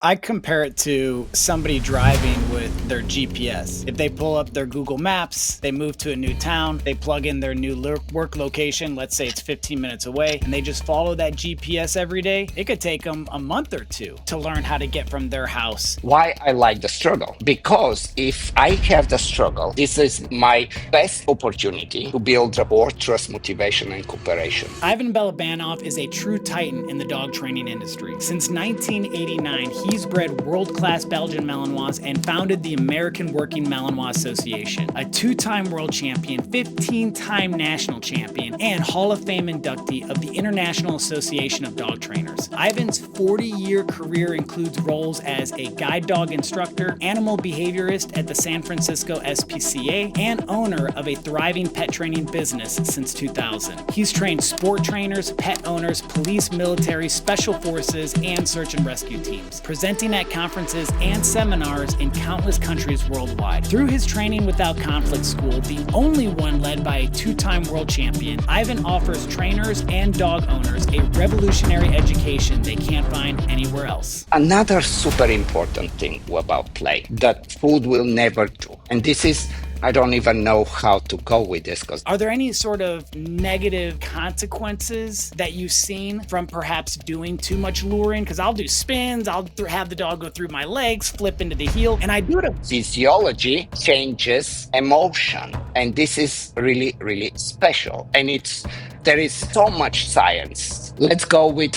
I compare it to somebody driving with their GPS. If they pull up their Google Maps, they move to a new town, they plug in their new work location, let's say it's 15 minutes away, and they just follow that GPS every day, it could take them a month or two to learn how to get from their house. Why I like the struggle? Because if I have the struggle, this is my best opportunity to build rapport, trust, motivation, and cooperation. Ivan Balabanov is a true titan in the dog training industry. Since 1989, he's bred world-class Belgian Malinois and founded the American Working Malinois Association, a two-time world champion, 15-time national champion, and Hall of Fame inductee of the International Association of Dog Trainers. Ivan's 40-year career includes roles as a guide dog instructor, animal behaviorist at the San Francisco SPCA, and owner of a thriving pet training business since 2000. He's trained sport trainers, pet owners, police, military, special forces, and search and rescue teams, presenting at conferences and seminars in countless countries worldwide. Through his Training Without Conflict School, the only one led by a two-time world champion, Ivan offers trainers and dog owners a revolutionary education they can't find anywhere else. Another super important thing about play that food will never do, and this is I don't even know how to go with this because Are there any sort of negative consequences that you've seen from perhaps doing too much luring? Because I'll do spins, I'll have the dog go through my legs, flip into the heel, and I do it. physiology changes emotion, and this is really, really special. And there is so much science. Let's go with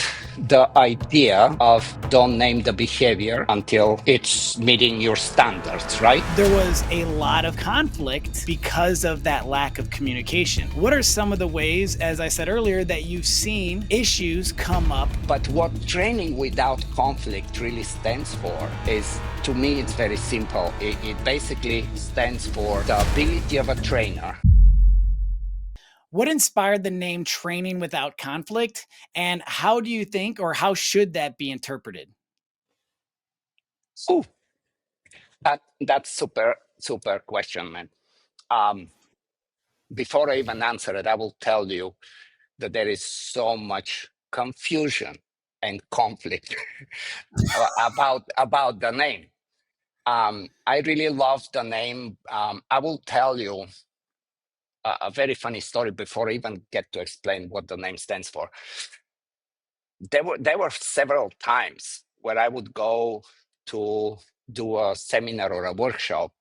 the idea of don't name the behavior until it's meeting your standards, right? There was a lot of conflict because of that lack of communication. What are some of the ways, as I said earlier, that you've seen issues come up? But what training without conflict really stands for is, to me, it's very simple. It basically stands for the ability of a trainer. What inspired the name Training Without Conflict? And how do you think, or how should that be interpreted? Ooh, that's super question, man. Um, Before I even answer it, I will tell you that there is so much confusion and conflict about the name. I really love the name. I will tell you a very funny story before I even get to explain what the name stands for. There were several times where I would go to do a seminar or a workshop,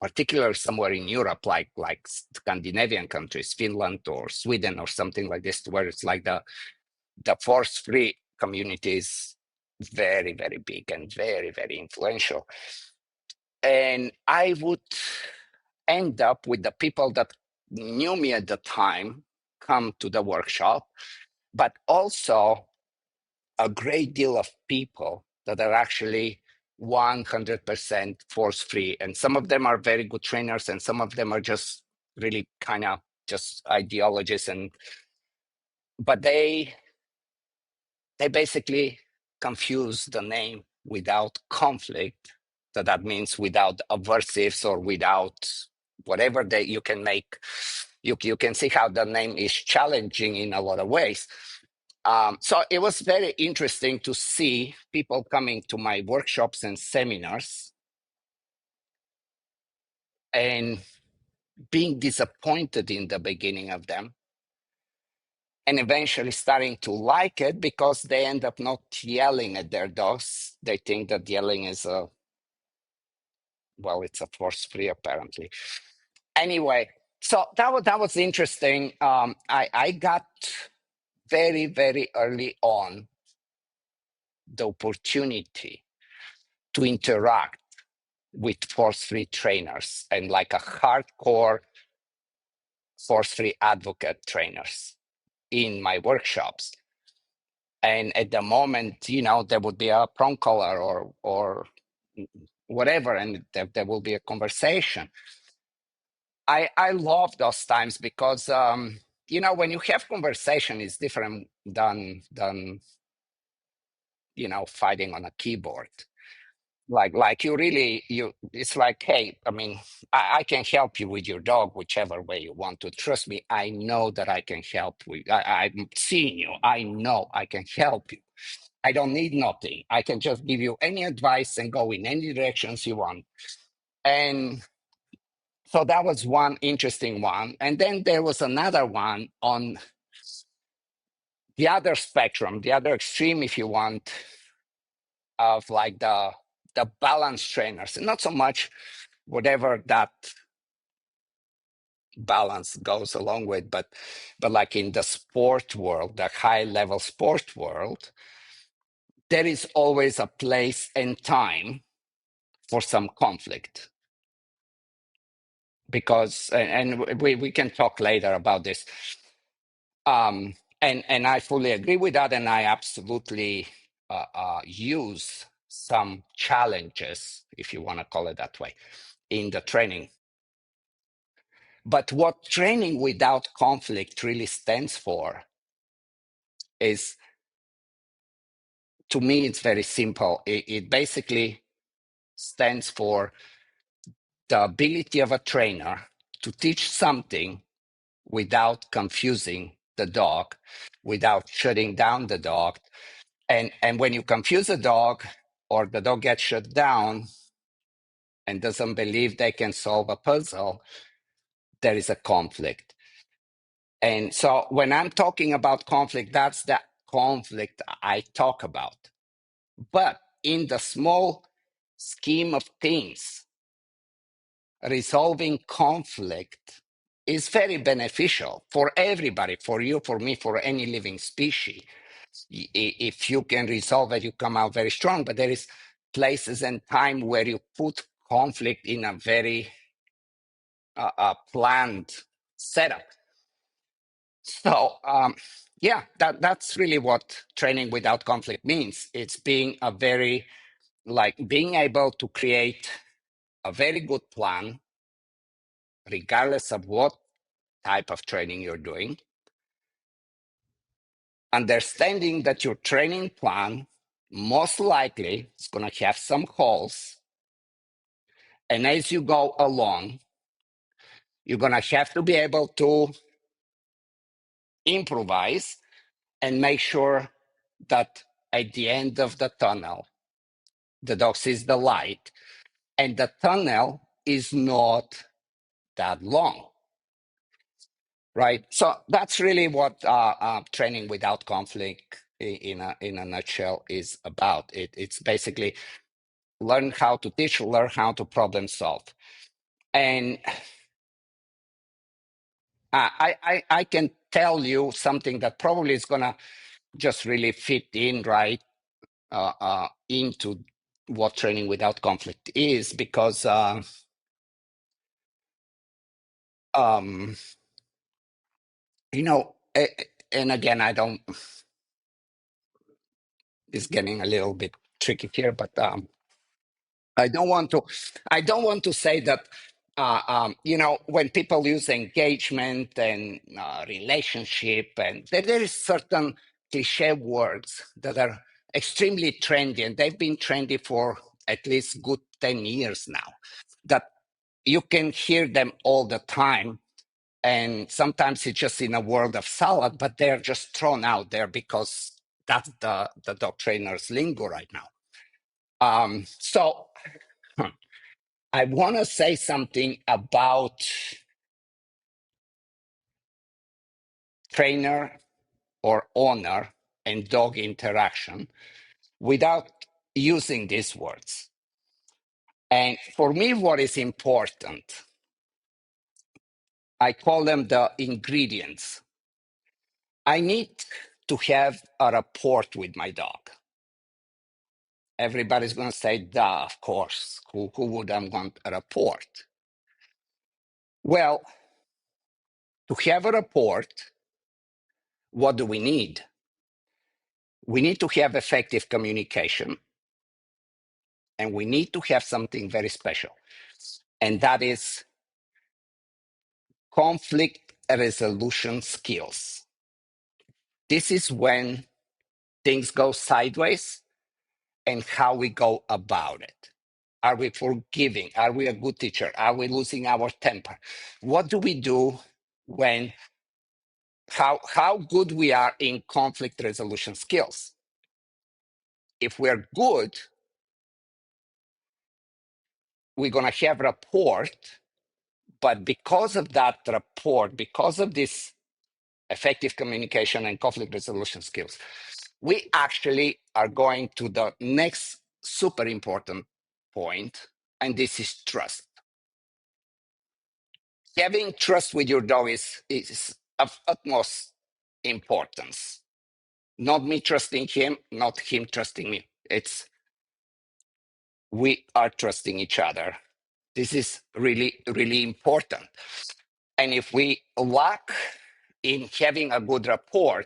particularly somewhere in Europe, like Scandinavian countries, Finland or Sweden or something like this, where it's like the force-free community is very, very big and very, very influential. And I would end up with the people that knew me at the time come to the workshop, but also a great deal of people that are actually 100% force free. And some of them are very good trainers, and some of them are just really kind of just ideologists. But they basically confuse the name without conflict. So that means without aversives or without whatever that you can make. You can see how the name is challenging in a lot of ways. So it was very interesting to see people coming to my workshops and seminars and being disappointed in the beginning of them and eventually starting to like it because they end up not yelling at their dogs. They think that yelling is it's a force free apparently. Anyway, so that was interesting. I got very, very early on the opportunity to interact with force-free trainers and like a hardcore force-free advocate trainers in my workshops. And at the moment, there would be a prong collar or whatever, and there will be a conversation. I love those times because when you have conversation, it's different than fighting on a keyboard. Like you it's like, hey, I mean, I can help you with your dog whichever way you want to. Trust me, I know that I can help. I'm seeing you, I know I can help you. I don't need nothing. I can just give you any advice and go in any directions you want. And so that was one interesting one. And then there was another one on the other spectrum, the other extreme, if you want, of like the balance trainers. And not so much whatever that balance goes along with, but like in the sport world, the high level sport world, there is always a place and time for some conflict. Because and we can talk later about this. And I fully agree with that, and I absolutely use some challenges, if you want to call it that way, in the training. But what training without conflict really stands for is, to me, it's very simple. It basically stands for the ability of a trainer to teach something without confusing the dog, without shutting down the dog. And when you confuse a dog, or the dog gets shut down and doesn't believe they can solve a puzzle, there is a conflict. And so when I'm talking about conflict, that's the conflict I talk about. But in the small scheme of things, resolving conflict is very beneficial for everybody, for you, for me, for any living species. If you can resolve it, you come out very strong. But there is places and time where you put conflict in a very planned setup. So yeah, that's really what training without conflict means. It's being being able to create a very good plan, regardless of what type of training you're doing, understanding that your training plan most likely is going to have some holes. And as you go along, you're going to have to be able to improvise and make sure that at the end of the tunnel, the dog sees the light, and the tunnel is not that long. Right. So that's really what training without conflict in a nutshell is about. It's basically learn how to teach, learn how to problem solve. And I can tell you something that probably is gonna just really fit in right into what training without conflict is, because you know, and again, I don't. It's getting a little bit tricky here, but I don't want to say that when people use engagement and relationship, and there is certain cliche words that are extremely trendy, and they've been trendy for at least good 10 years now, that you can hear them all the time. And sometimes it's just in a world of salad, but they're just thrown out there because that's the dog trainer's lingo right now. So I want to say something about trainer or owner and dog interaction without using these words. And for me, what is important, I call them the ingredients. I need to have a rapport with my dog. Everybody's going to say, duh, of course. Who wouldn't want a rapport? Well, to have a rapport, what do we need? We need to have effective communication, and we need to have something very special, and that is conflict resolution skills. This is when things go sideways and how we go about it. Are we forgiving? Are we a good teacher? Are we losing our temper? What do we do when, how good we are in conflict resolution skills? if we're good, we're going to have rapport. But because of that rapport, because of this effective communication and conflict resolution skills, we actually are going to the next super important point, and this is trust. Having trust with your dog is of utmost importance. Not me trusting him, not him trusting me. It's we are trusting each other. This is really, really important. And if we lack in having a good rapport,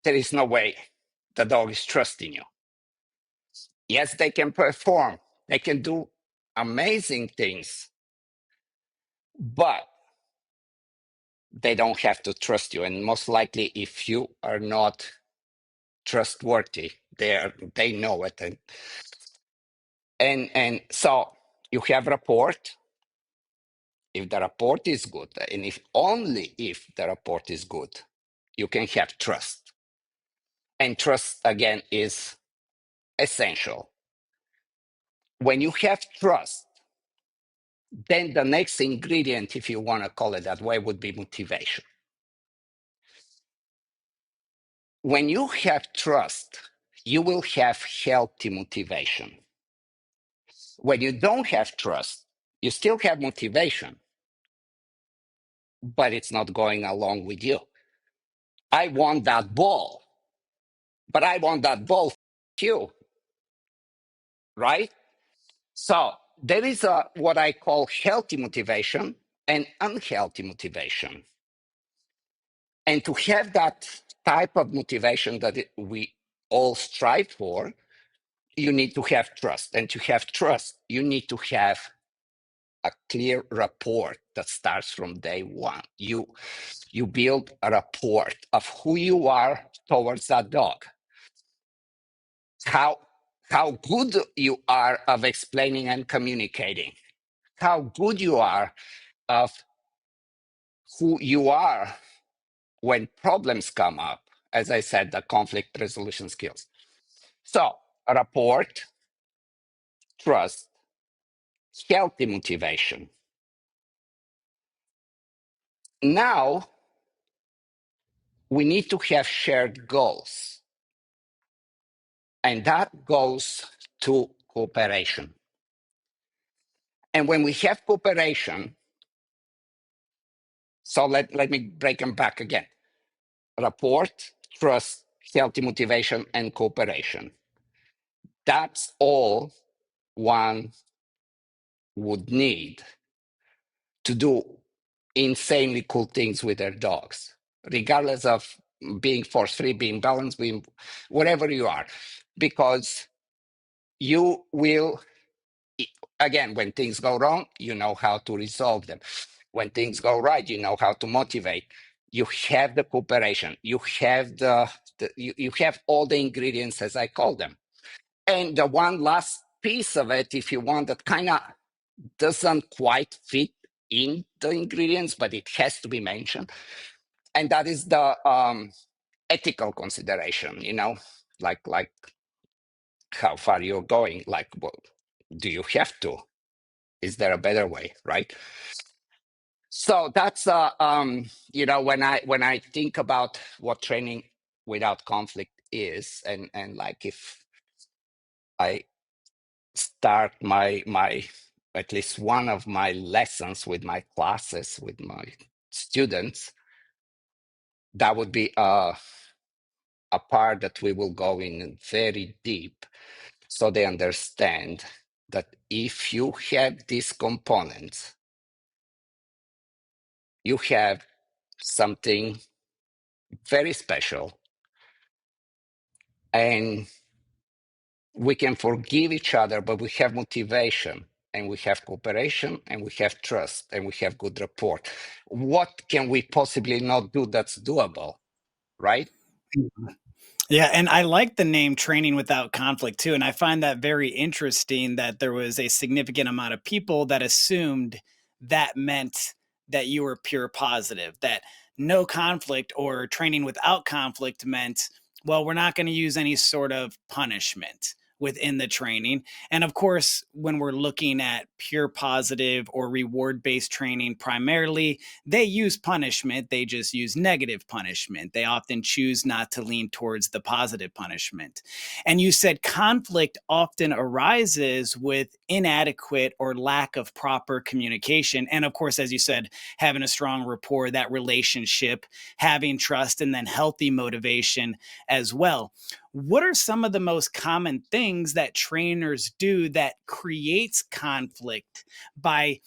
there is no way the dog is trusting you. Yes, they can perform, they can do amazing things, but they don't have to trust you. And most likely, if you are not trustworthy, they know it. And so you have rapport. If the rapport is good, and if only if the rapport is good, you can have trust. And trust, again, is essential. When you have trust, then the next ingredient, if you want to call it that way, would be motivation. When you have trust, you will have healthy motivation. When you don't have trust, you still have motivation, but it's not going along with you. I want that ball, but I want that ball for you, right? So there is what I call healthy motivation and unhealthy motivation. And to have that type of motivation that we all strive for, you need to have trust. And to have trust, you need to have a clear rapport that starts from day one. You build a rapport of who you are towards that dog. How good you are of explaining and communicating. How good you are of who you are when problems come up. As I said, the conflict resolution skills. So, rapport, trust, healthy motivation. Now, we need to have shared goals. And that goes to cooperation. And when we have cooperation, so let me break them back again. Rapport, trust, healthy motivation, and cooperation. That's all one would need to do insanely cool things with their dogs, regardless of being force-free, being balanced, being whatever you are. Because you will, again, when things go wrong, you know how to resolve them. When things go right, you know how to motivate. You have the cooperation. You have you have all the ingredients, as I call them. And the one last piece of it, if you want, that kind of doesn't quite fit in the ingredients, but it has to be mentioned. And that is the ethical consideration, like how far you're going, like, well, do you have to? Is there a better way, right? So that's when I think about what training without conflict is, and like if I start my at least one of my lessons with my classes with my students, that would be a part that we will go in very deep, so they understand that if you have these components, you have something very special, and we can forgive each other, but we have motivation, and we have cooperation, and we have trust, and we have good rapport. What can we possibly not do that's doable, right? Yeah, and I like the name Training Without Conflict too, and I find that very interesting that there was a significant amount of people that assumed that meant that you were pure positive, that no conflict or training without conflict meant Well, we're not going to use any sort of punishment within the training. And of course, when we're looking at pure positive or reward based training, primarily they use punishment. They just use negative punishment. They often choose not to lean towards the positive punishment. And you said conflict often arises with inadequate or lack of proper communication. And of course, as you said, having a strong rapport, that relationship, having trust, and then healthy motivation as well. What are some of the most common things that trainers do that creates conflict by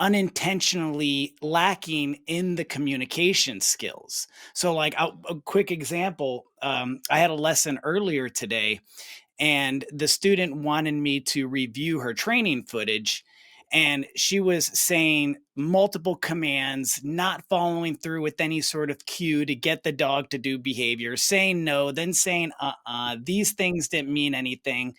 unintentionally lacking in the communication skills? So, like a quick example, I had a lesson earlier today and the student wanted me to review her training footage, and she was saying multiple commands, not following through with any sort of cue to get the dog to do behavior, saying no, then saying these things didn't mean anything.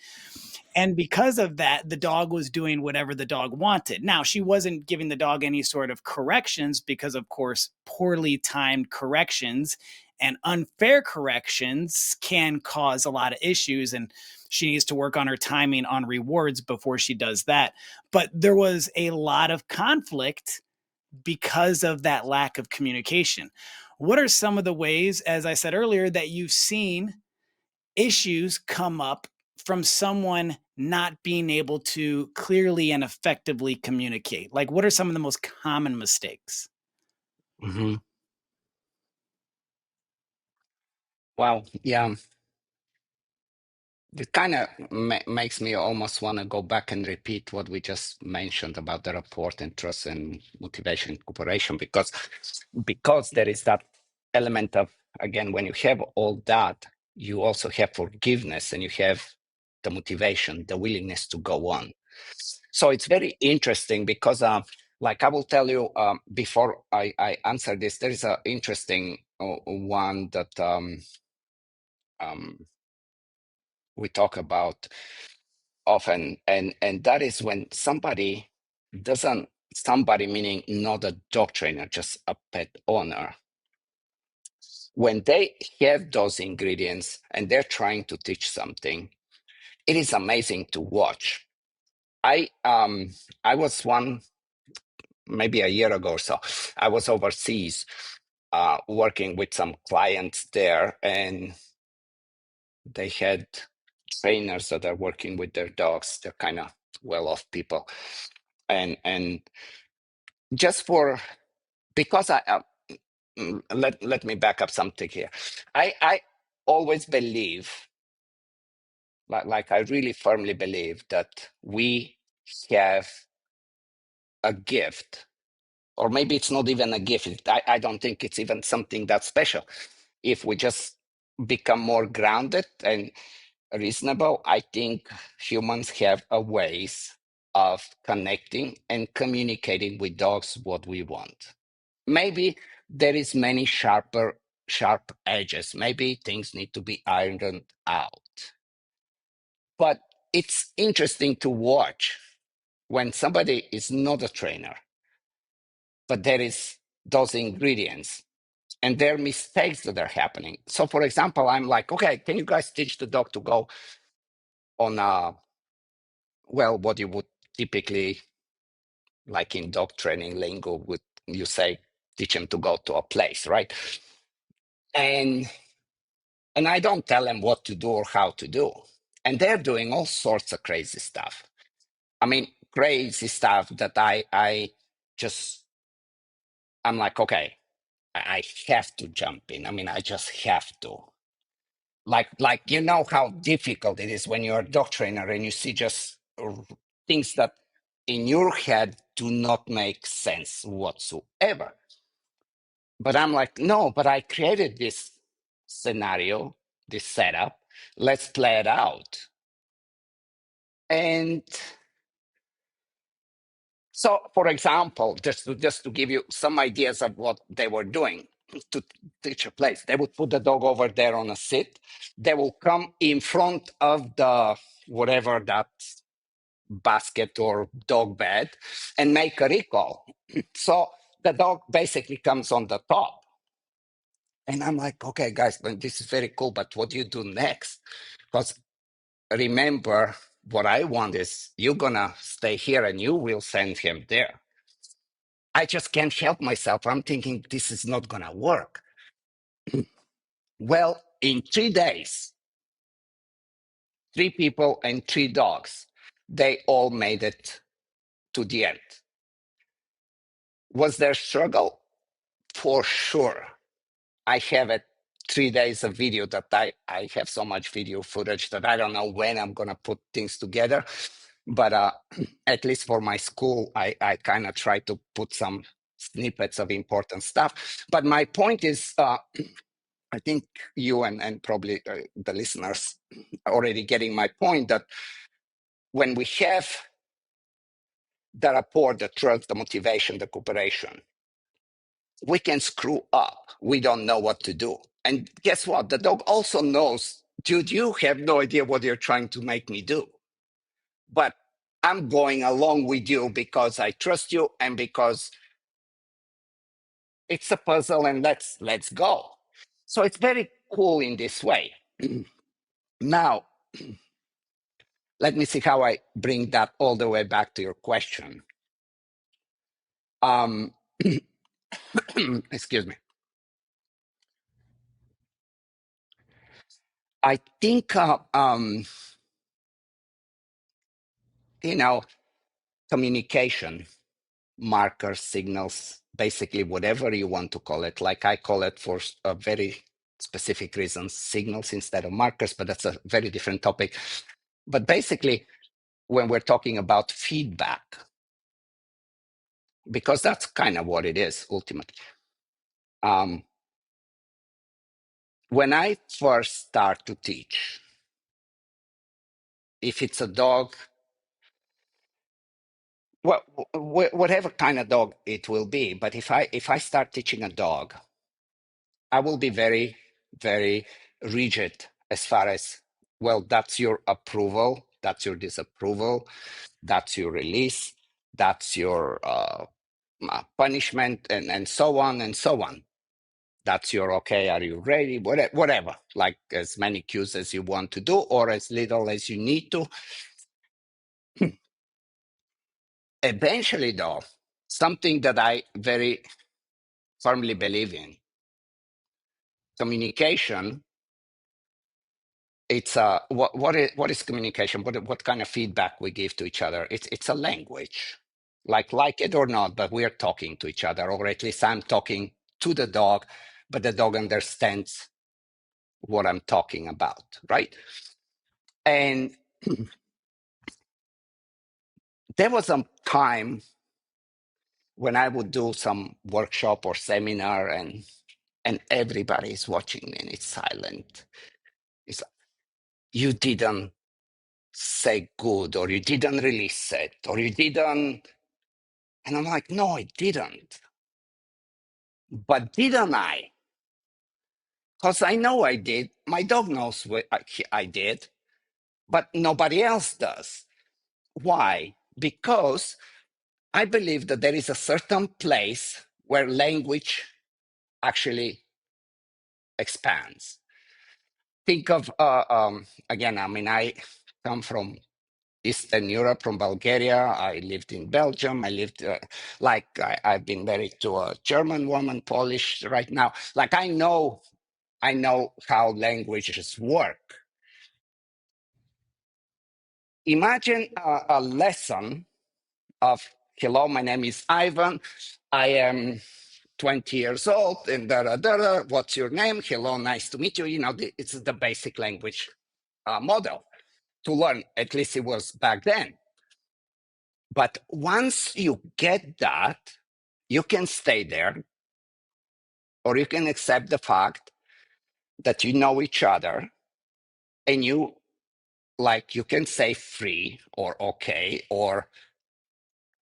And because of that, the dog was doing whatever the dog wanted. Now, she wasn't giving the dog any sort of corrections because, of course, poorly timed corrections and unfair corrections can cause a lot of issues. And she needs to work on her timing on rewards before she does that. But there was a lot of conflict because of that lack of communication. What are some of the ways, as I said earlier, that you've seen issues come up from someone not being able to clearly and effectively communicate? Like, what are some of the most common mistakes? Hmm. Well, yeah, it kind of makes me almost want to go back and repeat what we just mentioned about the rapport and trust and motivation cooperation, because there is that element of, again, when you have all that, you also have forgiveness and you have the motivation, the willingness to go on. So it's very interesting because like I will tell you, before I answer this, there is an interesting one that um, we talk about often, and that is when somebody doesn't, somebody meaning not a dog trainer, just a pet owner, when they have those ingredients and they're trying to teach something, it is amazing to watch. I was one, maybe a year ago or so, I was overseas working with some clients there, and they had trainers that are working with their dogs. They're kind of well-off people, and just for, because let me back up something here. I always believe, like I really firmly believe that we have a gift, or maybe it's not even a gift. I don't think it's even something that special. If we just become more grounded and reasonable, I think humans have a ways of connecting and communicating with dogs what we want. Maybe there is many sharp edges. Maybe things need to be ironed out. But it's interesting to watch when somebody is not a trainer, but there is those ingredients and there are mistakes that are happening. So for example, I'm like, okay, can you guys teach the dog to go on a, well, what you would typically, like in dog training lingo, would you say, teach him to go to a place, right? And I don't tell them what to do or how to do. And they're doing all sorts of crazy stuff. I mean, crazy stuff that I just, I'm like, okay, I have to jump in. I mean, I just have to. Like you know how difficult it is when you're a dog trainer and you see just things that in your head do not make sense whatsoever. But I'm like, no, but I created this scenario, this setup. Let's play it out. And so, for example, just to give you some ideas of what they were doing to teach a place, they would put the dog over there on a sit. They will come in front of the whatever that basket or dog bed and make a recall. So the dog basically comes on the top. And I'm like, okay, guys, but this is very cool, but what do you do next? Because remember, what I want is you're gonna stay here and you will send him there. I just can't help myself. I'm thinking this is not gonna work. Well, in 3 days, 3 people and 3 dogs, they all made it to the end. Was there struggle? For sure. I have it 3 days of video that I have so much video footage that I don't know when I'm gonna put things together. But at least for my school, I kind of try to put some snippets of important stuff. But my point is, I think you and probably the listeners are already getting my point that when we have the rapport, the trust, the motivation, the cooperation, we can screw up. We don't know what to do. And guess what? The dog also knows, dude, you have no idea what you're trying to make me do. But I'm going along with you because I trust you and because it's a puzzle and let's go. So it's very cool in this way. Now, let me see how I bring that all the way back to your question. Excuse me. I think, you know, communication, markers, signals, basically whatever you want to call it. Like I call it for a very specific reasons, signals instead of markers, but that's a very different topic. But basically, when we're talking about feedback, because that's kind of what it is ultimately. When I first start to teach, if it's a dog, well, whatever kind of dog it will be, but if I start teaching a dog, I will be very, very rigid as far as, well, that's your approval, that's your disapproval, that's your release, that's your punishment, and so on and so on. That's your okay, are you ready? Whatever, like as many cues as you want to do or as little as you need to. Eventually, though, something that I very firmly believe in, communication, it's what is communication? What kind of feedback we give to each other? It's a language, like it or not, but we are talking to each other, or at least I'm talking to the dog, but the dog understands what I'm talking about, right? And there was a time when I would do some workshop or seminar, and everybody is watching and it's silent. It's like, you didn't say good, or you didn't release it, or you didn't. And I'm like, no, I didn't. But didn't I? Because I know I did. My dog knows what I did, but nobody else does. Why? Because I believe that there is a certain place where language actually expands. Think of, again, I mean, I come from Eastern Europe, from Bulgaria. I lived in Belgium. I lived, I've been married to a German woman, Polish right now. Like I know how languages work. Imagine a lesson of, hello, my name is Ivan. I am 20 years old, and what's your name? Hello, nice to meet you. It's the basic language model to learn. At least it was back then. But once you get that, you can stay there, or you can accept the fact that you know each other, and you can say free or okay or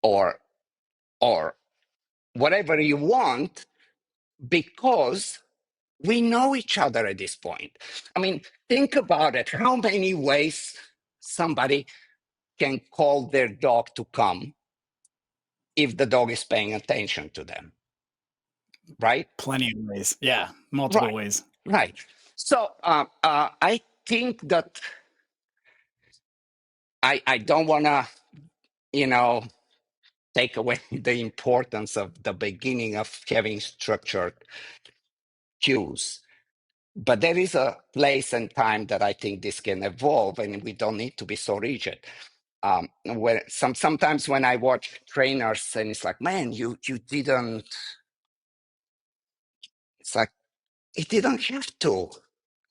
or whatever you want, because we know each other at this point. I mean, think about it. How many ways somebody can call their dog to come if the dog is paying attention to them? right? Plenty of ways. Yeah, multiple Right, ways. right. So I think that I don't want to, you know, take away the importance of the beginning of having structured cues. But there is a place and time that I think this can evolve, and we don't need to be so rigid. When sometimes when I watch trainers, and it's like, man, you didn't. It's like he didn't have to.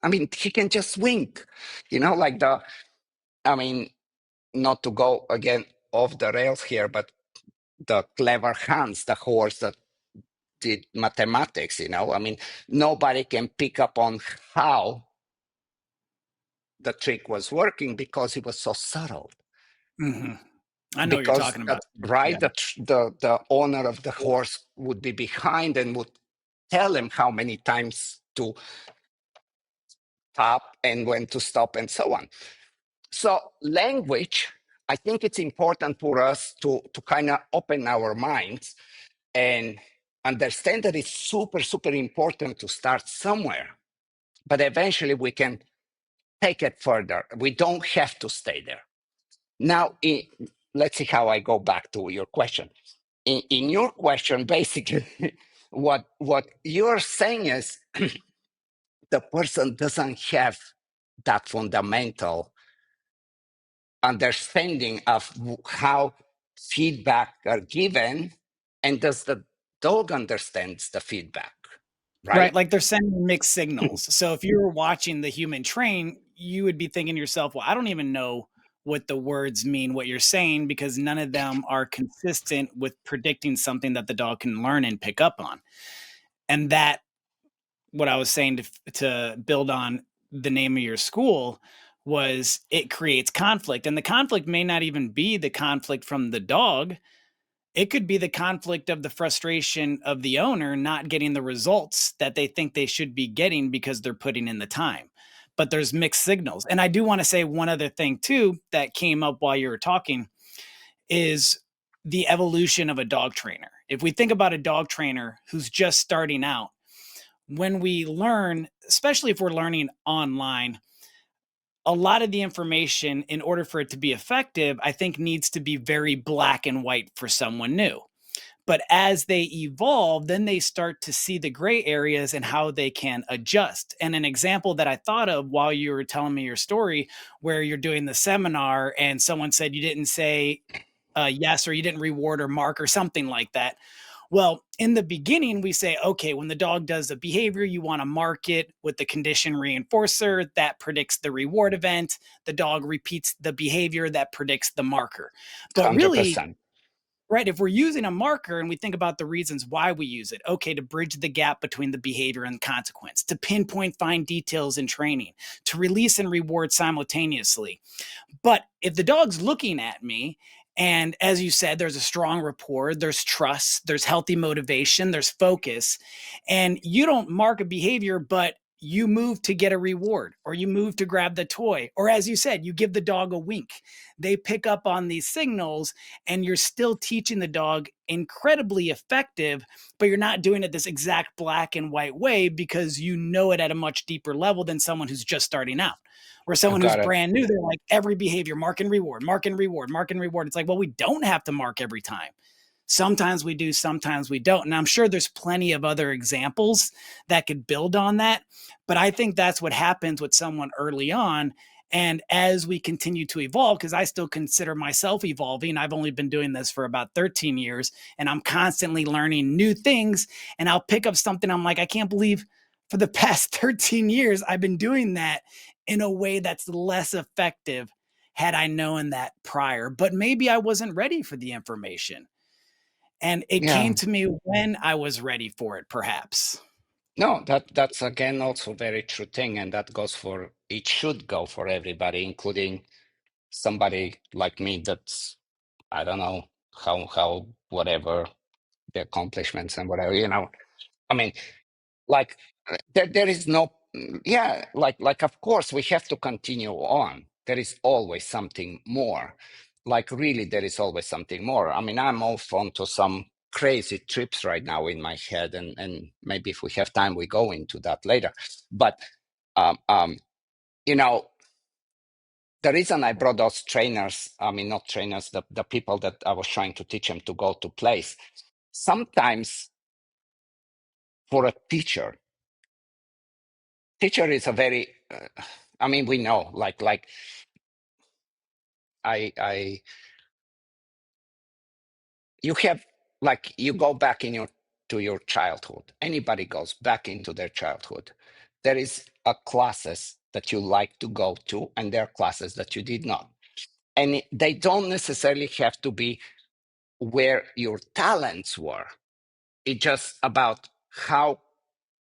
I mean, he can just wink, like the. I mean, not to go again off the rails here, but the clever Hans, the horse that did mathematics. I mean, nobody can pick up on how the trick was working because it was so subtle. Hmm. I know what you're Because talking that, about. Yeah. right, the owner of the horse would be behind and would tell him how many times to stop and when to stop and so on. So language, I think it's important for us to kind of open our minds and understand that it's super, super important to start somewhere. But eventually we can take it further. We don't have to stay there. Now, let's see how I go back to your question. In your question, basically, what you're saying is the person doesn't have that fundamental understanding of how feedback are given, and does the dog understands the feedback, Right, right? like they're sending mixed signals. So if you were watching the human train, you would be thinking to yourself, "Well, I don't even know what the words mean, what you're saying, because none of them are consistent with predicting something that the dog can learn and pick up on." And that, what I was saying to build on the name of your school, was it creates conflict. And the conflict may not even be the conflict from the dog. It could be the conflict of the frustration of the owner not getting the results that they think they should be getting because they're putting in the time. But there's mixed signals. And I do want to say one other thing too that came up while you were talking is the evolution of a dog trainer. If we think about a dog trainer who's just starting out, when we learn, especially if we're learning online, a lot of the information, in order for it to be effective, I think needs to be very black and white for someone new. But as they evolve, then they start to see the gray areas and how they can adjust. And an example that I thought of while you were telling me your story, where you're doing the seminar and someone said you didn't say yes, or you didn't reward or mark or something like that. Well, in the beginning, we say, okay, when the dog does a behavior, you want to mark it with the condition reinforcer that predicts the reward event. The dog repeats the behavior that predicts the marker. But really, 100%. right, if we're using a marker and we think about the reasons why we use it, okay, to bridge the gap between the behavior and the consequence, to pinpoint fine details in training, to release and reward simultaneously. But if the dog's looking at me, and as you said, there's a strong rapport, there's trust, there's healthy motivation, there's focus, and you don't mark a behavior, but you move to get a reward, or you move to grab the toy, or as you said, you give the dog a wink. They pick up on these signals, and you're still teaching the dog incredibly effective, but you're not doing it this exact black and white way because you know it at a much deeper level than someone who's just starting out. Or You someone who's got it. brand new, they're like every behavior, mark and reward, mark and reward, mark and reward. It's like, well, we don't have to mark every time. Sometimes we do, sometimes we don't. And I'm sure there's plenty of other examples that could build on that. But I think that's what happens with someone early on. And as we continue to evolve, because I still consider myself evolving, I've only been doing this for about 13 years, and I'm constantly learning new things. And I'll pick up something, I'm like, I can't believe for the past 13 years, I've been doing that in a way that's less effective had I known that prior. But maybe I wasn't ready for the information. And it Yeah. came to me when I was ready for it, perhaps. No, that's again also very true thing, and that goes for it should go for everybody, including somebody like me that's I don't know how whatever the accomplishments and whatever. I mean, like there is no yeah, like of course we have to continue on. There is always something more. Like really, there is always something more. I mean, I'm off onto some crazy trips right now in my head, and maybe if we have time, we go into that later. But um, um, you know, the reason I brought those trainers, I mean, not trainers, the people that I was trying to teach them to go to place. Sometimes for a teacher is a very, I mean, we know, like I, you have, like, you go back to your childhood. Anybody goes back into their childhood. There is a classes that you like to go to, and there are classes that you did not. And they don't necessarily have to be where your talents were. It's just about how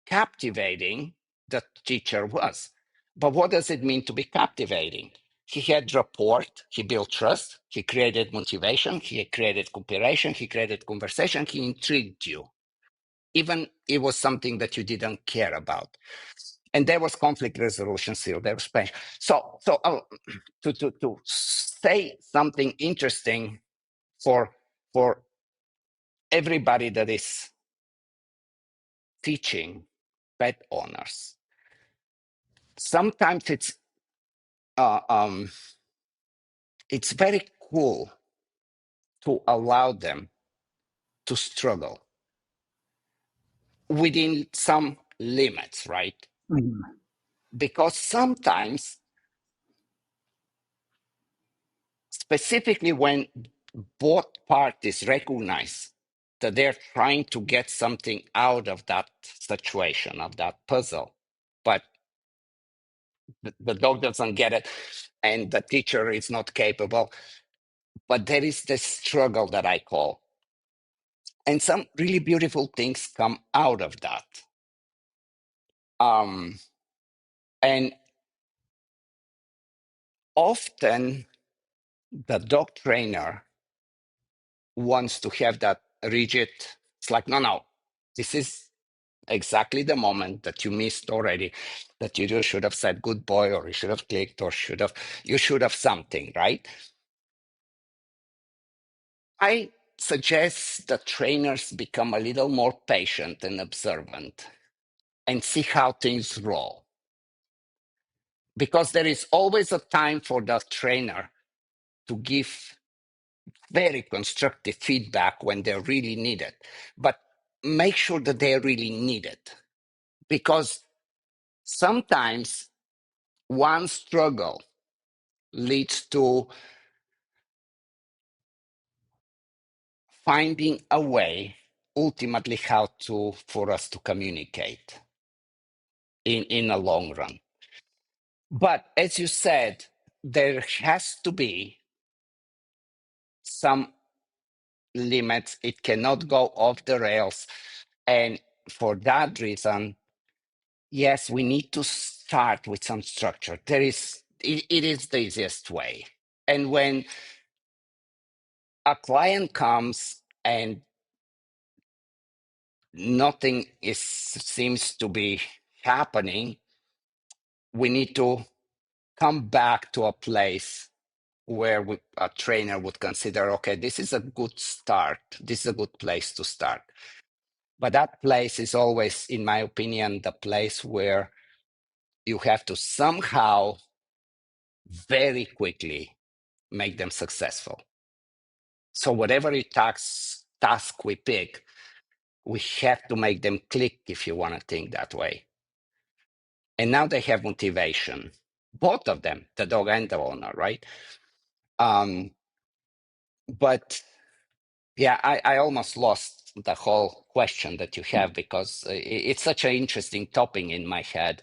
captivating the teacher was. But what does it mean to be captivating? He had rapport, he built trust, he created motivation, he created cooperation, he created conversation, he intrigued you. Even it was something that you didn't care about. And there was conflict resolution still, there was pain. So to say something interesting for everybody that is teaching pet owners, sometimes uh, um, it's very cool to allow them to struggle within some limits, right? Mhm. Because sometimes, specifically when both parties recognize that they're trying to get something out of that situation, of that puzzle, but the dog doesn't get it and the teacher is not capable, but there is this struggle that I call. And some really beautiful things come out of that. Um, and often the dog trainer wants to have that rigid, it's like, no, this is exactly the moment that you missed already, that you just should have said good boy, or you should have clicked, or you should have something, right? I suggest that trainers become a little more patient and observant and see how things roll. Because there is always a time for the trainer to give very constructive feedback when they really need it. But make sure that they really need it. Because sometimes one struggle leads to finding a way ultimately how to for us to communicate in a long run. But as you said, there has to be some limits. It cannot go off the rails. And for that reason, yes, we need to start with some structure. It is the easiest way. And when a client comes and nothing seems to be happening, we need to come back to a place where a trainer would consider, okay, this is a good start. This is a good place to start. But that place is always, in my opinion, the place where you have to somehow very quickly make them successful. So whatever task we pick, we have to make them click, if you want to think that way. And now they have motivation, both of them, the dog and the owner, right? But yeah, I almost lost the whole question that you have because it's such an interesting topic in my head.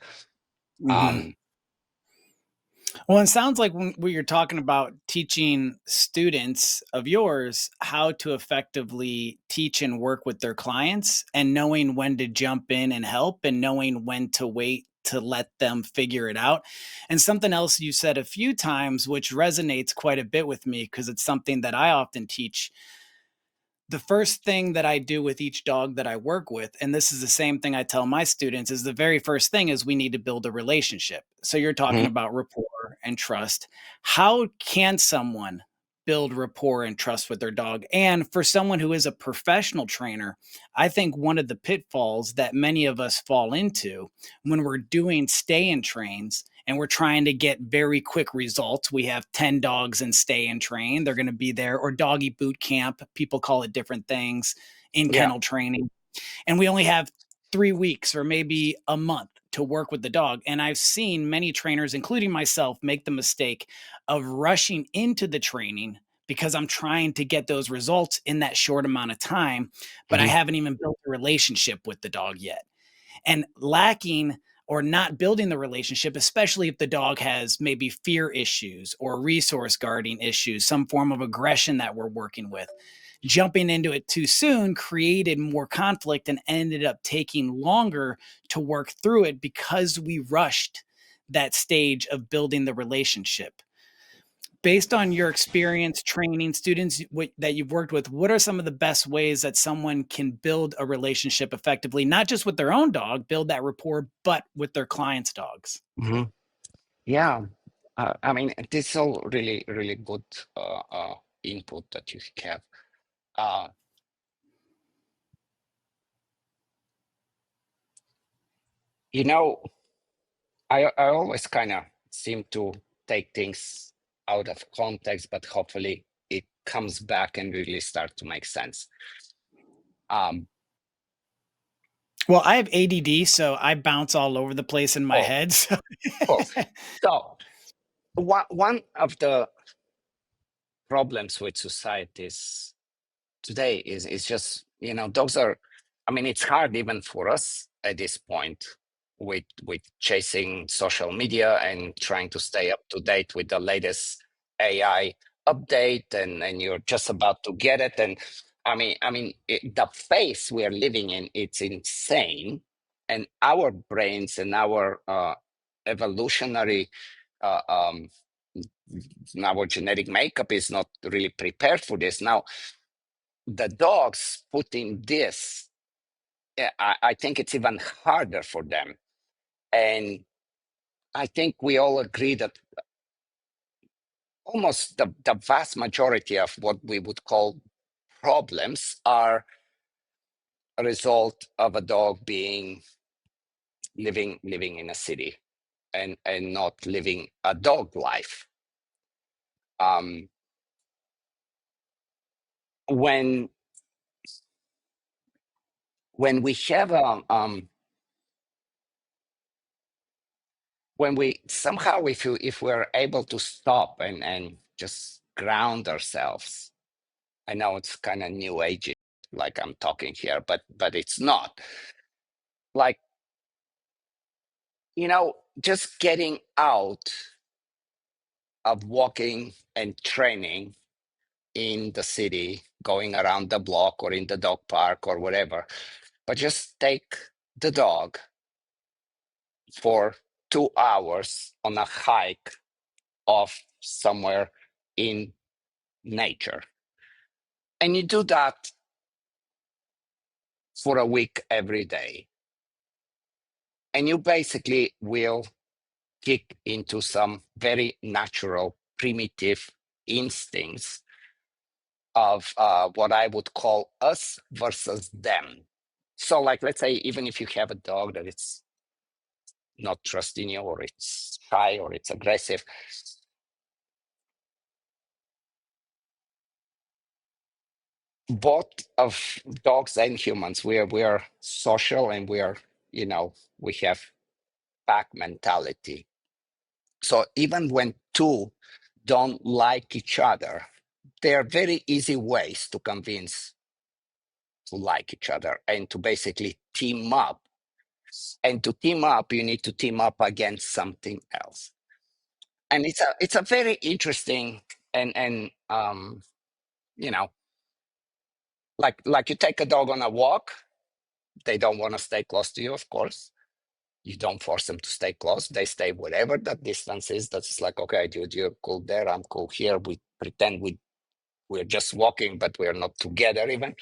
Mhm. Um, Well, it sounds like when you're talking about teaching students of yours how to effectively teach and work with their clients and knowing when to jump in and help and knowing when to wait to let them figure it out. And something else you said a few times, which resonates quite a bit with me because it's something that I often teach. The first thing that I do with each dog that I work with, and this is the same thing I tell my students, is the very first thing is we need to build a relationship. So you're talking mhm. about rapport and trust. How can someone build rapport and trust with their dog. And for someone who is a professional trainer, I think one of the pitfalls that many of us fall into when we're doing stay and trains and we're trying to get very quick results. We have 10 dogs in stay and train. They're going to be there, or doggy boot camp. People call it different things in Yeah. kennel training. And we only have 3 weeks or maybe a month to work with the dog. And I've seen many trainers, including myself, make the mistake of rushing into the training because I'm trying to get those results in that short amount of time, but I Mhm. haven't even built a relationship with the dog yet. And lacking or not building the relationship, especially if the dog has maybe fear issues or resource guarding issues, some form of aggression that we're working with, jumping into it too soon created more conflict and ended up taking longer to work through it because we rushed that stage of building the relationship. Based on your experience training students that you've worked with, what are some of the best ways that someone can build a relationship effectively, not just with their own dog, build that rapport, but with their clients' dogs? Mhm. Yeah. I mean, this is all really, really good input that you have. Uh, you know, I always kind of seem to take things out of context, but hopefully it comes back and really start to make sense. Um, Well, I have ADD, so I bounce all over the place in my oh, head. So cool. So one of the problems with societies today is just, dogs are, I mean, it's hard even for us at this point with chasing social media and trying to stay up to date with the latest AI update, and you're just about to get it. And the phase we are living in, it's insane. And our brains and our evolutionary uh, um, our genetic makeup is not really prepared for this. Now, the dogs put in this, I think it's even harder for them. And I think we all agree that almost the vast majority of what we would call problems are a result of a dog being living in a city and not living a dog life. Um, when when we have when we somehow, if we're able to stop and just ground ourselves. I know it's kind of new age, like I'm talking here, but it's not. Like, just getting out of walking and training in the city, going around the block or in the dog park or whatever, but just take the dog for 2 hours on a hike off somewhere in nature. And you do that for a week every day. And you basically will kick into some very natural, primitive instincts of what I would call us versus them. So, like, let's say, even if you have a dog that it's not trusting you, or it's shy, or it's aggressive, both of dogs and humans, we are social, and we have pack mentality. So even when two don't like each other, there are very easy ways to convince to like each other and to basically team up. And to team up, you need to team up against something else. And it's a very interesting, and you know like you take a dog on a walk, they don't want to stay close to you, of course. You don't force them to stay close. They stay whatever that distance is. That's like, okay, dude, you're cool there, I'm cool here. We pretend we're just walking, but we're not together even.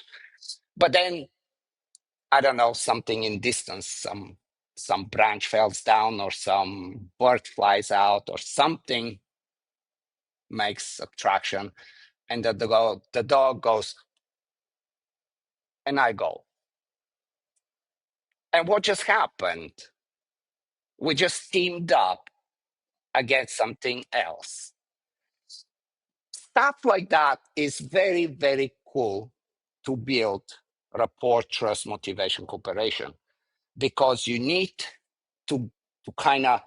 But then, I don't know, something in distance, some branch falls down, or some bird flies out, or something makes attraction. And the dog goes, and I go. And what just happened? We just teamed up against something else. Stuff like that is very, very cool to build rapport, trust, motivation, cooperation, because you need to kind of,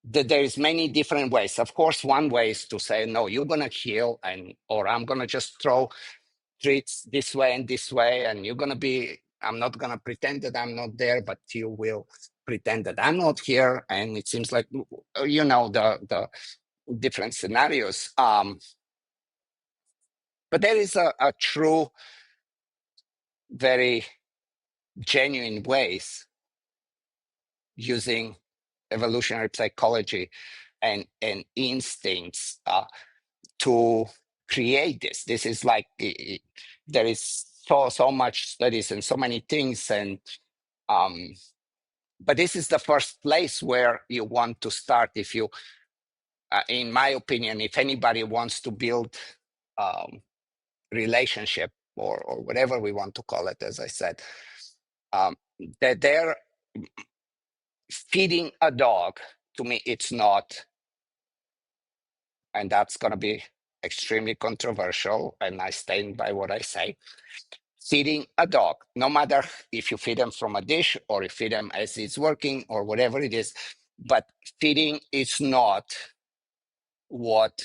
there is many different ways. Of course, one way is to say, no, you're going to heal, or I'm going to just throw treats this way and this way, and you're going to be, I'm not going to pretend that I'm not there, but you will pretend that I'm not here. And it seems like, the different scenarios. But there is a true, very genuine ways using evolutionary psychology and instincts to create this. This is like there is so much studies and so many things, and but this is the first place where you want to start. If you, in my opinion, if anybody wants to build relationship or whatever we want to call it, as I said, that they're feeding a dog. To me, it's not, and that's going to be extremely controversial, and I stand by what I say. Feeding a dog, no matter if you feed them from a dish or you feed them as it's working or whatever it is, but feeding is not what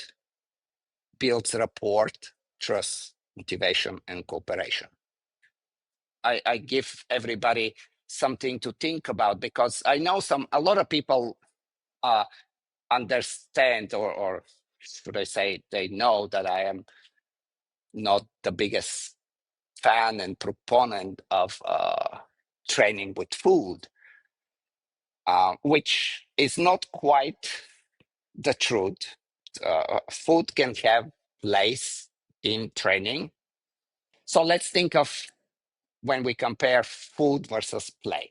builds rapport, trust, motivation, and cooperation. I give everybody something to think about, because I know a lot of people understand, or should I say, they know that I am not the biggest fan and proponent of training with food, which is not quite the truth. Food can have place in training. So let's think of when we compare food versus play.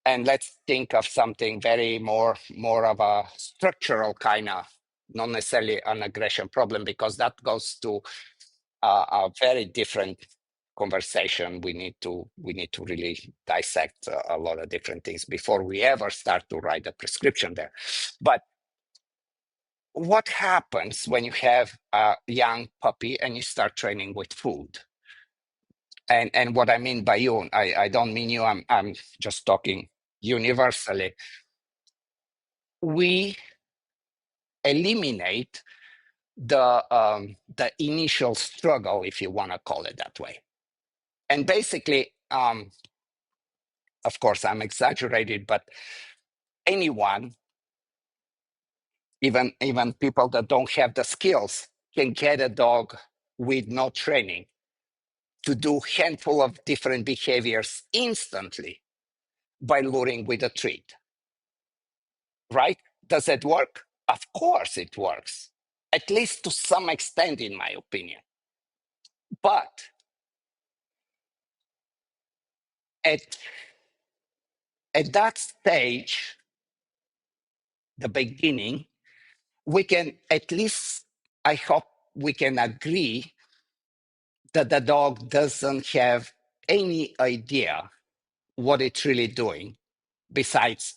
And let's think of something very more of a structural kind of, not necessarily an aggression problem, because that goes to a very different conversation. We need to really dissect a lot of different things before we ever start to write a prescription there. But what happens when you have a young puppy and you start training with food? And what I mean by you, I don't mean you, I'm just talking universally. We eliminate the initial struggle, if you want to call it that way. And basically, of course, I'm exaggerated, but anyone, even people that don't have the skills, can get a dog with no training to do handful of different behaviors instantly by luring with a treat. Right? Does it work? Of course it works, at least to some extent, in my opinion. But at that stage, the beginning, we can at least, I hope we can agree that the dog doesn't have any idea what it's really doing besides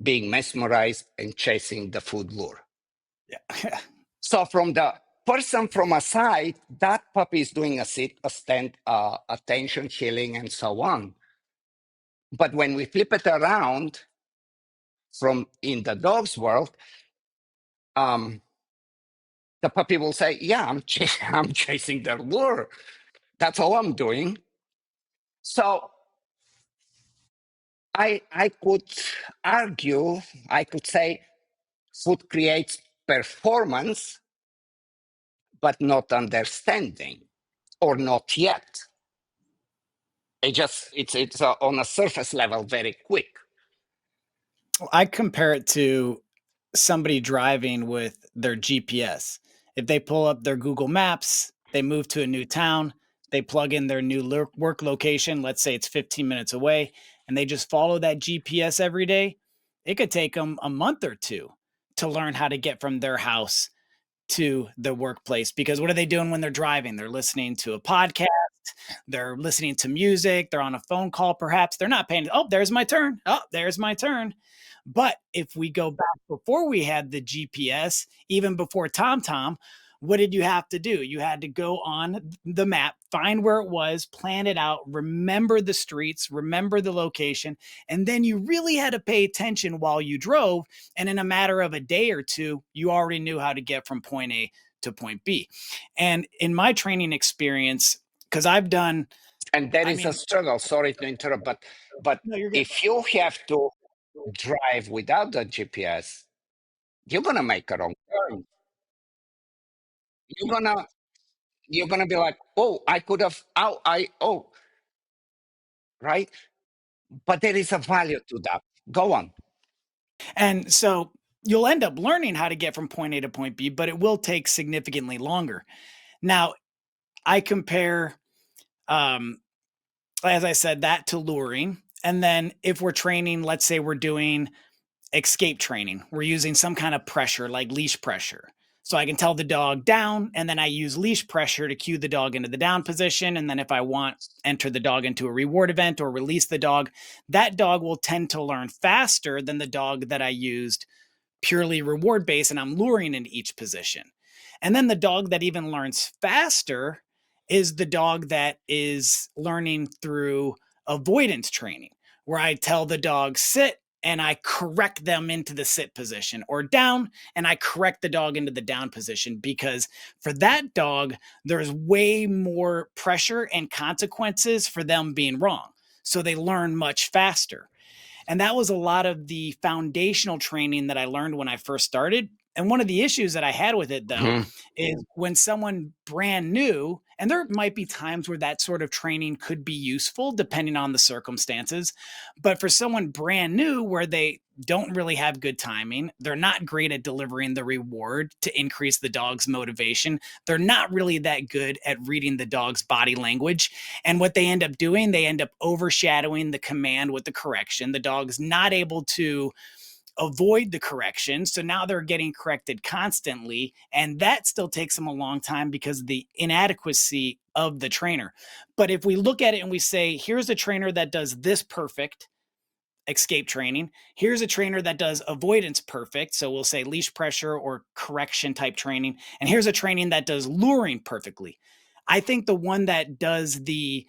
being mesmerized and chasing the food lure. Yeah. So from the person from a side, that puppy is doing a sit, a stand, attention, healing, and so on. But when we flip it around from in the dog's world, the puppy will say, yeah, I'm chasing the lure. That's all I'm doing. So I could argue, I could say food creates performance, but not understanding, or not yet. It's on a surface level very quick. I compare it to somebody driving with their GPS. If they pull up their Google Maps, they move to a new town, they plug in their new work location, let's say it's 15 minutes away, and they just follow that GPS every day, it could take them a month or two to learn how to get from their house to the workplace, because what are they doing when they're driving? They're listening to a podcast, they're listening to music, they're on a phone call, perhaps. They're not paying. Oh, there's my turn. Oh, there's my turn. But if we go back before we had the GPS, even before TomTom, what did you have to do? You had to go on the map, find where it was, plan it out, remember the streets, remember the location, and then you really had to pay attention while you drove. And in a matter of a day or two, you already knew how to get from point A to point B. And in my training experience, because I've done, And there I is a mean, struggle. Sorry to interrupt, but no, you're good. if you have to drive without the GPS, you're gonna make a wrong turn. You're gonna you're gonna be like, oh, I could have, right? But there is a value to that. Go on. And so you'll end up learning how to get from point A to point B, but it will take significantly longer. Now, I compare, um, as I said, that to luring. And then if we're training, let's say we're doing escape training, we're using some kind of pressure like leash pressure. So I can tell the dog down, and then I use leash pressure to cue the dog into the down position. And then if I want, enter the dog into a reward event or release the dog, that dog will tend to learn faster than the dog that I used purely reward based and I'm luring into each position. And then the dog that even learns faster is the dog that is learning through avoidance training, where I tell the dog sit and I correct them into the sit position, or down and I correct the dog into the down position, because for that dog, there's way more pressure and consequences for them being wrong. So they learn much faster. And that was a lot of the foundational training that I learned when I first started. And one of the issues that I had with it, though, Mhm. is when someone brand new, and there might be times where that sort of training could be useful depending on the circumstances. But for someone brand new, where they don't really have good timing, they're not great at delivering the reward to increase the dog's motivation, they're not really that good at reading the dog's body language. And what they end up doing, they end up overshadowing the command with the correction. The dog's not able to avoid the correction. So now they're getting corrected constantly. And that still takes them a long time because of the inadequacy of the trainer. But if we look at it and we say, here's a trainer that does this perfect, escape training. Here's a trainer that does avoidance perfect. So we'll say leash pressure or correction type training. And here's a training that does luring perfectly. I think the one that does the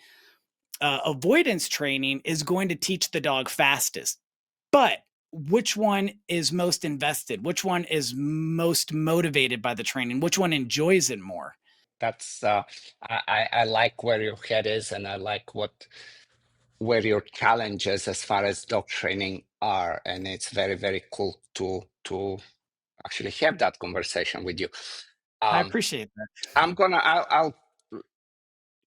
avoidance training is going to teach the dog fastest. But which one is most invested? Which one is most motivated by the training? Which one enjoys it more? That's I like where your head is, and I like where your challenges as far as dog training are, and it's very, very cool to actually have that conversation with you. I Um, appreciate that. I'll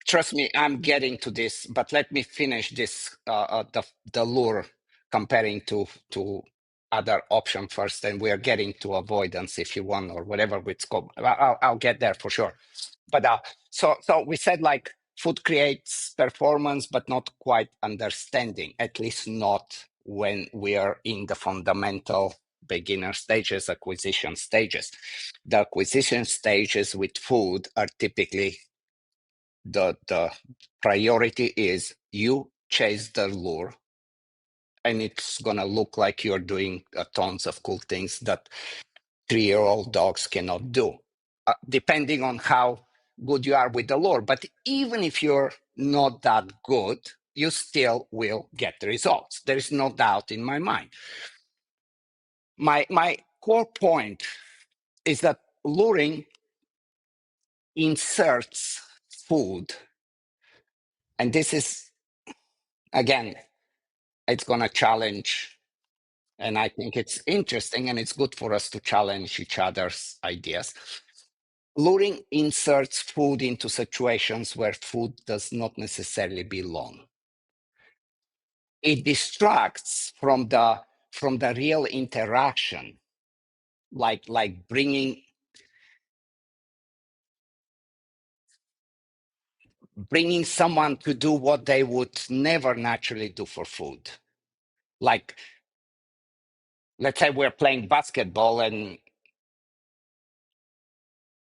trust me, I'm getting to this, but let me finish this the lure comparing to other option first, and we are getting to avoidance if you want, or whatever it's called. I'll get there for sure. But so we said like food creates performance, but not quite understanding, at least not when we are in the fundamental beginner stages, acquisition stages. The acquisition stages with food are typically the priority is you chase the lure, and it's gonna look like you're doing tons of cool things that 3-year-old dogs cannot do, depending on how good you are with the lure. But even if you're not that good, you still will get the results. There is no doubt in my mind. My core point is that luring inserts food, and this is, again, it's going to challenge, and I think it's interesting and it's good for us to challenge each other's ideas. Luring inserts food into situations where food does not necessarily belong. It distracts from the real interaction, like bringing someone to do what they would never naturally do for food. Like, let's say we're playing basketball, and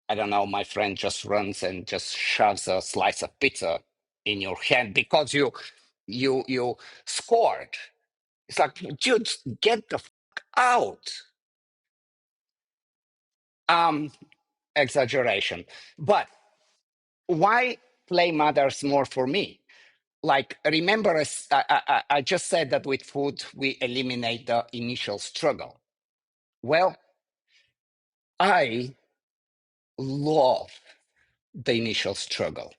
I don't know, my friend just runs and just shoves a slice of pizza in your hand because you scored. It's like, dude, get the fuck out. Um, Exaggeration. But why play matters more for me? Like, remember, I just said that with food, we eliminate the initial struggle. Well, I love the initial struggle.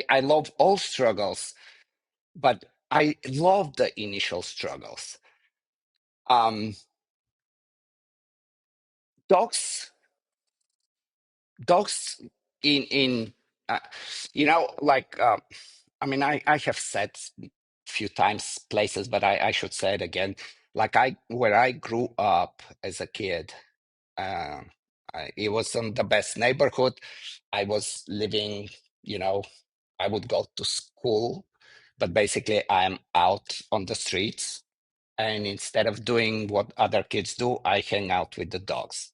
I love all struggles, but I love the initial struggles. Um, dogs, dogs in uh, like I mean, I have said a few times places, but I should say it again. Like where I grew up as a kid, uh, it wasn't the best neighborhood. I was living, you know, I would go to school, but basically I'm out on the streets. And instead of doing what other kids do, I hang out with the dogs.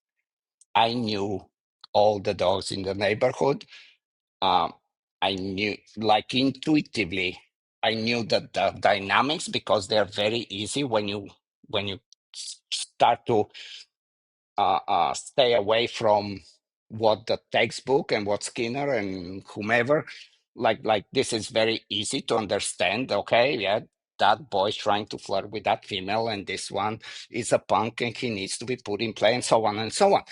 I knew all the dogs in the neighborhood. um, I knew, like intuitively, I knew that the dynamics because they're very easy when you start to stay away from what the textbook and what Skinner and whomever like this is very easy to understand. Okay, yeah, that boy's trying to flirt with that female, and this one is a punk and he needs to be put in play, and so on and so on.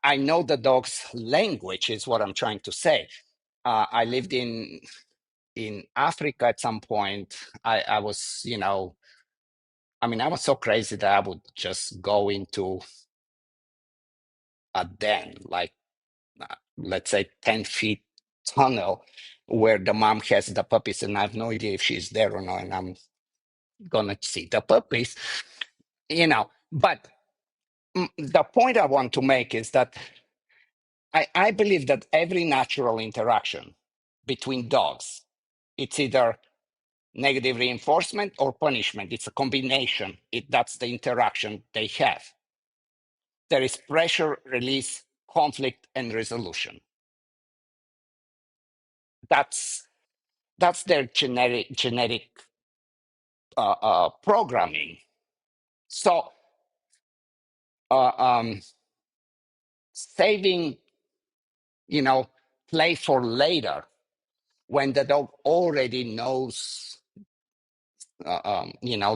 I know the dog's language is what I'm trying to say. I lived in Africa at some point. I was, I mean, I was so crazy that I would just go into a den, like let's say 10 feet tunnel where the mom has the puppies, and I have no idea if she's there or not, and I'm gonna see the puppies, But the point I want to make is that I believe that every natural interaction between dogs, it's either negative reinforcement or punishment. It's a combination. That's the interaction they have. There is pressure, release, conflict, and resolution. That's their genetic programming. So uh, um, saving, play for later when the dog already knows,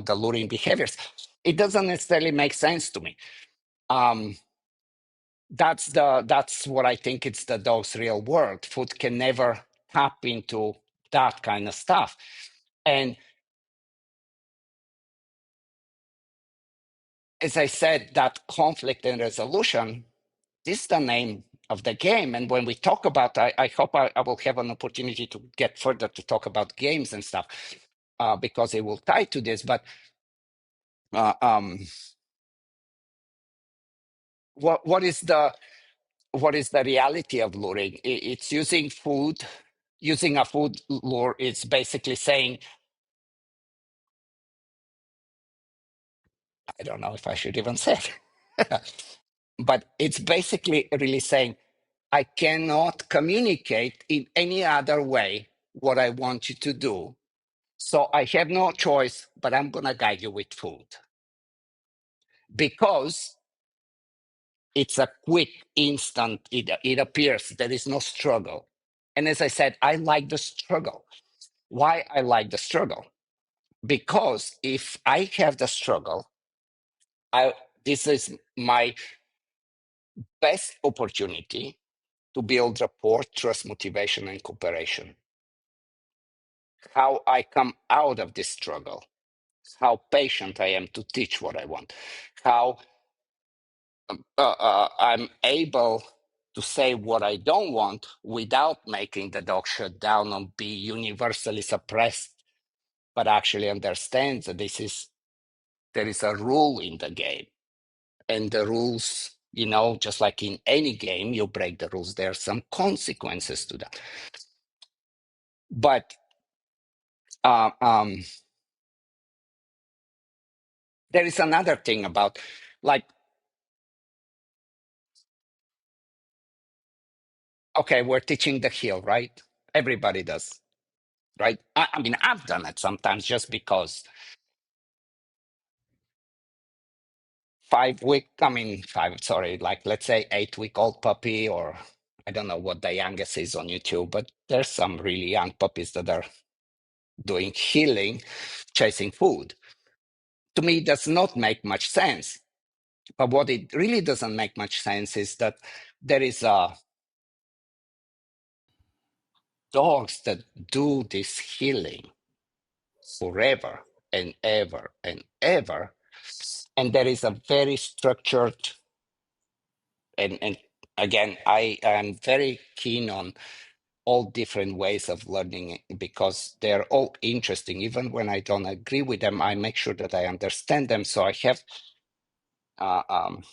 the luring behaviors, it doesn't necessarily make sense to me. Um, that's what I think it's the dog's real world. Food can never tap into that kind of stuff. And as I said, that conflict and resolution, this is the name of the game. And when we talk about, I hope I will have an opportunity to get further to talk about games and stuff, because it will tie to this. But uh, um, what is the reality of luring? It's using food, using a food lure. It's basically saying, I don't know if I should even say it, but it's basically really saying, I cannot communicate in any other way what I want you to do. So I have no choice, but I'm going to guide you with food because it's a quick, instant, it appears there is no struggle. And as I said, I like the struggle. Why I like the struggle? Because if I have the struggle, this is my best opportunity to build rapport, trust, motivation, and cooperation. How I come out of this struggle, how patient I am to teach what I want, how I'm able to say what I don't want without making the dog shut down and be universally suppressed, but actually understands that there is a rule in the game. And the rules, just like in any game, you break the rules, there are some consequences to that. But uh, um, there is another thing about, like, Okay, we're teaching the heel, right? Everybody does, right? I mean, I've done it sometimes just because 5 week, I mean, five, sorry, like let's say 8 week old puppy, or I don't know what the youngest is on YouTube, but there's some really young puppies that are doing healing, chasing food. To me, it does not make much sense. But what it really doesn't make much sense is that there is dogs that do this healing forever and ever and ever. And there is a very structured, and again, I am very keen on all different ways of learning because they're all interesting. Even when I don't agree with them, I make sure that I understand them. So I have uh, um,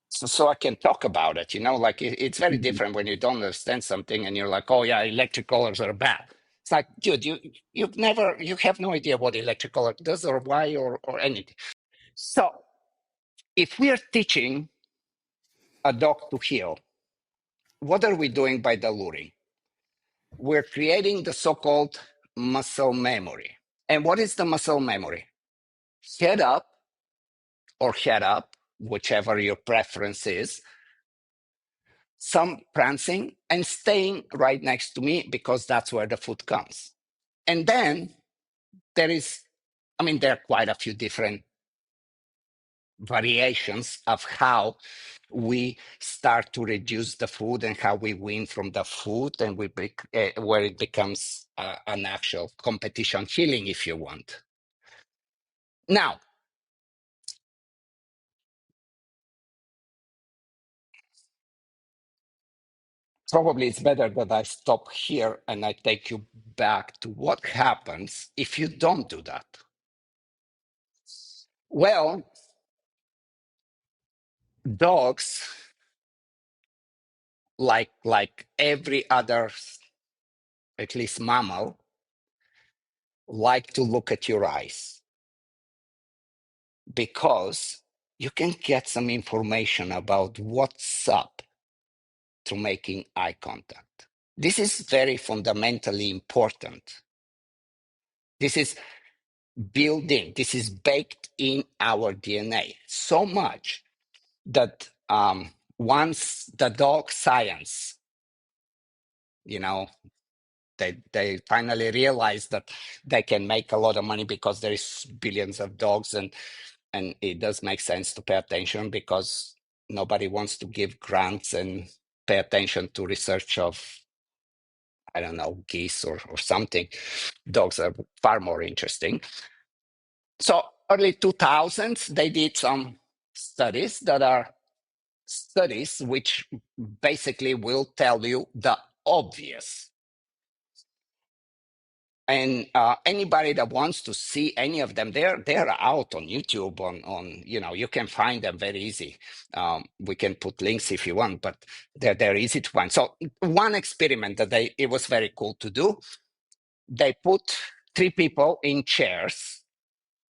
so I can talk about it, like it's very Mhm. different when you don't understand something and you're like, oh yeah, electric colors are bad. It's like, dude, you have no idea what electric color does or why or anything. So if we are teaching a dog to heal, what are we doing by the luring? We're creating the so-called muscle memory. And what is the muscle memory? Head up or head up, whichever your preference is, some prancing and staying right next to me because that's where the food comes. And then there is, I mean, there are quite a few different variations of how we start to reduce the food and how we win from the food and where it becomes an actual competition healing, if you want. Now, probably it's better that I stop here and I take you back to what happens if you don't do that. Well, dogs, like every other, at least mammal, like to look at your eyes because you can get some information about what's up through making eye contact. This is very fundamentally important. This is built in, this is baked in our DNA so much that once the dog science, you know, they finally realize that they can make a lot of money because there is billions of dogs, and it does make sense to pay attention because nobody wants to give grants and pay attention to research of, I don't know, geese or something. Dogs are far more interesting. So early 2000s, they did some studies that are studies which basically will tell you the obvious. And anybody that wants to see any of them, they're out on YouTube. On you can find them very easy. We can put links if you want, but they're easy to find. So one experiment that it was very cool to do. They put three people in chairs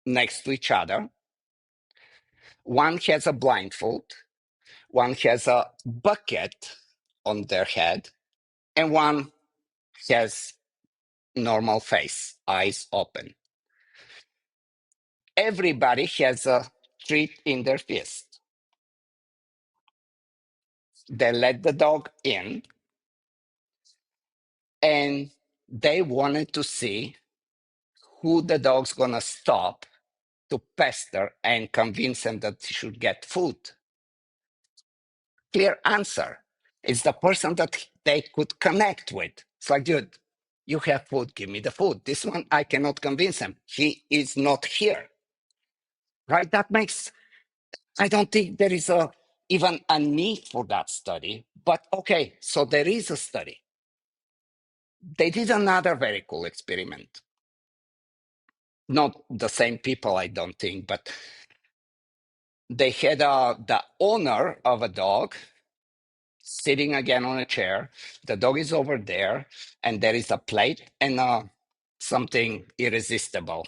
next to each other. One has a blindfold, one has a bucket on their head, and one has normal face, eyes open. Everybody has a treat in their fist. They let the dog in, and they wanted to see who the dog's gonna stop to pester and convince him that he should get food. Clear answer. It's the person that they could connect with. It's like, dude, you have food, give me the food. This one, I cannot convince him. He is not here. Right? That makes, I don't think there is even a need for that study. But okay, so there is a study. They did another very cool experiment. Not the same people, I don't think, but they had the owner of a dog sitting again on a chair. The dog is over there, and there is a plate and something irresistible,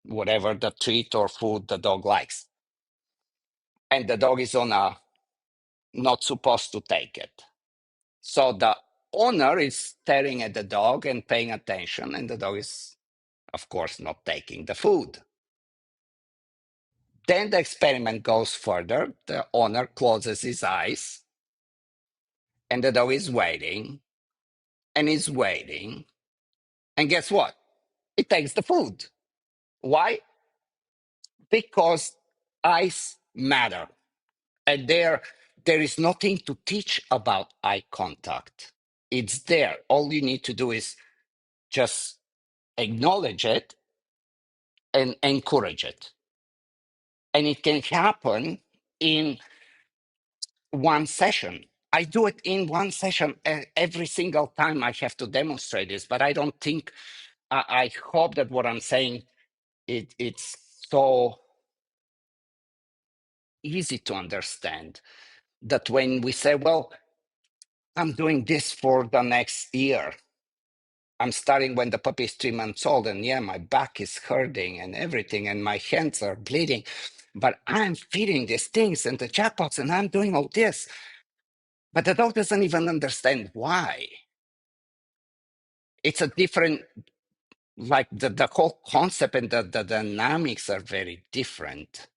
whatever the treat or food the dog likes. And the dog is on a not supposed to take it. So the owner is staring at the dog and paying attention, and the dog is, of course, not taking the food. Then the experiment goes further. The owner closes his eyes, and the dog is waiting, and is waiting. And guess what? It takes the food. Why? Because eyes matter. And there is nothing to teach about eye contact. It's there. All you need to do is just acknowledge it and encourage it. And it can happen in one session. I do it in one session every single time I have to demonstrate this, but I don't think, I hope that what I'm saying, it's so easy to understand that when we say, well, I'm doing this for the next year. I'm starting when the puppy is 3 months old, and yeah, my back is hurting and everything, and my hands are bleeding, but I'm feeding these things and the jackpots, and I'm doing all this. But the dog doesn't even understand why. It's a different, like the whole concept and the dynamics are very different.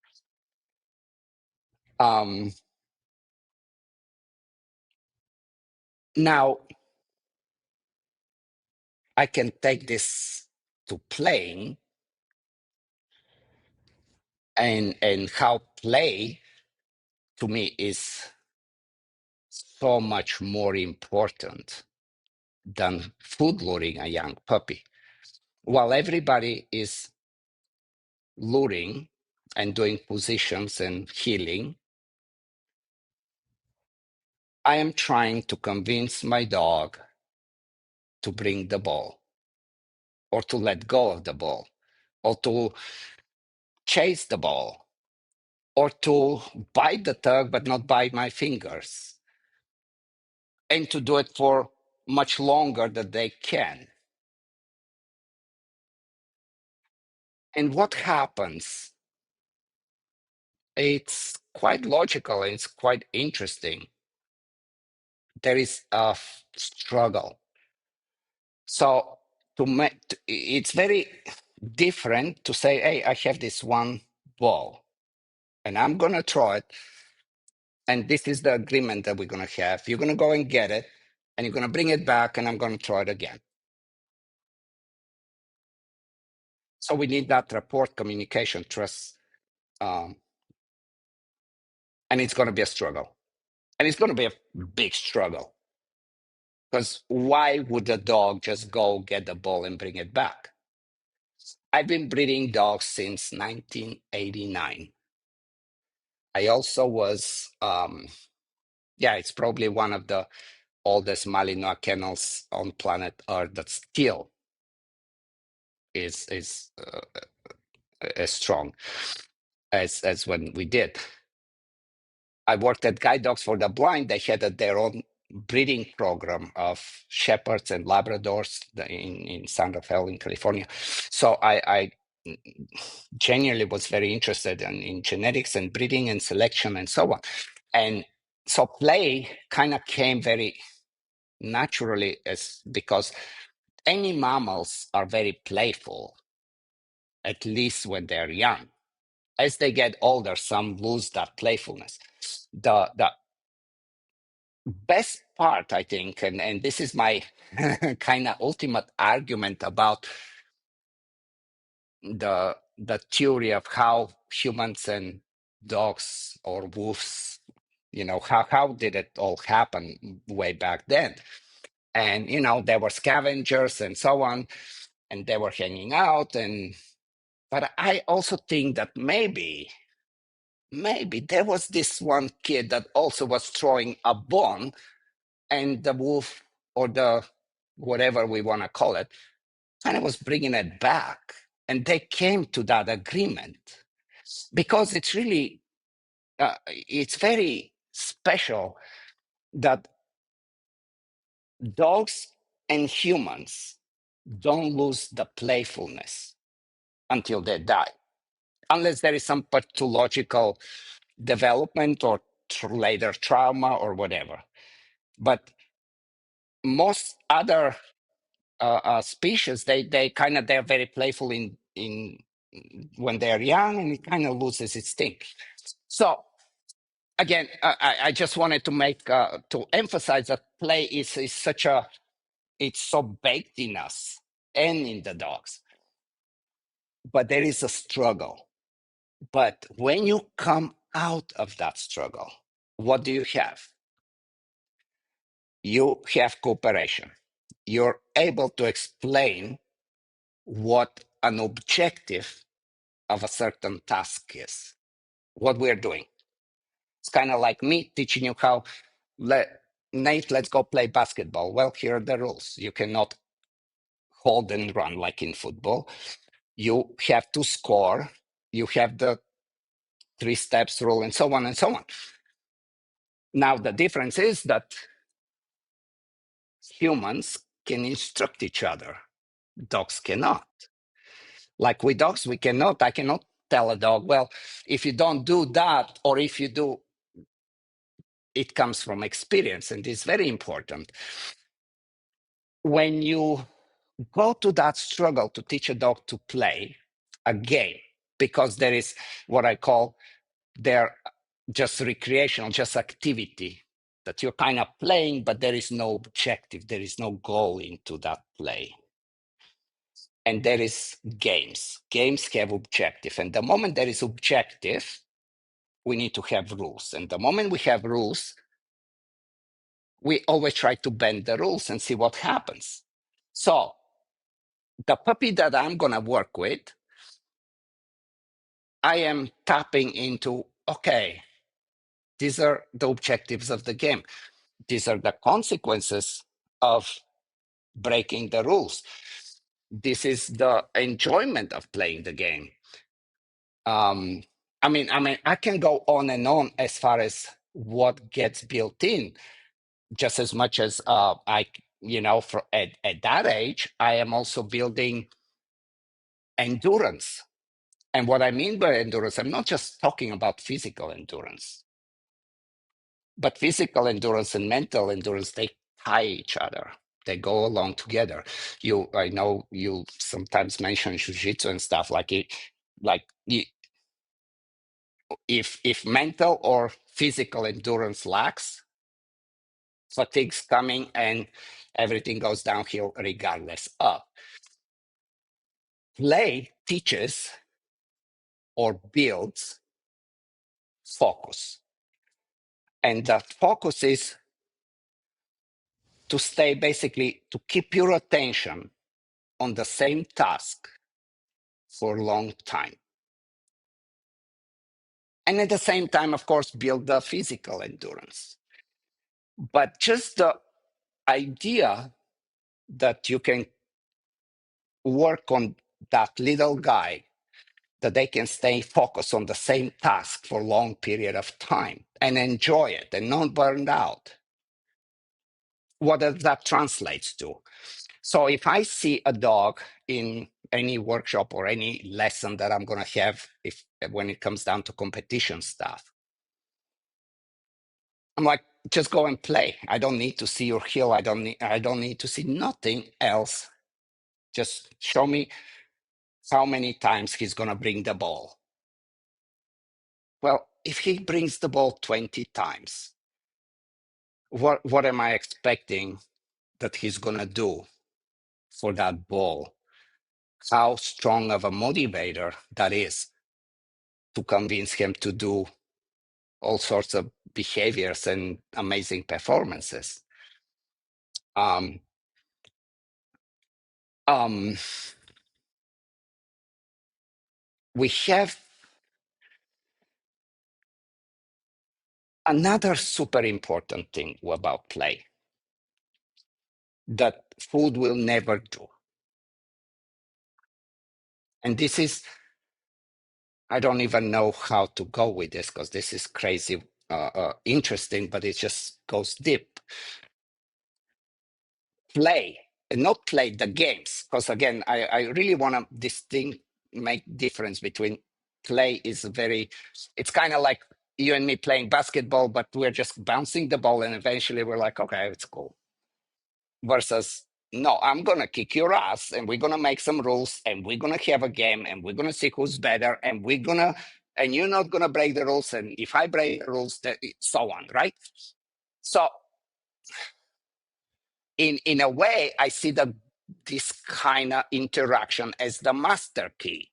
Now, I can take this to playing, and how play to me is so much more important than food luring a young puppy. While everybody is luring and doing positions and healing, I am trying to convince my dog to bring the ball, or to let go of the ball, or to chase the ball, or to bite the tug but not bite my fingers, and to do it for much longer than they can. And what happens? It's quite logical and it's quite interesting. There is a struggle. So it's very different to say, hey, I have this one ball and I'm going to throw it. And this is the agreement that we're going to have. You're going to go and get it, and you're going to bring it back, and I'm going to throw it again. So we need that rapport, communication, trust. And it's going to be a struggle. And it's going to be a big struggle. Because why would a dog just go get the ball and bring it back? I've been breeding dogs since 1989. I also was, it's probably one of the oldest Malinois kennels on planet Earth that still is as strong as when we did. I worked at Guide Dogs for the Blind. They had their own breeding program of shepherds and Labradors in San Rafael in California. So I genuinely was very interested in genetics and breeding and selection and so on. And so play kind of came very naturally, because any mammals are very playful, at least when they're young. As they get older, some lose that playfulness. The best part, I think, and this is my kind of ultimate argument about the theory of how humans and dogs or wolves, how did it all happen way back then? And there were scavengers and so on, and they were hanging out, but I also think that maybe there was this one kid that also was throwing a bone, and the wolf, or the whatever we want to call it, kind of was bringing it back, and they came to that agreement, because it's really it's very special that dogs and humans don't lose the playfulness until they die, unless there is some pathological development or later trauma or whatever. But most other species, they're very playful in when they're young, and it kind of loses its sting. So again, I just wanted to make to emphasize that play is such a, it's so baked in us and in the dogs, but there is a struggle. But when you come out of that struggle, what do you have? You have cooperation. You're able to explain what an objective of a certain task is, what we're doing. It's kind of like me teaching you how, Nate, let's go play basketball. Well, here are the rules. You cannot hold and run like in football. You have to score. You have the 3 steps rule, and so on and so on. Now, the difference is that humans can instruct each other. Dogs cannot. Like with dogs, I cannot tell a dog, well, if you don't do that, or if you do, it comes from experience, and it's very important. When you go to that struggle to teach a dog to play a game, because there is what I call they're just recreational, just activity that you're kind of playing, but there is no objective, there is no goal into that play. And there is games. Games have objective. And the moment there is objective, we need to have rules. And the moment we have rules, we always try to bend the rules and see what happens. So the puppy that I'm going to work with, I am tapping into, okay, these are the objectives of the game. These are the consequences of breaking the rules. This is the enjoyment of playing the game. I can go on and on as far as what gets built in, just as much as at that age, I am also building endurance. And what I mean by endurance, I'm not just talking about physical endurance, but physical endurance and mental endurance, they tie each other. They go along together. I know you sometimes mention jiu-jitsu and stuff like it, if mental or physical endurance lacks, fatigue's coming and everything goes downhill regardless of. Play teaches or builds focus. And that focus is to stay, basically to keep your attention on the same task for a long time. And at the same time, of course, build the physical endurance. But just the idea that you can work on that little guy, that they can stay focused on the same task for a long period of time and enjoy it and not burn out. What does that translate to? So if I see a dog in any workshop or any lesson that I'm going to have, when it comes down to competition stuff, I'm like, just go and play. I don't need to see your heel. I don't need to see nothing else. Just show me how many times he's going to bring the ball. Well, if he brings the ball 20 times, what am I expecting that he's going to do for that ball? How strong of a motivator that is to convince him to do all sorts of behaviors and amazing performances. Um, we have another super important thing about play that food will never do. And this is, I don't even know how to go with this because this is crazy, interesting, but it just goes deep. Play, and not play the games, because again, I really want to make difference between play is it's kind of like you and me playing basketball, but we're just bouncing the ball, and eventually we're like, okay, it's cool. Versus, no, I'm gonna kick your ass, and we're gonna make some rules, and we're gonna have a game, and we're gonna see who's better, and you're not gonna break the rules, and if I break the rules, so on, right? So, in a way, I see this kind of interaction as the master key,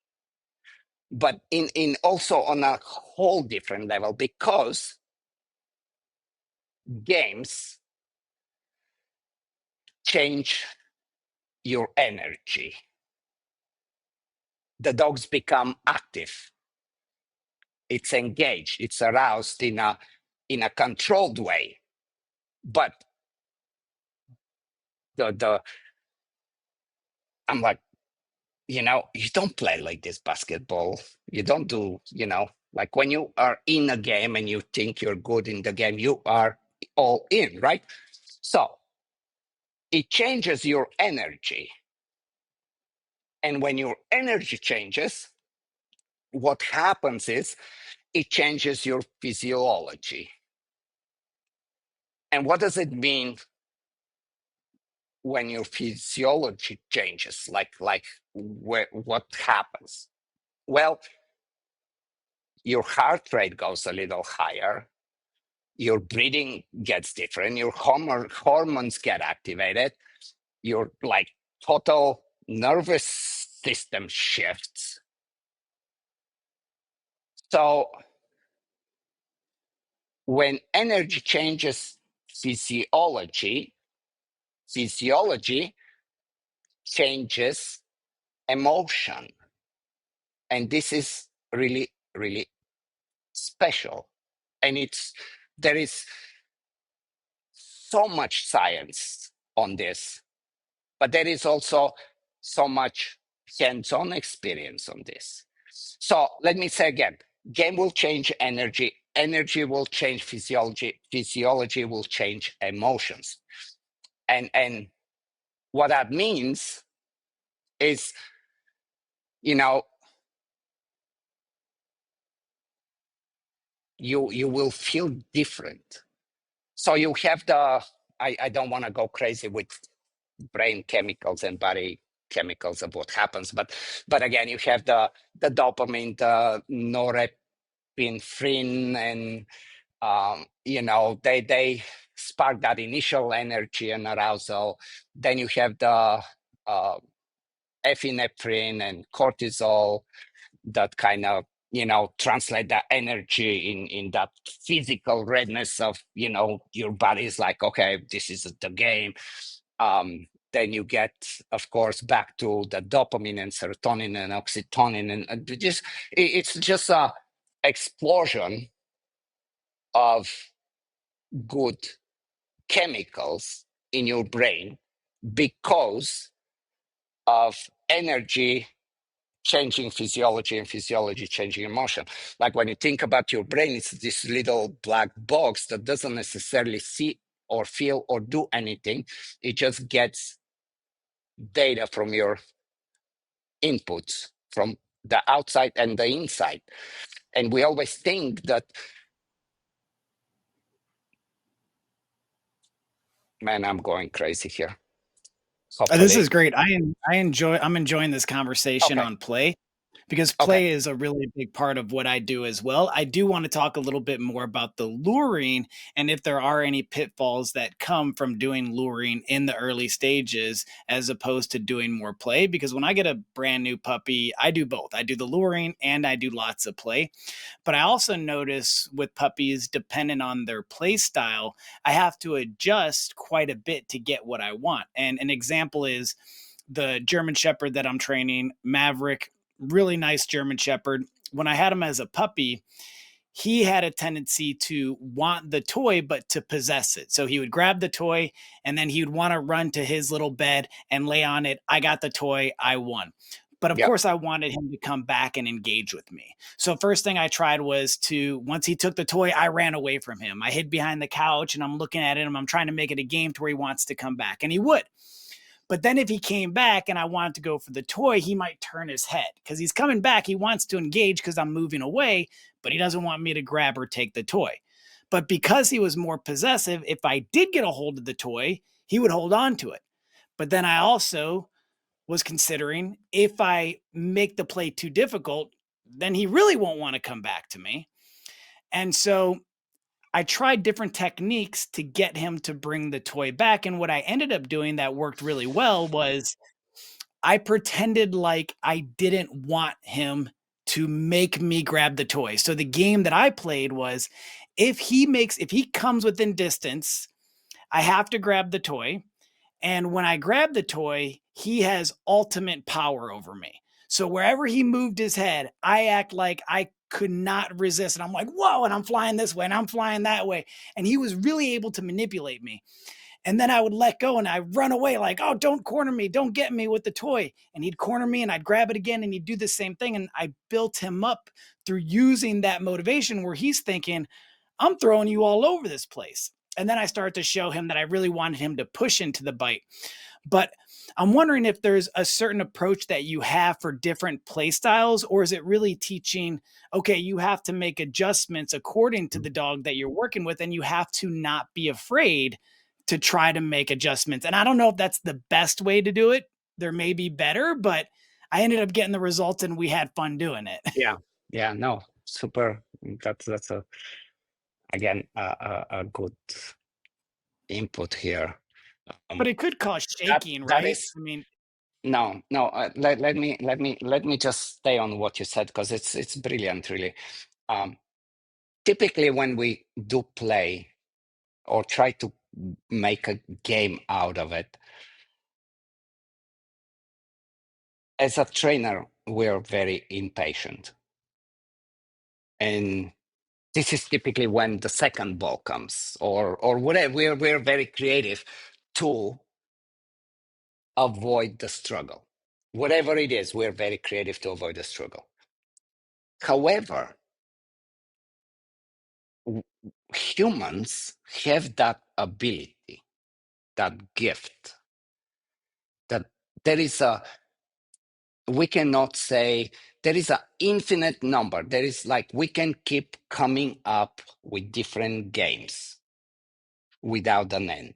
but in also on a whole different level, because games change your energy. The dogs become active. It's engaged. It's aroused in a controlled way. But the I'm like, you don't play like this basketball. You don't do, like when you are in a game and you think you're good in the game, you are all in, right? So it changes your energy. And when your energy changes, what happens is it changes your physiology. And what does it mean when your physiology changes? What happens? Well, your heart rate goes a little higher. Your breathing gets different. Your hormones get activated. Your total nervous system shifts. So when energy changes physiology changes emotion. And this is really, really special. And there is so much science on this, but there is also so much hands-on experience on this. So let me say again, game will change energy, energy will change physiology, physiology will change emotions. And what that means is, you will feel different. So you have I don't want to go crazy with brain chemicals and body chemicals of what happens, but again, you have the dopamine, the norepinephrine, and they spark that initial energy and arousal. Then you have the epinephrine and cortisol that kind of translate that energy in that physical redness of your body's like, okay, this is the game. Then you get, of course, back to the dopamine and serotonin and oxytocin, and it's just a explosion of good chemicals in your brain because of energy changing physiology and physiology changing emotion. Like when you think about your brain, it's this little black box that doesn't necessarily see or feel or do anything. It just gets data from your inputs from the outside and the inside. And we always think that, man, I'm going crazy here. This Hopefully. is great. I'm enjoying this conversation Okay. on play, because Okay. play is a really big part of what I do as well. I do want to talk a little bit more about the luring, and if there are any pitfalls that come from doing luring in the early stages as opposed to doing more play. Because when I get a brand new puppy, I do both. I do the luring and I do lots of play. But I also notice with puppies, depending on their play style, I have to adjust quite a bit to get what I want. And an example is the German Shepherd that I'm training, Maverick, really nice German Shepherd. When I had him as a puppy, he had a tendency to want the toy, but to possess it. So he would grab the toy and then he would want to run to his little bed and lay on it. I got the toy, I won. But of Yep. course, I wanted him to come back and engage with me. So, first thing I tried was once he took the toy, I ran away from him. I hid behind the couch and I'm looking at him. I'm trying to make it a game to where he wants to come back, and he would. But then if he came back and I wanted to go for the toy, he might turn his head because he's coming back. He wants to engage because I'm moving away, but he doesn't want me to grab or take the toy. But because he was more possessive, if I did get a hold of the toy, he would hold on to it. But then I also was considering if I make the play too difficult, then he really won't want to come back to me. And so I tried different techniques to get him to bring the toy back. And what I ended up doing that worked really well was I pretended like I didn't want him to make me grab the toy. So the game that I played was if he comes within distance, I have to grab the toy. And when I grab the toy, he has ultimate power over me. So wherever he moved his head, I act like I could not resist. And I'm like, whoa, and I'm flying this way and I'm flying that way. And he was really able to manipulate me. And then I would let go and I run away like, oh, don't corner me. Don't get me with the toy. And he'd corner me and I'd grab it again and he'd do the same thing. And I built him up through using that motivation where he's thinking, I'm throwing you all over this place. And then I started to show him that I really wanted him to push into the bite. But I'm wondering if there's a certain approach that you have for different play styles, or is it really teaching, okay, you have to make adjustments according to the dog that you're working with, and you have to not be afraid to try to make adjustments. And I don't know if that's the best way to do it. There may be better, but I ended up getting the results and we had fun doing it. Yeah, yeah, no, super. That's a again a good input here. But it could cause shaking, That right? is I mean, no. Let me just stay on what you said because it's brilliant, really. Um, Typically, when we do play or try to make a game out of it, as a trainer, we're very impatient, and this is typically when the second ball comes, or whatever. We're very creative to avoid the struggle. Whatever it is, we're very creative to avoid the struggle. However, humans have that ability, that gift, that there is a, we cannot say, there is an infinite number. There is like, we can keep coming up with different games without an end.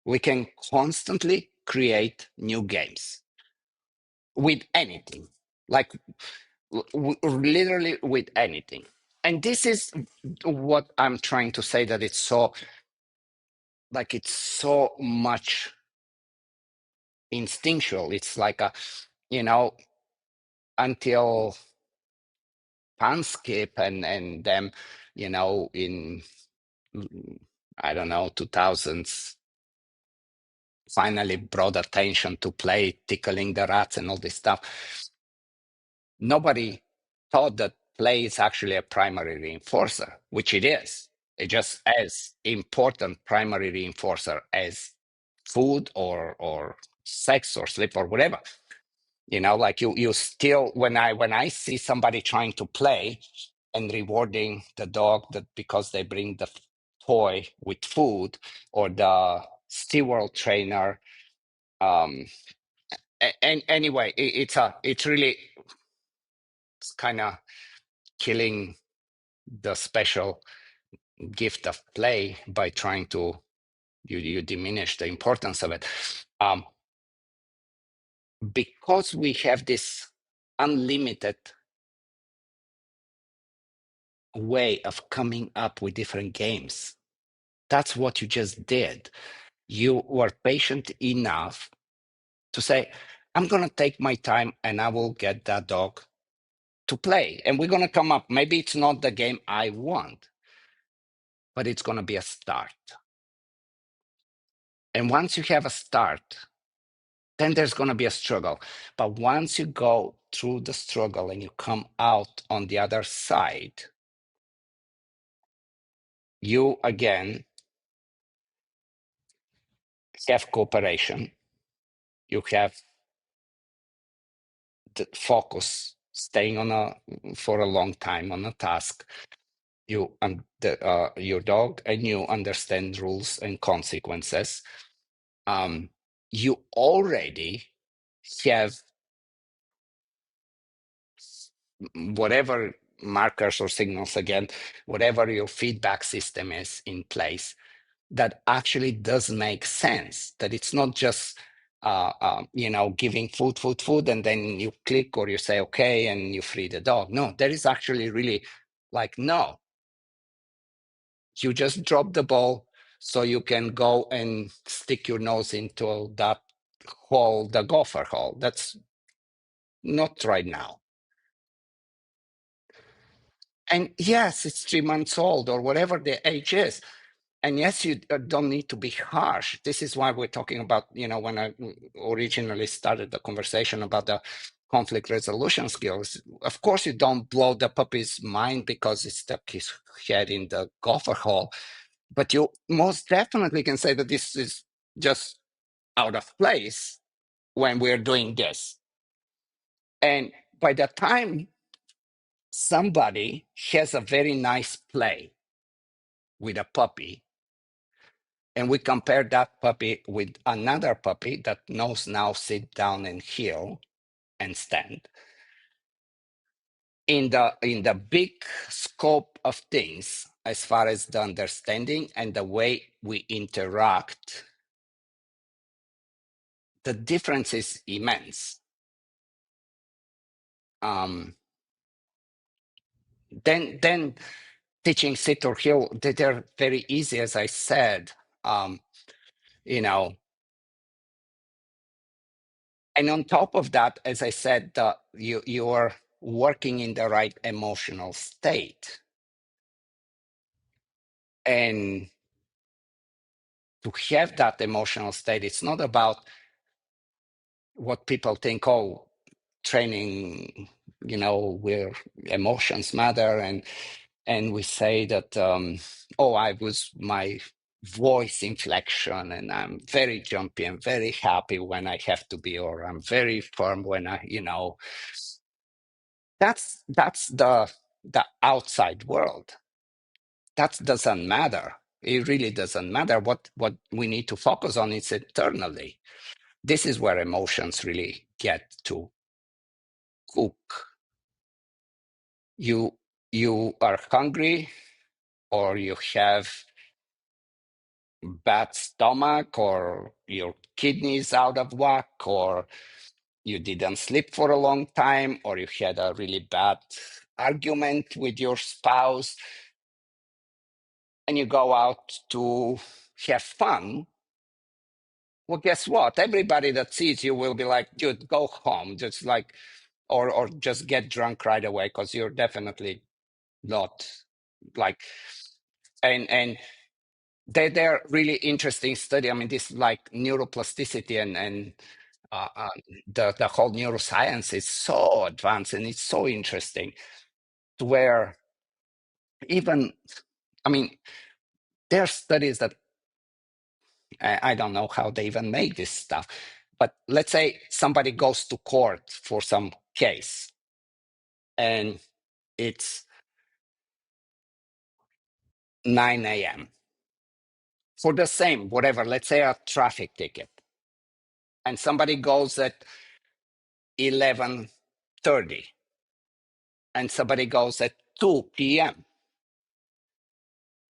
We can constantly create new games with anything, like literally with anything. And this is what I'm trying to say, that it's so, like, it's so much instinctual. It's like a, you know, until Panskip and them, in, I don't know, 2000s, finally brought attention to play tickling the rats and all this stuff. Nobody thought that play is actually a primary reinforcer, which it is. It's just as important primary reinforcer as food or sex or sleep or whatever. Like you still, when I see somebody trying to play and rewarding the dog that because they bring the toy with food, or the SeaWorld trainer, um and anyway, it's really, it's kind of killing the special gift of play by trying to, you diminish the importance of it, because we have this unlimited way of coming up with different games. That's what you just did. You were patient enough to say, I'm going to take my time and I will get that dog to play. And we're going to come up. Maybe it's not the game I want, but it's going to be a start. And once you have a start, then there's going to be a struggle. But once you go through the struggle and you come out on the other side, you again have cooperation. You have the focus, staying for a long time on a task. You and your dog and you understand rules and consequences. you already have whatever markers or signals, again, whatever your feedback system is in place, that actually does make sense, that it's not just giving food, and then you click or you say okay and you free the dog. No, there is actually really like, no, you just drop the ball so you can go and stick your nose into that hole, the gopher hole. That's not right now. And yes, it's 3 months old or whatever the age is. And yes, you don't need to be harsh. This is why we're talking about, when I originally started the conversation about the conflict resolution skills. Of course, you don't blow the puppy's mind because he stuck his head in the gopher hole. But you most definitely can say that this is just out of place when we're doing this. And by the time somebody has a very nice play with a puppy, and we compare that puppy with another puppy that knows now sit down and heel and stand, in the big scope of things, as far as the understanding and the way we interact, the difference is immense. Then teaching sit or heel, they're very easy, as I said. You know, and on top of that, as I said, you are working in the right emotional state, and to have that emotional state, it's not about what people think. Oh, training, where emotions matter, and we say that, I was my voice inflection, and I'm very jumpy and very happy when I have to be, or I'm very firm when that's the outside world. That doesn't matter. It really doesn't matter. What we need to focus on is internally. This is where emotions really get to cook. You are hungry, or you have bad stomach, or your kidneys out of whack, or you didn't sleep for a long time, or you had a really bad argument with your spouse, and you go out to have fun. Well, guess what? Everybody that sees you will be like, dude, go home. Just like, or just get drunk right away, because you're definitely not like, and they're really interesting study. I mean, this like neuroplasticity and the whole neuroscience is so advanced, and it's so interesting, to where even, I mean, there are studies that I don't know how they even make this stuff, but let's say somebody goes to court for some case, and it's 9 a.m. for the same, whatever, let's say a traffic ticket, and somebody goes at 11:30, and somebody goes at 2 p.m.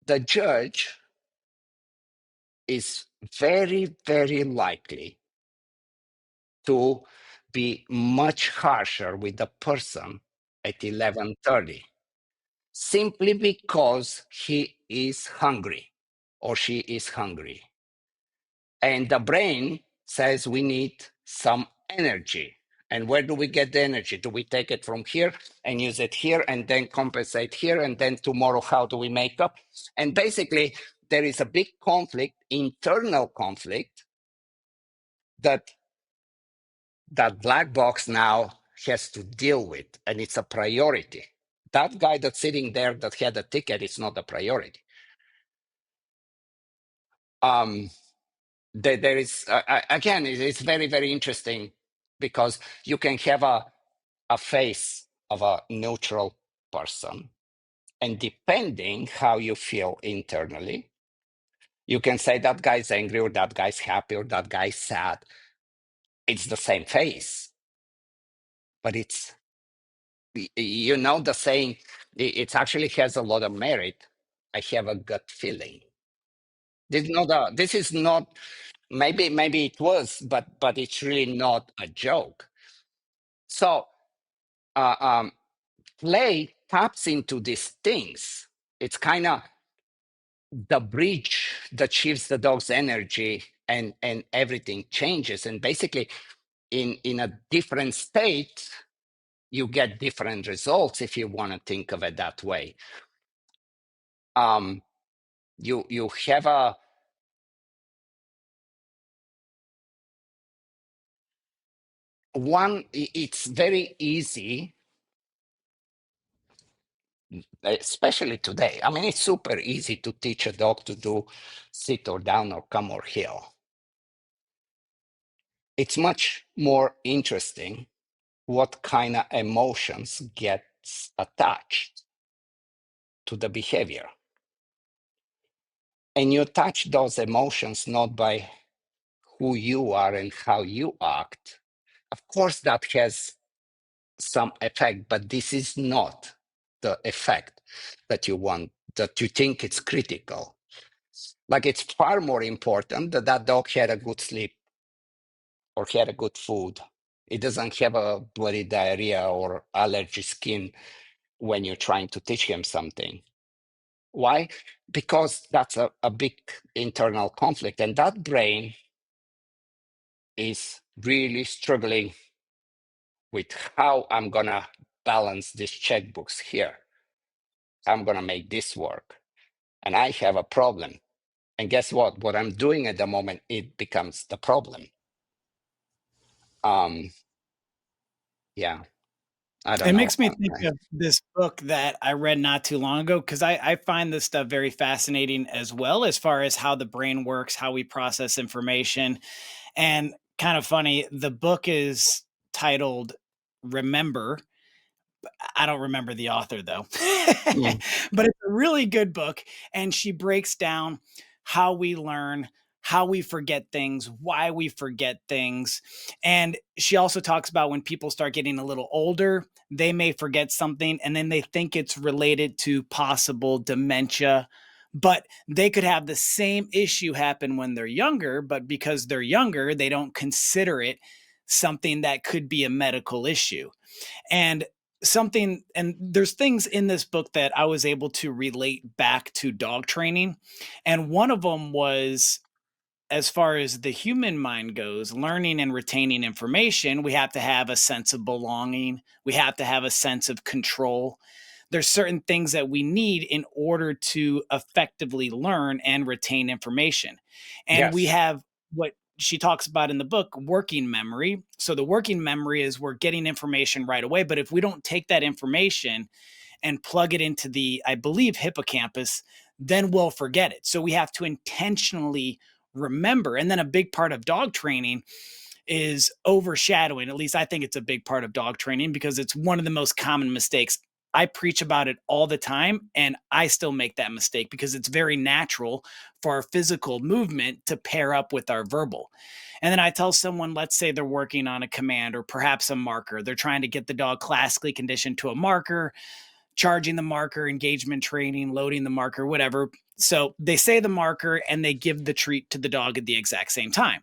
The judge is very, very likely to be much harsher with the person at 11:30, simply because he is hungry or she is hungry. And the brain says we need some energy. And where do we get the energy? Do we take it from here and use it here and then compensate here? And then tomorrow, how do we make up? And basically, there is a big conflict, internal conflict, that black box now has to deal with. And it's a priority. That guy that's sitting there that had a ticket is not a priority. There is, again, it's very, very interesting, because you can have a face of a neutral person, and depending how you feel internally, You can say that guy's angry, or that guy's happy, or that guy's sad. It's the same face, but it's, you know, the saying, it actually has a lot of merit. I have a gut feeling. This is not, maybe it was, but it's really not a joke. So uh, um, play taps into these things. It's kind of the bridge that shifts the dog's energy, and everything changes. And basically, in a different state, you get different results, if you want to think of it that way. You have a one. It's very easy, especially today. I mean, it's super easy to teach a dog to do sit or down or come or heel. It's much more interesting what kind of emotions gets attached to the behavior. And you touch those emotions not by who you are and how you act. Of course, that has some effect, but this is not the effect that you want, that you think it's critical. Like, it's far more important that that dog had a good sleep or had a good food. It doesn't have a bloody diarrhea or allergy skin when you're trying to teach him something. Why? Because that's a big internal conflict, and that brain is really struggling with how I'm gonna balance these checkbooks here. I'm gonna make this work. And I have a problem. And guess what? What I'm doing at the moment, it becomes the problem. Um, yeah, I don't It know. makes me think of this book that I read not too long ago because I find this stuff very fascinating as well, as far as how the brain works, how we process information. And kind of funny, the book is titled Remember. I don't remember the author though. Mm, But it's a really good book, and she breaks down how we learn, how we forget things, why we forget things. And she also talks about when people start getting a little older, they may forget something and then they think it's related to possible dementia. But they could have the same issue happen when they're younger, but because they're younger, they don't consider it something that could be a medical issue. And something, and there's things in this book that I was able to relate back to dog training. And one of them was, as far as the human mind goes, learning and retaining information, we have to have a sense of belonging. We have to have a sense of control. There's certain things that we need in order to effectively learn and retain information. And we yes. have what she talks about in the book, working memory. So the working memory is we're getting information right away, but if we don't take that information and plug it into the, I believe, hippocampus, then we'll forget it. So we have to intentionally remember. And then a big part of dog training is overshadowing. At least I think it's a big part of dog training because it's one of the most common mistakes. I preach about it all the time, and I still make that mistake because it's very natural for our physical movement to pair up with our verbal. And then I tell someone, let's say they're working on a command or perhaps a marker. They're trying to get the dog classically conditioned to a marker, charging the marker, engagement training, loading the marker, whatever. So they say the marker and they give the treat to the dog at the exact same time.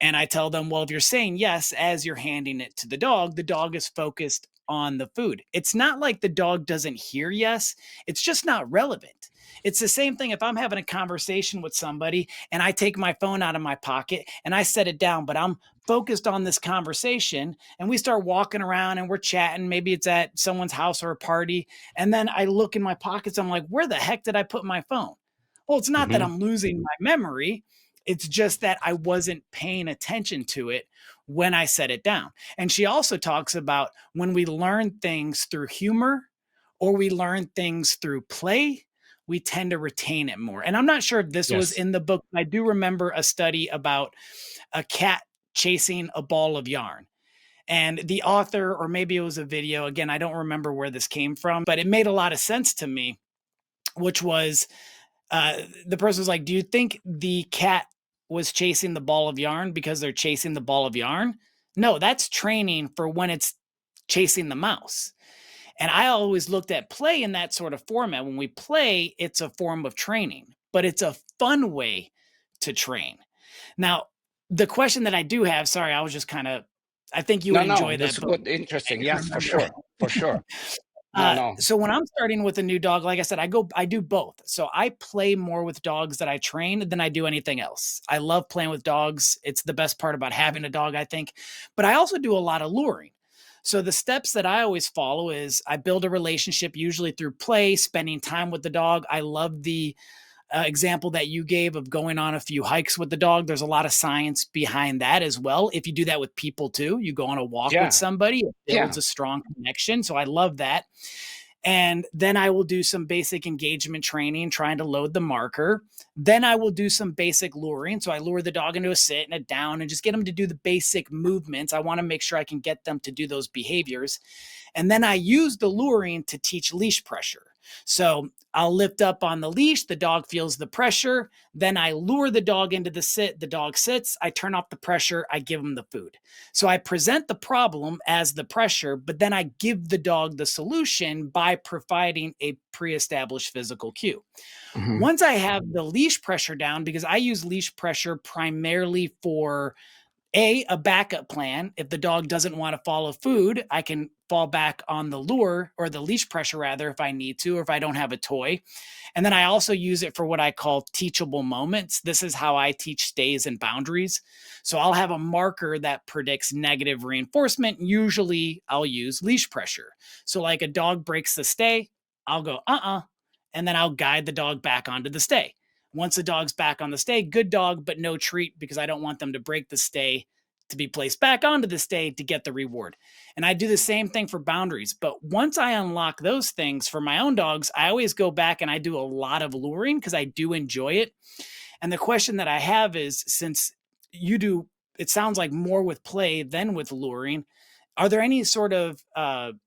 And I tell them, well, if you're saying yes as you're handing it to the dog is focused on the food. It's not like the dog doesn't hear yes, it's just not relevant. It's the same thing if I'm having a conversation with somebody and I take my phone out of my pocket and I set it down, but I'm focused on this conversation and we start walking around and we're chatting. Maybe it's at someone's house or a party. And then I look in my pockets. I'm like, where the heck did I put my phone? Well, it's not that Hmm. I'm losing my memory. It's just that I wasn't paying attention to it when I set it down. And she also talks about when we learn things through humor or we learn things through play, we tend to retain it more. And I'm not sure if this was Yes. in the book. I do remember a study about a cat chasing a ball of yarn. And the author, or maybe it was a video, again, I don't remember where this came from, but it made a lot of sense to me, which was The person was like, "Do you think the cat was chasing the ball of yarn because they're chasing the ball of yarn?" No, that's training for when it's chasing the mouse. And I always looked at play in that sort of format. When we play, it's a form of training, but it's a fun way to train. Now, the question that I do have, sorry, I was just kind of, I think you would No, enjoy that, that's but good, interesting. Yes, for sure, for sure. No. So when I'm starting with a new dog, like I said, I do both. So I play more with dogs that I train than I do anything else. I love playing with dogs. It's the best part about having a dog, I think. But I also do a lot of luring. So the steps that I always follow is I build a relationship usually through play, spending time with the dog. I love the example that you gave of going on a few hikes with the dog. There's a lot of science behind that as well. If you do that with people too, you go on a walk with Yeah, somebody, it builds yeah. a strong connection. So I love that. And then I will do some basic engagement training, trying to load the marker. Then I will do some basic luring. So I lure the dog into a sit and a down and just get them to do the basic movements. I want to make sure I can get them to do those behaviors. And then I use the luring to teach leash pressure. So I'll lift up on the leash, the dog feels the pressure. Then I lure the dog into the sit, the dog sits, I turn off the pressure, I give him the food. So I present the problem as the pressure, but then I give the dog the solution by providing a pre established physical cue. Hmm. Once I have the leash pressure down, because I use leash pressure primarily for a backup plan. If the dog doesn't want to follow food, I can fall back on the lure or the leash pressure rather if I need to, or if I don't have a toy. And then I also use it for what I call teachable moments. This is how I teach stays and boundaries. So I'll have a marker that predicts negative reinforcement. Usually I'll use leash pressure. So like a dog breaks the stay, I'll go, and then I'll guide the dog back onto the stay. Once the dog's back on the stay, good dog, but no treat because I don't want them to break the stay to be placed back onto the stay to get the reward. And I do the same thing for boundaries. But once I unlock those things for my own dogs, I always go back and I do a lot of luring because I do enjoy it. And the question that I have is, since you do, it sounds like more with play than with luring, are there any sort of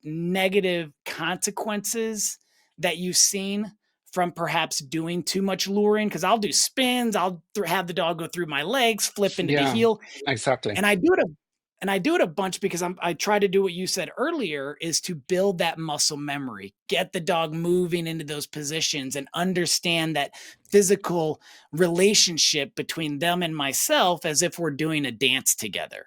negative consequences that you've seen from perhaps doing too much luring? Because I'll do spins, I'll have the dog go through my legs, flip into the Yeah, heel, exactly. and I do it a bunch because I try to do what you said earlier is to build that muscle memory, get the dog moving into those positions and understand that physical relationship between them and myself as if we're doing a dance together.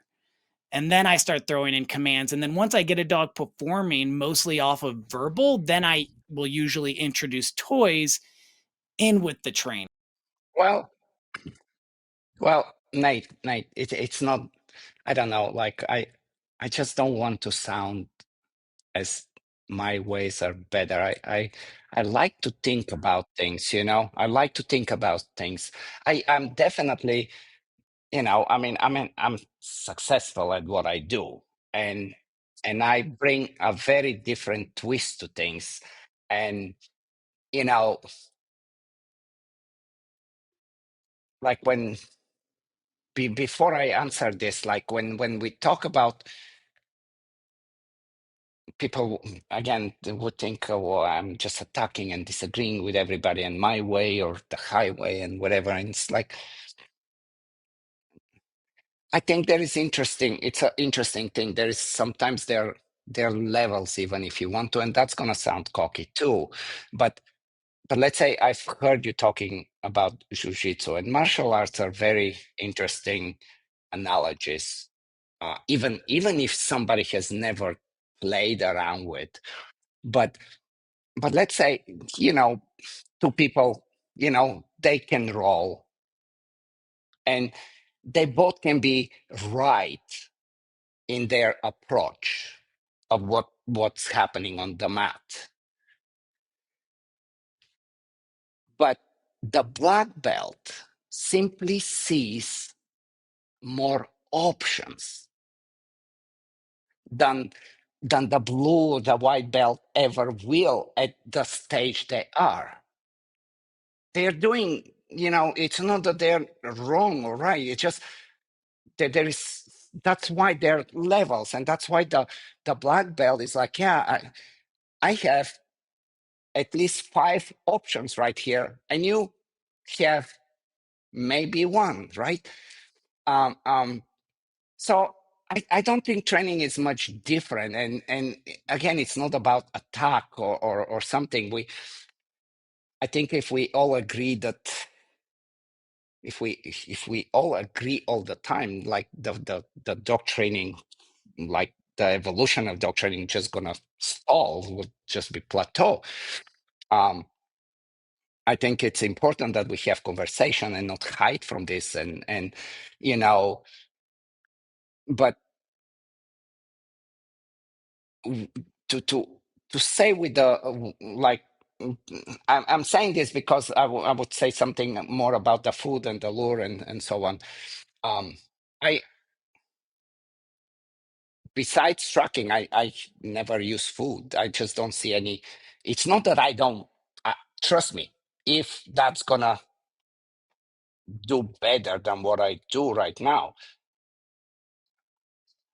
And then I start throwing in commands. And then once I get a dog performing mostly off of verbal, then I will usually introduce toys in with the train. Well, Nate, it's not. I don't know. Like I just don't want to sound as my ways are better. I like to think about things. I like to think about things. I'm definitely, I'm successful at what I do, and I bring a very different twist to things, and you know, like before I answer this, like when we talk about people, again, they would think, oh, well, I'm just attacking and disagreeing with everybody and my way or the highway and whatever. And it's like, I think there is interesting. It's an interesting thing. There is sometimes there are levels, even if you want to, and that's gonna sound cocky too. But let's say I've heard you talking about jujitsu, and martial arts are very interesting analogies. Even if somebody has never played around with, but let's say, two people, they can roll, and they both can be right in their approach of what's happening on the mat. But the black belt simply sees more options than the blue or the white belt ever will at the stage they are. They're doing, it's not that they're wrong or right. It's just that that's why they're levels. And that's why the black belt is like, yeah, I have at least 5 options right here. And you have maybe one, right? Um, um, so I don't think training is much different. And again, it's not about attack or something. I think if we all agree that if we all agree all the time, like the dog training, like the evolution of dog training just gonna stall, would just be plateau. I think it's important that we have conversation and not hide from this and you know, but to to to say with the like I'm saying this because I would say something more about the food and the lure and so on. Um, I besides tracking, I never use food. I just don't see any. It's not that I don't. Trust me, if that's gonna do better than what I do right now.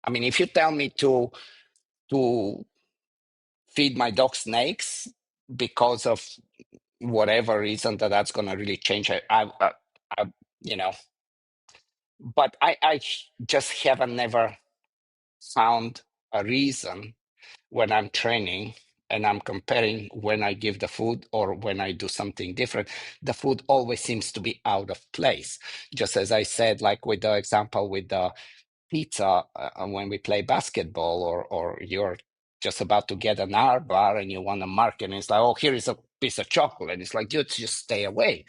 I mean, if you tell me to feed my dog snakes because of whatever reason that's going to really change, I you know, but I just haven't never found a reason when I'm training and I'm comparing when I give the food or when I do something different, the food always seems to be out of place. Just as I said, like with the example with the pizza, when we play basketball or you're just about to get an R bar and you want to mark it, and it's like, oh, here is a piece of chocolate. And it's like, dude, just stay away.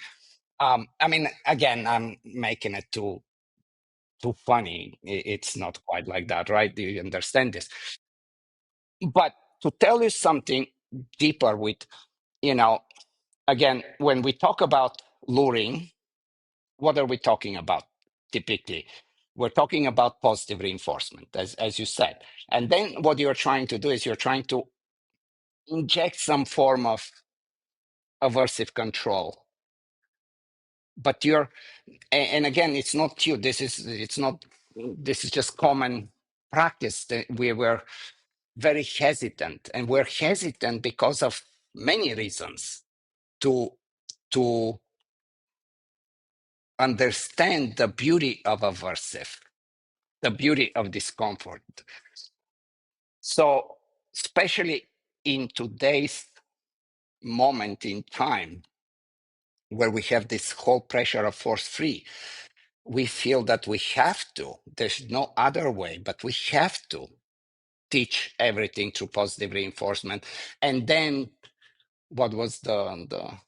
I mean, again, I'm making it too funny. It's not quite like that, right? Do you understand this? But to tell you something deeper with, you know, again, when we talk about luring, what are we talking about typically? We're talking about positive reinforcement, as you said. And then what you're trying to do is you're trying to inject some form of aversive control. But and again, it's not you. This is just common practice. That we were very hesitant, and we're hesitant because of many reasons to to understand the beauty of aversive, the beauty of discomfort. So, especially in today's moment in time, where we have this whole pressure of force free, we feel that we have to, there's no other way, but we have to teach everything through positive reinforcement. And then what was the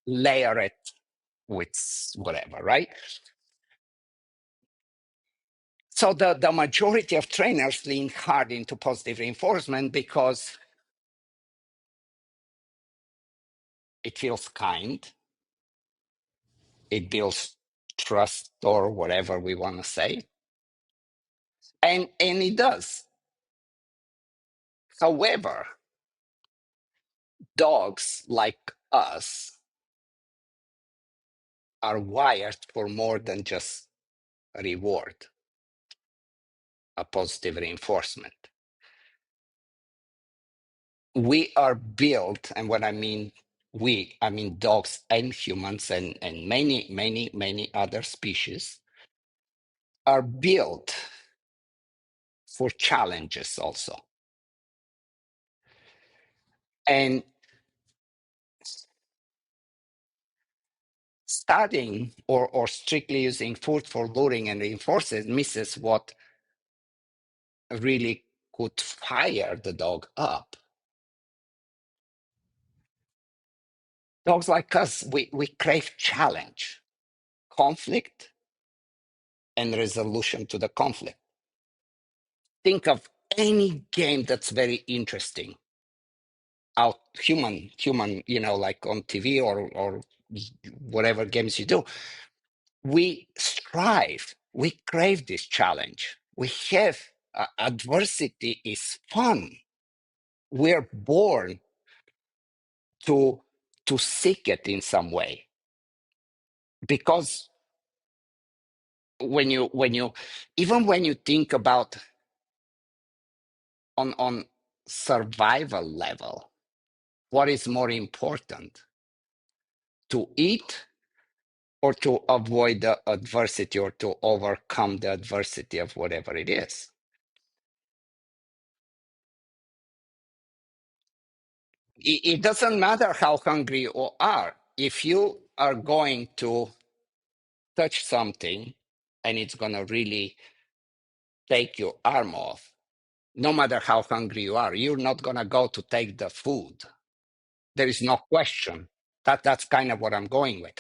layer it with whatever, right? So the majority of trainers lean hard into positive reinforcement because it feels kind, it builds trust or whatever we want to say, and it does. However, dogs like us are wired for more than just a reward, a positive reinforcement. We are built, and when I mean we, I mean dogs and humans and many other species are built for challenges also. And studying or strictly using food for luring and reinforces misses what really could fire the dog up. Dogs like us, we crave challenge, conflict, and resolution to the conflict. Think of any game that's very interesting out human, like on TV or whatever games you do. We strive, we crave this challenge. We have adversity is fun. We're born to seek it in some way because when you even when you think about on survival level, what is more important, to eat or to avoid the adversity or to overcome the adversity of whatever it is. It doesn't matter how hungry you are. If you are going to touch something and it's going to really take your arm off, no matter how hungry you are, you're not going to go to take the food. There is no question. That's kind of what I'm going with.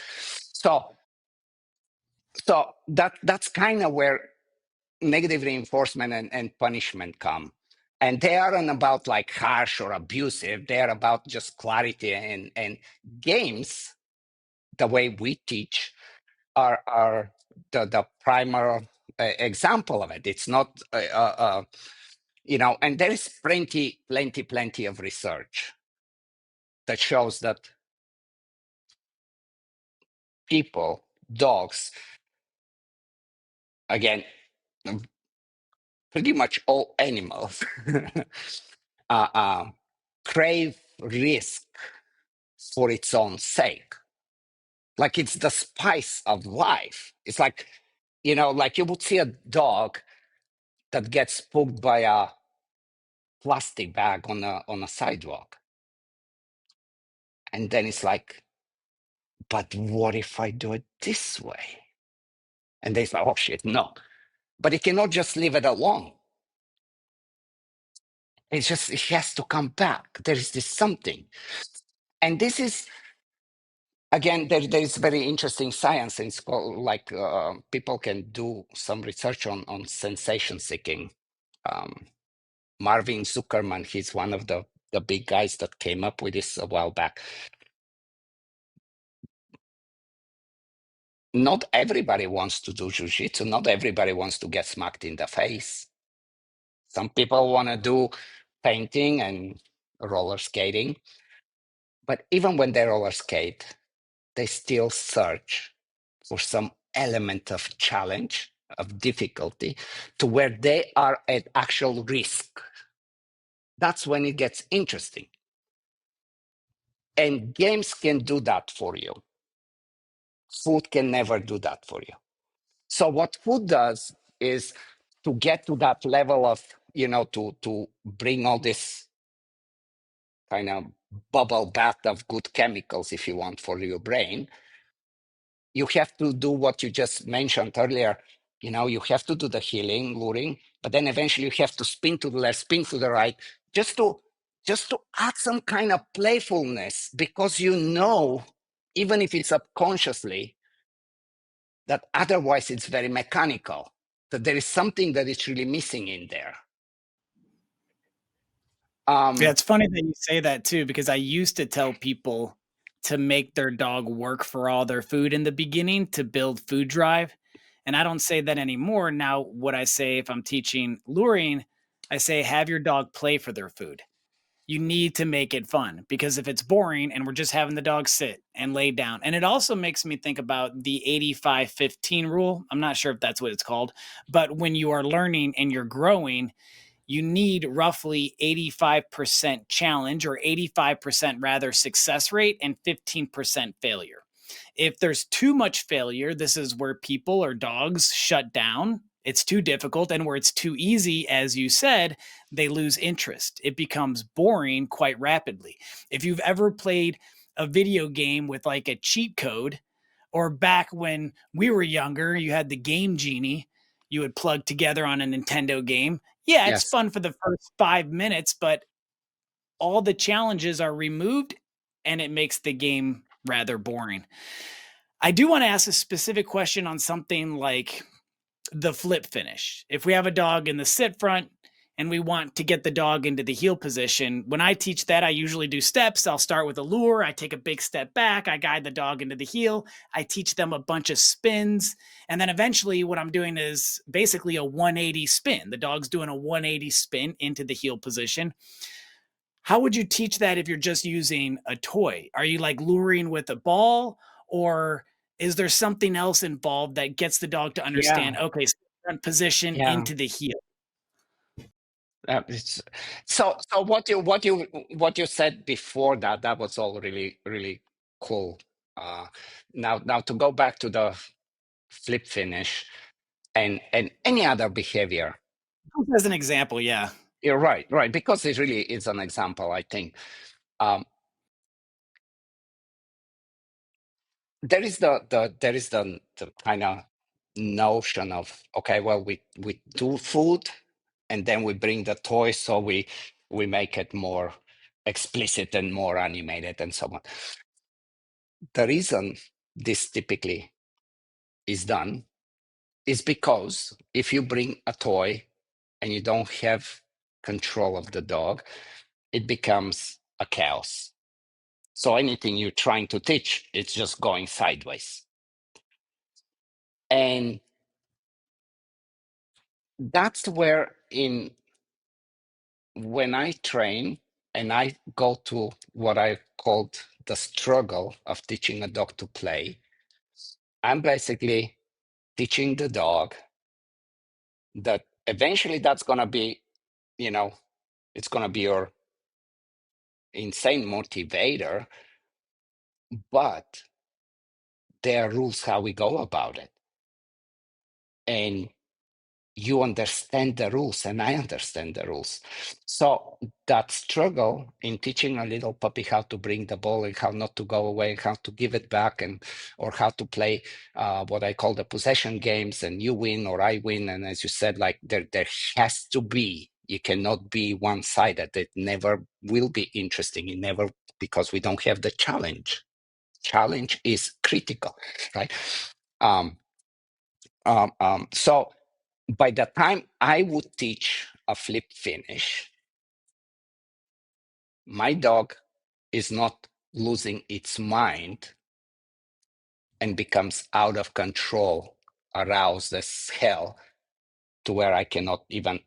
So that's kind of where negative reinforcement and punishment come. And they aren't about like harsh or abusive. They're about just clarity, and games, the way we teach, are the primary example of it. It's not and there is plenty of research that shows that people, dogs, again, pretty much all animals, uh, uh, crave risk for its own sake. Like it's the spice of life. It's like, like you would see a dog that gets spooked by a plastic bag on a sidewalk. And then it's like, but what if I do it this way? And they're like, oh shit, no. But it cannot just leave it alone. It's just, it has to come back. There is this something. And this is, again, there's very interesting science. And it's called, like, people can do some research on sensation seeking. Marvin Zuckerman, he's one of the big guys that came up with this a while back. Not everybody wants to do jiu-jitsu. Not everybody wants to get smacked in the face. Some people want to do painting and roller skating. But even when they roller skate, they still search for some element of challenge, of difficulty, to where they are at actual risk. That's when it gets interesting. And games can do that for you. Food can never do that for you. So what food does is to get to that level of, to bring all this kind of bubble bath of good chemicals, if you want, for your brain. You have to do what you just mentioned earlier. You have to do the healing, luring, but then eventually you have to spin to the left, spin to the right, just to add some kind of playfulness, because even if it's subconsciously, that otherwise it's very mechanical, that there is something that is really missing in there. Yeah, it's funny that you say that too, because I used to tell people to make their dog work for all their food in the beginning to build food drive. And I don't say that anymore. Now, what I say if I'm teaching luring, I say have your dog play for their food. You need to make it fun, because if it's boring and we're just having the dog sit and lay down. And it also makes me think about the 85-15 rule. I'm not sure if that's what it's called, but when you are learning and you're growing, you need roughly 85% challenge, or 85% rather success rate, and 15% failure. If there's too much failure, this is where people or dogs shut down. It's too difficult. And where it's too easy, as you said, they lose interest. It becomes boring quite rapidly. If you've ever played a video game with like a cheat code, or back when we were younger, you had the Game Genie you would plug together on a Nintendo game. Yeah, it's Yes. fun for the first 5 minutes, but all the challenges are removed and it makes the game rather boring. I do want to ask a specific question on something like the flip finish. If we have a dog in the sit front and we want to get the dog into the heel position, when I teach that, I usually do steps. I'll start with a lure. I take a big step back. I guide the dog into the heel. I teach them a bunch of spins. And then eventually what I'm doing is basically a 180 spin. The dog's doing a 180 spin into the heel position. How would you teach that if you're just using a toy? Are you like luring with a ball, or is there something else involved that gets the dog to understand, Yeah. okay, front position Yeah. into the heel? It's, so what you said before that was all really, really cool. Now to go back to the flip finish and any other behavior. As an example, yeah. You're right, because it really is an example, I think. Um, there is the kind of notion of, okay, well, we do food and then we bring the toy, so we make it more explicit and more animated and so on. The reason this typically is done is because if you bring a toy and you don't have control of the dog, it becomes a chaos. So anything you're trying to teach, it's just going sideways. And that's where when I train and I go to what I called the struggle of teaching a dog to play, I'm basically teaching the dog that eventually that's going to be, it's going to be your insane motivator, but there are rules how we go about it. And you understand the rules and I understand the rules. So that struggle in teaching a little puppy how to bring the ball and how not to go away, how to give it back, and or how to play what I call the possession games, and you win or I win. And as you said, like there has to be, you cannot be one-sided. It never will be interesting. It never, because we don't have the challenge. Challenge is critical, right? So by the time I would teach a flip finish, my dog is not losing its mind and becomes out of control, aroused as hell, to where I cannot even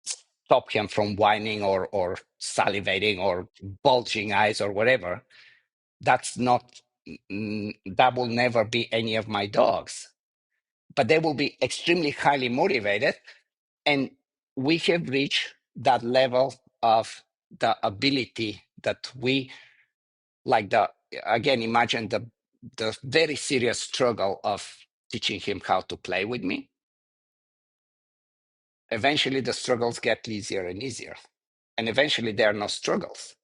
stop him from whining or salivating or bulging eyes or whatever. That's not, that will never be any of my dogs. But they will be extremely highly motivated. And we have reached that level of the ability that we, like again, imagine the very serious struggle of teaching him how to play with me. Eventually the struggles get easier and easier. And eventually there are no struggles.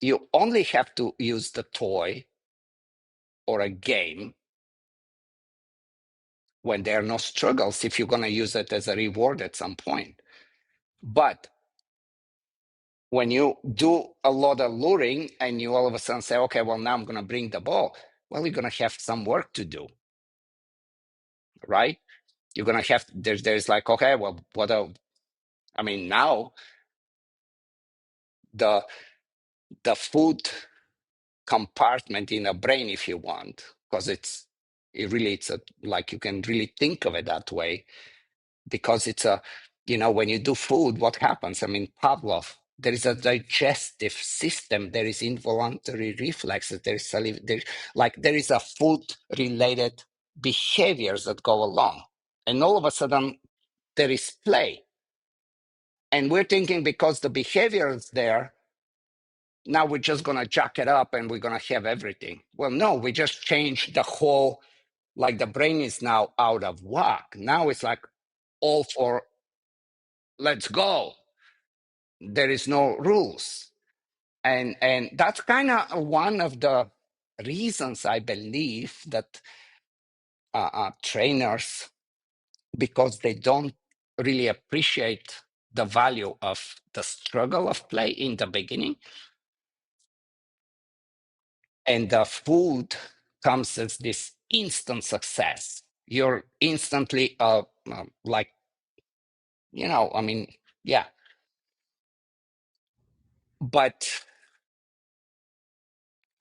You only have to use the toy or a game when there are no struggles, if you're going to use it as a reward at some point. But when you do a lot of luring and you all of a sudden say, okay, well, now I'm going to bring the ball, well, you're going to have some work to do, right? You're going to have, there's like, okay, well, now the food compartment in a brain, if you want, because it's like you can really think of it that way, because it's when you do food, what happens? I mean, Pavlov, there is a digestive system, there is involuntary reflexes, there is a food related behaviors that go along, and all of a sudden there is play, and we're thinking because the behavior is there, now we're just going to jack it up and we're going to have everything. Well, no, we just changed the whole, like the brain is now out of whack. Now it's like all for let's go. There is no rules. And that's kind of one of the reasons I believe that trainers, because they don't really appreciate the value of the struggle of play in the beginning, and the food comes as this instant success. You're instantly like, I mean, yeah. But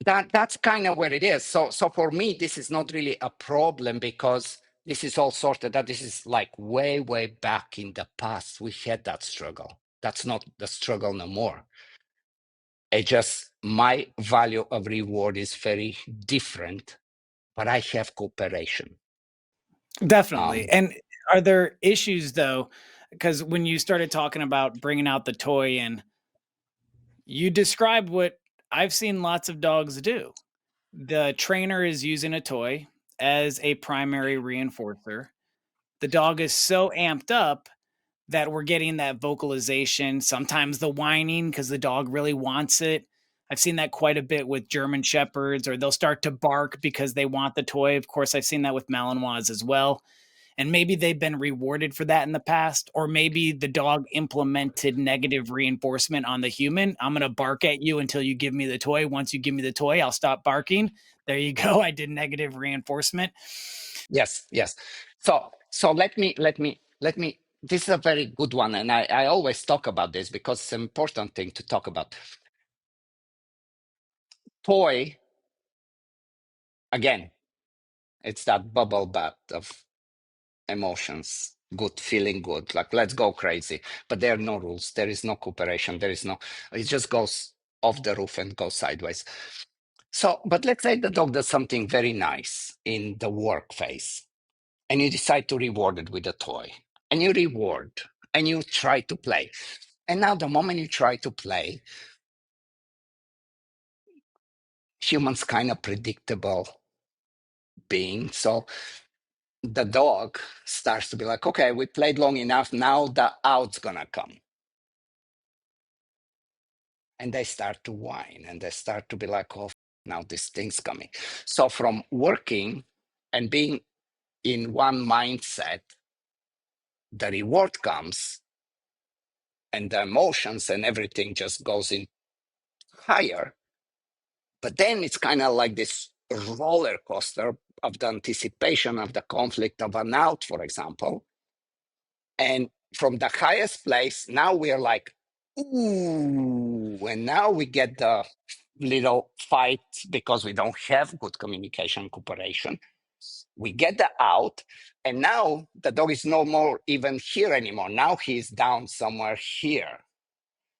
that's kind of where it is. So for me, this is not really a problem, because this is all sorted out. This is like way back in the past. We had that struggle. That's not the struggle no more. It just, my value of reward is very different, but I have cooperation. Definitely. Um, And are there issues though? Because when you started talking about bringing out the toy and you described what I've seen lots of dogs do. The trainer is using a toy as a primary reinforcer. The dog is so amped up that we're getting that vocalization, sometimes the whining because the dog really wants it. I've seen that quite a bit with German Shepherds, or they'll start to bark because they want the toy. Of course, I've seen that with Malinois as well. And maybe they've been rewarded for that in the past, or maybe the dog implemented negative reinforcement on the human. I'm going to bark at you until you give me the toy. Once you give me the toy, I'll stop barking. There you go. I did negative reinforcement. Yes, yes. So let me. This is a very good one, and I always talk about this because it's an important thing to talk about. Toy, again, it's that bubble bath of emotions, good, feeling good, like let's go crazy. But there are no rules. There is no cooperation. There is no. It just goes off the roof and goes sideways. So, but let's say the dog does something very nice in the work phase, and you decide to reward it with a toy, and you reward, and you try to play. And now, the moment you try to play, humans kind of predictable being. So the dog starts to be like, okay, we played long enough. Now the out's gonna come. And they start to whine and they start to be like, oh, now this thing's coming. So from working and being in one mindset, the reward comes and the emotions and everything just goes in higher. But then it's kind of like this roller coaster of the anticipation of the conflict of an out, for example. And from the highest place, now we're like, ooh, and now we get the little fight because we don't have good communication cooperation. We get the out, and now the dog is no more even here anymore. Now he's down somewhere here.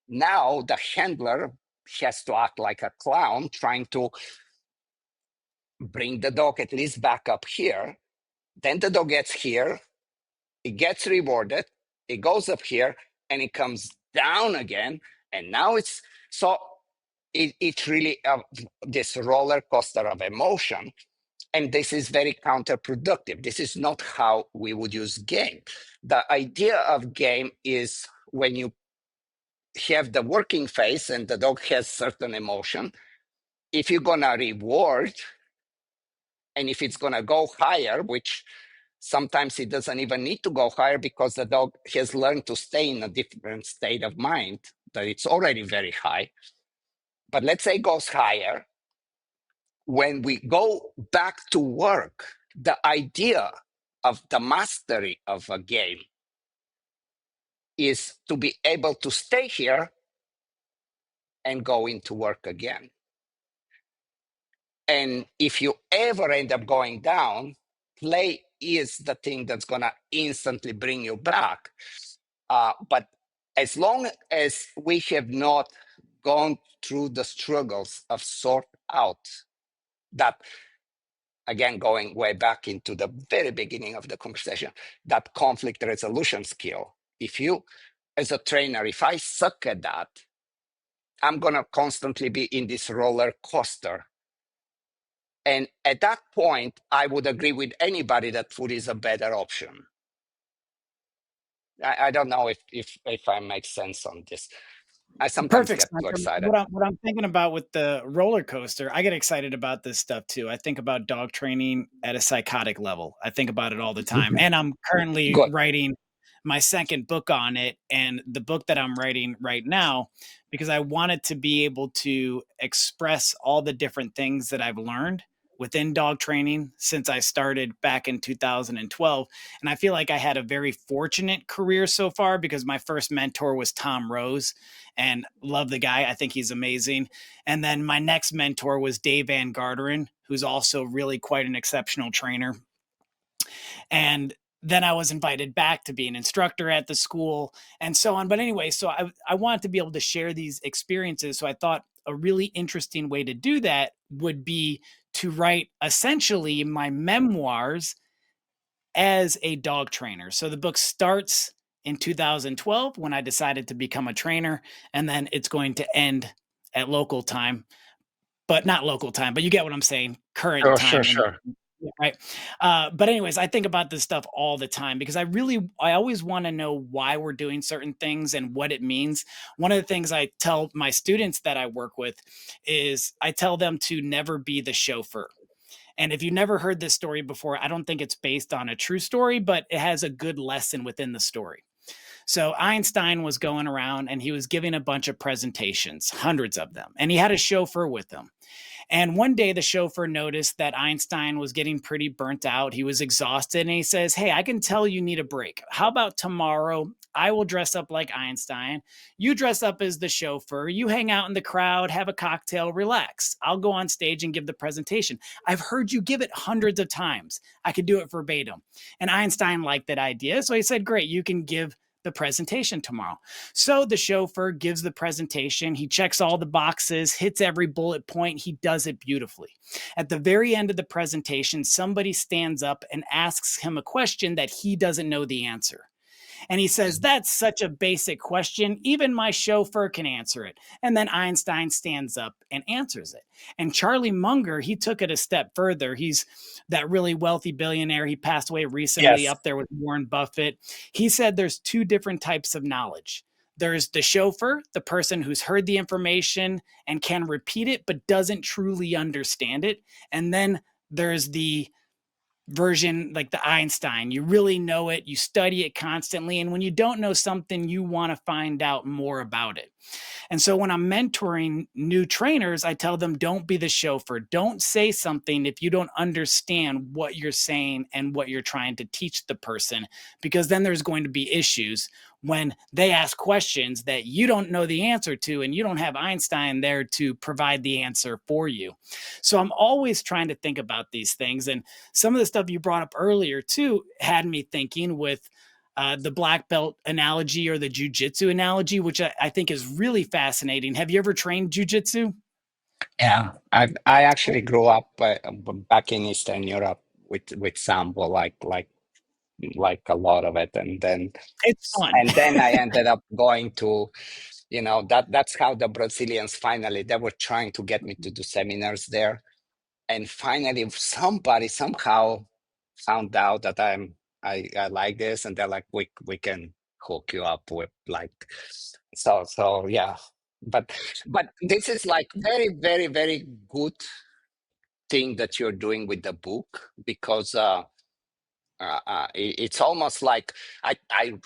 Now the handler has to act like a clown, trying to bring the dog at least back up here. Then the dog gets here, it gets rewarded, it goes up here, and it comes down again. And now it's so it's really this roller coaster of emotion. And this is very counterproductive. This is not how we would use game. The idea of game is when you have the working phase and the dog has certain emotion, if you're gonna reward and if it's gonna go higher, which sometimes it doesn't even need to go higher because the dog has learned to stay in a different state of mind, that it's already very high. But let's say it goes higher. When we go back to work, the idea of the mastery of a game is to be able to stay here and go into work again. And if you ever end up going down, play is the thing that's going to instantly bring you back. But as long as we have not gone through the struggles of sort out that, again, going way back into the very beginning of the conversation, that conflict resolution skill. If you, as a trainer, if I suck at that, I'm going to constantly be in this roller coaster. And at that point, I would agree with anybody that food is a better option. I don't know if I make sense on this. I sometimes Perfect get sense. too And excited. what I'm thinking about with the roller coaster, I get excited about this stuff too. I think about dog training at a psychotic level. I think about it all the time. And I'm currently Good. writing my second book on it, and the book that I'm writing right now, because I wanted to be able to express all the different things that I've learned within dog training since I started back in 2012. And I feel like I had a very fortunate career so far because my first mentor was Tom Rose, and love the guy. I think he's amazing. And then my next mentor was Dave Van Garderen, who's also really quite an exceptional trainer. And then I was invited back to be an instructor at the school and so on. But anyway, so I wanted to be able to share these experiences. So I thought a really interesting way to do that would be to write essentially my memoirs as a dog trainer. So the book starts in 2012 when I decided to become a trainer, and then it's going to end at local time but not local time, but you get what I'm saying, current Sure, sure, time in sure. yeah, right. But anyways, I think about this stuff all the time because I always want to know why we're doing certain things and what it means. One of the things I tell my students that I work with is I tell them to never be the chauffeur. And if you never heard this story before, I don't think it's based on a true story, but it has a good lesson within the story. So Einstein was going around and he was giving a bunch of presentations, hundreds of them, and he had a chauffeur with him. And one day the chauffeur noticed that Einstein was getting pretty burnt out. He was exhausted and he says, "Hey, I can tell you need a break. How about tomorrow? I will dress up like Einstein. You dress up as the chauffeur. You hang out in the crowd, have a cocktail, relax. I'll go on stage and give the presentation. I've heard you give it hundreds of times. I could do it verbatim." And Einstein liked that idea. So he said, "Great, you can give the presentation tomorrow." So the chauffeur gives the presentation. He checks all the boxes, hits every bullet point. He does it beautifully. At the very end of the presentation, somebody stands up and asks him a question that he doesn't know the answer. And he says, "That's such a basic question. Even my chauffeur can answer it." And then Einstein stands up and answers it. And Charlie Munger, he took it a step further. He's that really wealthy billionaire. He passed away recently, Yes. up there with Warren Buffett. He said there's two different types of knowledge. There's the chauffeur, the person who's heard the information and can repeat it, but doesn't truly understand it. And then there's the version like the Einstein. You really know it, you study it constantly. And when you don't know something, you want to find out more about it. And so when I'm mentoring new trainers, I tell them don't be the chauffeur. Don't say something if you don't understand what you're saying and what you're trying to teach the person, because then there's going to be issues when they ask questions that you don't know the answer to and you don't have Einstein there to provide the answer for you. So I'm always trying to think about these things. And some of the stuff you brought up earlier too had me thinking with the black belt analogy or the jujitsu analogy, which I think is really fascinating. Have you ever trained jujitsu? Yeah, I actually grew up back in Eastern Europe with sambo, like a lot of it, It's fun. and then I ended up going to, that's how the Brazilians finally they were trying to get me to do seminars there, and finally somebody somehow found out that I like this, and they're like, we can hook you up with like, so yeah, but this is like very very very good thing that you're doing with the book, because it's almost like I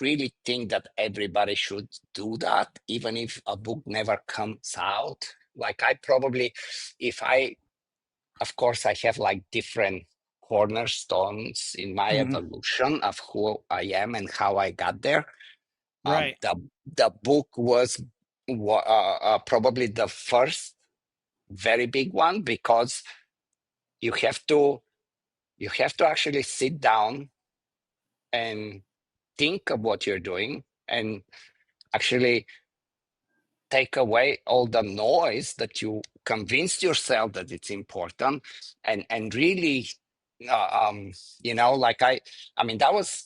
really think that everybody should do that, even if a book never comes out. Like I probably, if I, of course, I have like different cornerstones in my Mhm. evolution of who I am and how I got there. Um, Right. the the book was probably the first very big one, because you have to you have to actually sit down and think of what you're doing, and actually take away all the noise that you convinced yourself that it's important, and really uh, um like I mean, that was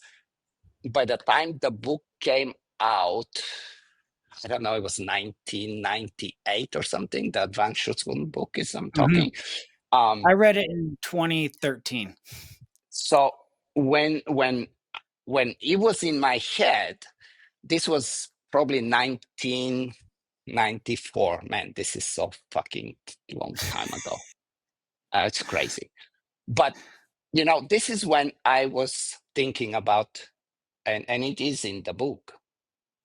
by the time the book came out. I don't know, it was 1998 or something. The Advanced Schutzhund book is I'm Mhm. talking. um I read it in 2013. so when when when it was in my head, this was probably 1994. Man, this is so fucking long time ago. It's crazy. But this is when I was thinking about, and it is in the book,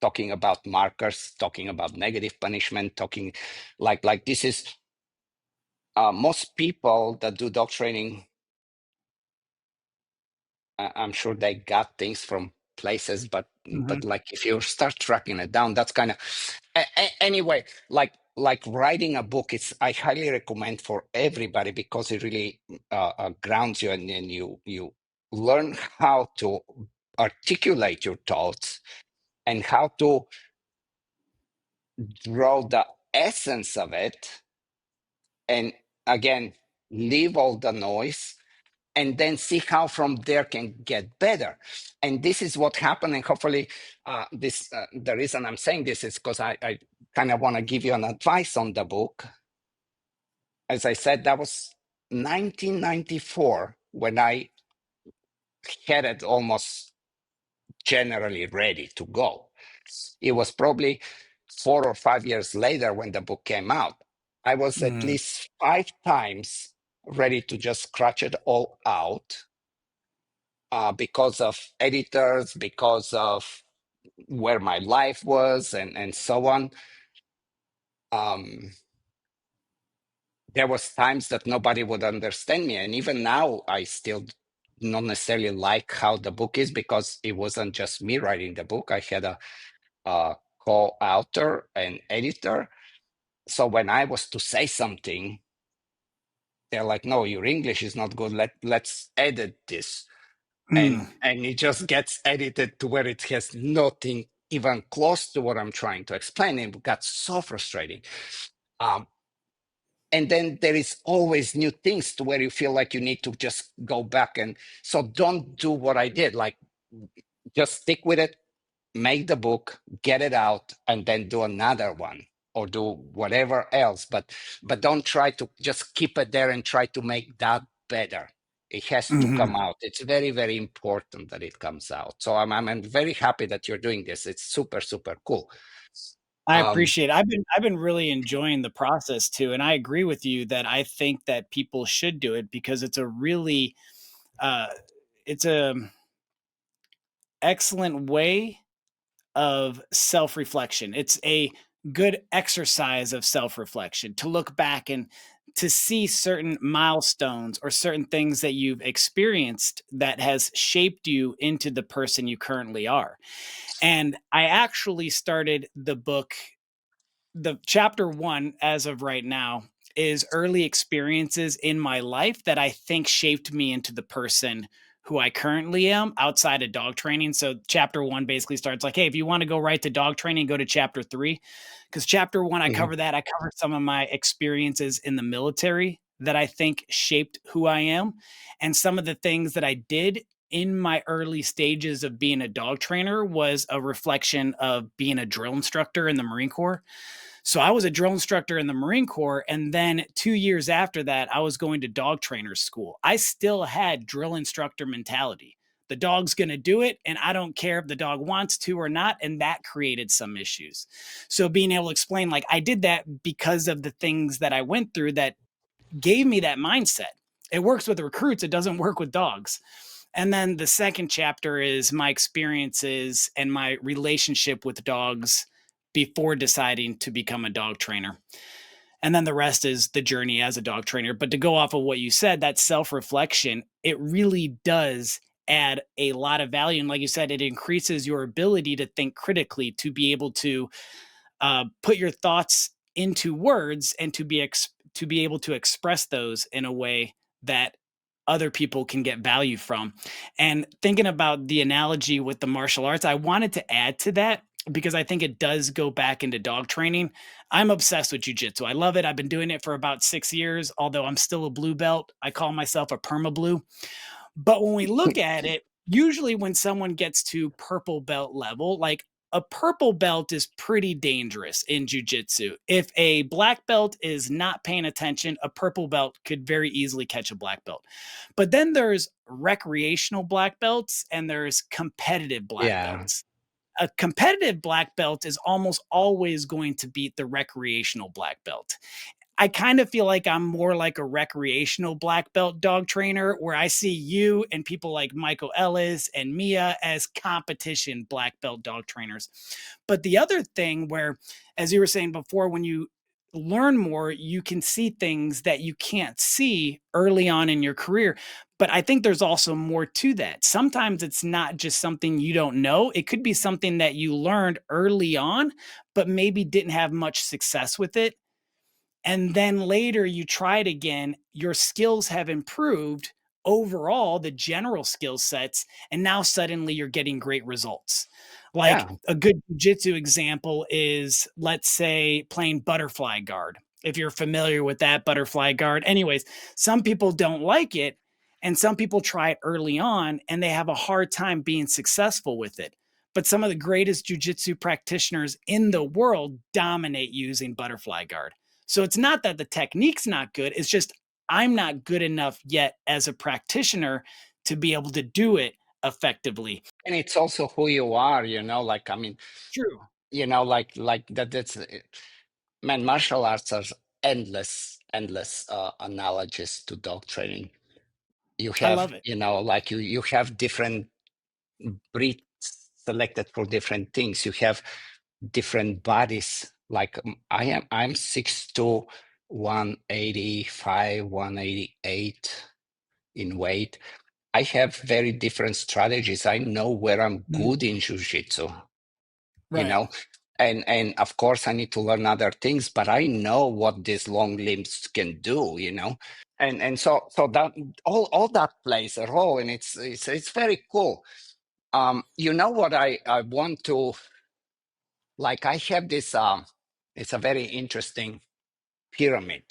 talking about markers, talking about negative punishment, talking like this is most people that do dog training. I'm sure they got things from places, but Mhm. like if you start tracking it down, that's kind of anyway. Like writing a book, it's I highly recommend for everybody, because it really grounds you, and then you learn how to articulate your thoughts and how to draw the essence of it, and again leave all the noise, and then see how from there can get better. And this is what happened, and hopefully this the reason I'm saying this is because I kind of want to give you an advice on the book. as I said, that was 1994 when I had it almost generally ready to go. It was probably 4 or 5 years later when the book came out. I was at Mm, least 5 times ready to just scratch it all out because of editors, because of where my life was, and so on. Um, there was times that nobody would understand me, and even now, I still not necessarily like how the book is because it wasn't just me writing the book. I had a co-author and editor. So when I was to say something, they're like, "No, your English is not good. Let's edit this," mm, and it just gets edited to where it has nothing even close to what I'm trying to explain. It got so frustrating. Um, and then there is always new things to where you feel like you need to just go back, and so don't do what I did. Like, just stick with it, make the book, get it out, and then do another one or do whatever else. But don't try to just keep it there and try to make that better. It has to mhm. come out. It's very, very important that it comes out. So I'm very happy that you're doing this. It's super, super cool. I Um, appreciate it. I've been really enjoying the process too, and I agree with you that I think that people should do it because it's a really uh, it's a excellent way of self-reflection. It's a good exercise of self-reflection to look back and to see certain milestones or certain things that you've experienced that has shaped you into the person you currently are. And I actually started the chapter 1 as of right now is early experiences in my life that I think shaped me into the person who I currently am outside of dog training. So chapter 1 basically starts like, hey, if you want to go right to dog training, go to chapter 3. Because chapter 1, I mhm, cover that. I cover some of my experiences in the military that I think shaped who I am, and some of the things that I did in my early stages of being a dog trainer was a reflection of being a drill instructor in the Marine Corps. So I was a drill instructor in the Marine Corps. And then 2 years after that, I was going to dog trainer school. I still had drill instructor mentality. The dog's going to do it, and I don't care if the dog wants to or not. And that created some issues. So being able to explain, like, I did that because of the things that I went through that gave me that mindset. It works with recruits, it doesn't work with dogs. And then the second chapter is my experiences and my relationship with dogs before deciding to become a dog trainer. And then the rest is the journey as a dog trainer. But to go off of what you said, that self reflection, it really does add a lot of value. And like you said, it increases your ability to think critically, to be able to put your thoughts into words and to be able to express those in a way that other people can get value from. And thinking about the analogy with the martial arts, I wanted to add to that because I think it does go back into dog training. I'm obsessed with jujitsu. I love it. I've been doing it for about 6 years, although I'm still a blue belt. I call myself a perma blue. But when we look at it, usually when someone gets to purple belt level, like a purple belt is pretty dangerous in jujitsu. If a black belt is not paying attention, a purple belt could very easily catch a black belt. But then there's recreational black belts and there's competitive black yeah, belts. A competitive black belt is almost always going to beat the recreational black belt. I kind of feel like I'm more like a recreational black belt dog trainer where I see you and people like Michael Ellis and Mia as competition black belt dog trainers. But the other thing where, as you were saying before, when you learn more, you can see things that you can't see early on in your career. But I think there's also more to that. Sometimes it's not just something you don't know, it could be something that you learned early on, but maybe didn't have much success with it, and then later you try it again, your skills have improved overall, the general skill sets, and now suddenly you're getting great results. Like yeah, a good jiu-jitsu example is, let's say, playing butterfly guard. If you're familiar with that butterfly guard. Anyways, some people don't like it, and some people try it early on and they have a hard time being successful with it. But some of the greatest jiu-jitsu practitioners in the world dominate using butterfly guard. So it's not that the technique's not good, it's just I'm not good enough yet as a practitioner to be able to do it effectively. And it's also who you are, like, I mean, True. like that's man, martial arts are endless analogies to dog training. You I have, love it. like you have different breeds selected for different things. You have different bodies. Like I'm 6'2", 185, 188 in weight. I have very different strategies. I know where I'm good in jiu-jitsu, you Right. know, and of course I need to learn other things, but I know what these long limbs can do, and so that all that plays a role, and it's very cool. You know what I want to, like, I have this it's a very interesting pyramid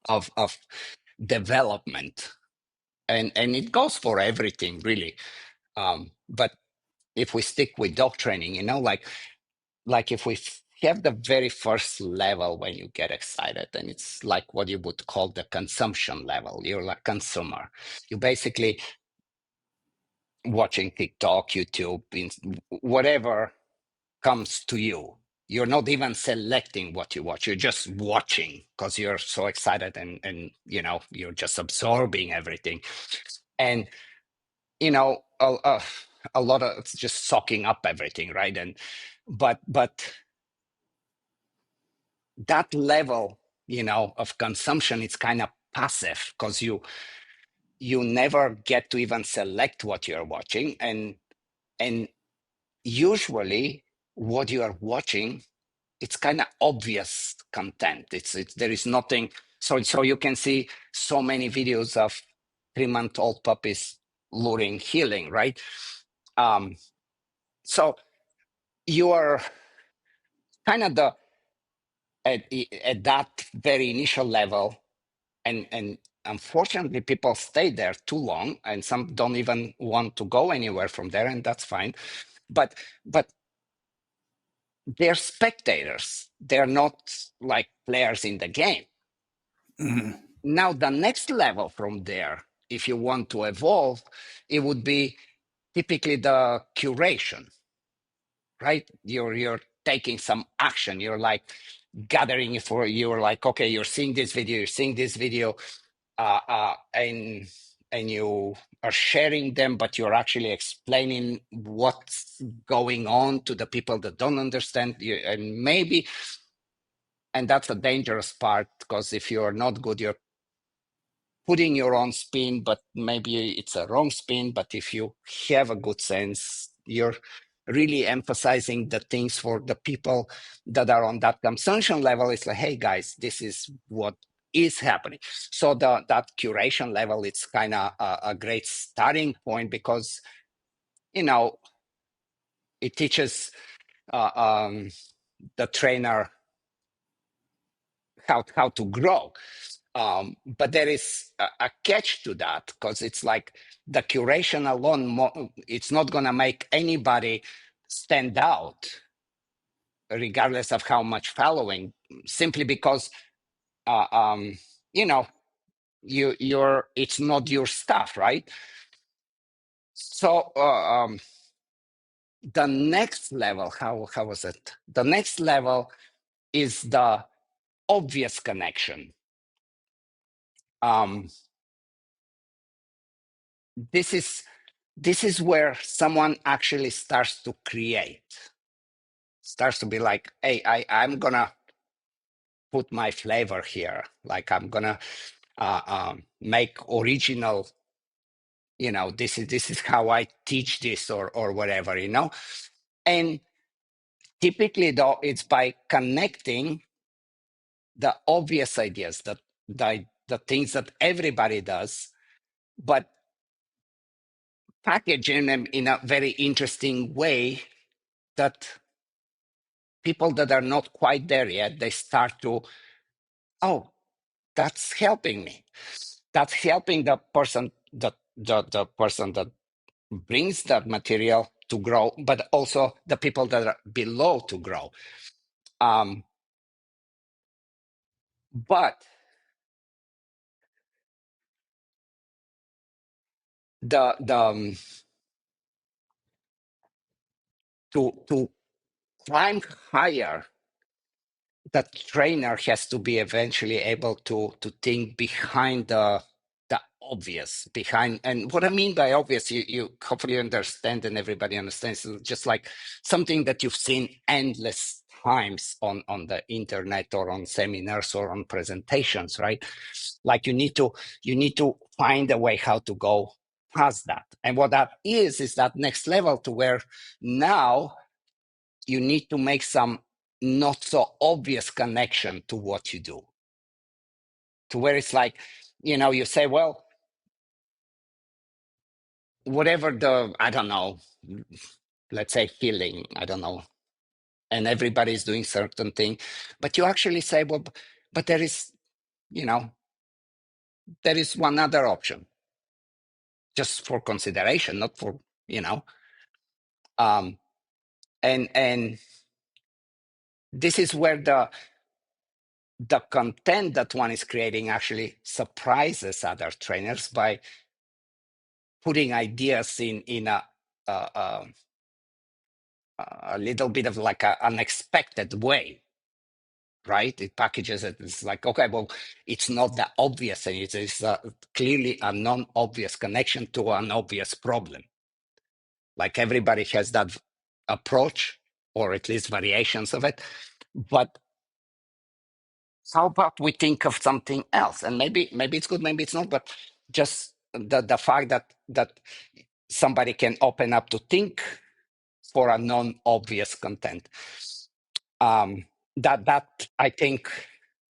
of development, and it goes for everything really. But if we stick with dog training, like if we have the very first level when you get excited, and it's like what you would call the consumption level. You're like consumer. You basically watching TikTok, YouTube, whatever comes to you. You're not even selecting what you watch. You're just watching because you're so excited, and you're just absorbing everything. And a lot of it's just soaking up everything, right? And but that level, of consumption, it's kind of passive because you never get to even select what you're watching, and usually what you are watching, it's kind of obvious content. It's there is nothing. So you can see so many videos of 3-month-old puppies luring healing, right? So you are kind of at that very initial level, and unfortunately people stay there too long, and some don't even want to go anywhere from there, and that's fine. But they're spectators. They're not like players in the game. Mhm. Now the next level from there, if you want to evolve, it would be typically the curation, right? You're taking some action. You're like gathering for, you're like, okay, you're seeing this video, and you are sharing them, but you're actually explaining what's going on to the people that don't understand you, and that's a dangerous part, because if you're not good, you're putting your own spin, but maybe it's a wrong spin. But if you have a good sense, you're really emphasizing the things for the people that are on that consumption level. It's like, hey guys, this is what is happening. So that curation level, it's kind of a great starting point, because it teaches uh, um, the trainer how to grow. But there is a catch to that, because it's like the curation alone, it's not going to make anybody stand out, regardless of how much following, simply because, uh, um, you know, you're it's not your stuff, right? So the next level, how was it? The next level is the obvious connection. Um, this is where someone actually starts to create, starts to be like, hey, I'm gonna put my flavor here, like I'm gonna make original, this is how I teach this, or whatever, and typically though, it's by connecting the obvious ideas, that the things that everybody does, but packaging them in a very interesting way, that people that are not quite there yet, they start to, oh, that's helping me. That's helping the person, the person that brings that material to grow, but also the people that are below to grow. Um, But the to climb higher, the trainer has to be eventually able to think behind the obvious, behind. And what I mean by obvious, you hopefully understand, and everybody understands, it's just like something that you've seen endless times on the internet or on seminars or on presentations, right? Like you need to find a way how to go past that. And what that is that next level to where now you need to make some not so obvious connection to what you do, to where it's like, you say, well, whatever the, I don't know, let's say feeling, I don't know, and everybody's doing certain thing, but you actually say, well, but there is, there is one other option, just for consideration, not for, um, and this is where the content that one is creating actually surprises other trainers by putting ideas in a, a little bit of like an unexpected way, right? It packages it. It's like, okay, well, it's not that obvious, and it's clearly a non-obvious connection to an obvious problem. Like everybody has that approach, or at least variations of it. But how about we think of something else? And maybe it's good, maybe it's not, but just the fact that somebody can open up to think for a non-obvious content. That I think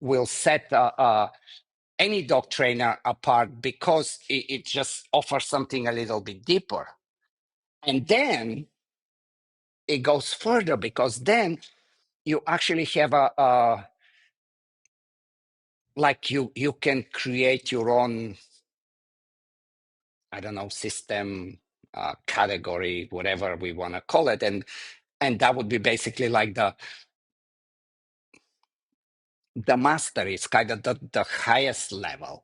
will set any dog trainer apart, because it just offers something a little bit deeper. And then it goes further, because then you actually have a like you can create your own, I don't know, system, category, whatever we want to call it, and that would be basically like the master is kind of the highest level,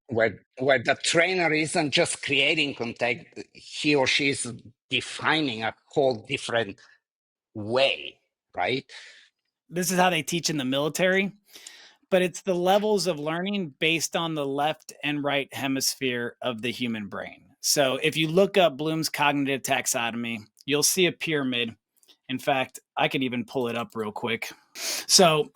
where the trainer isn't just creating content, he or she is defining a whole different way, right? This is how they teach in the military, but it's the levels of learning based on the left and right hemisphere of the human brain. So if you look up Bloom's cognitive taxonomy, you'll see a pyramid. In fact, I could even pull it up real quick. So,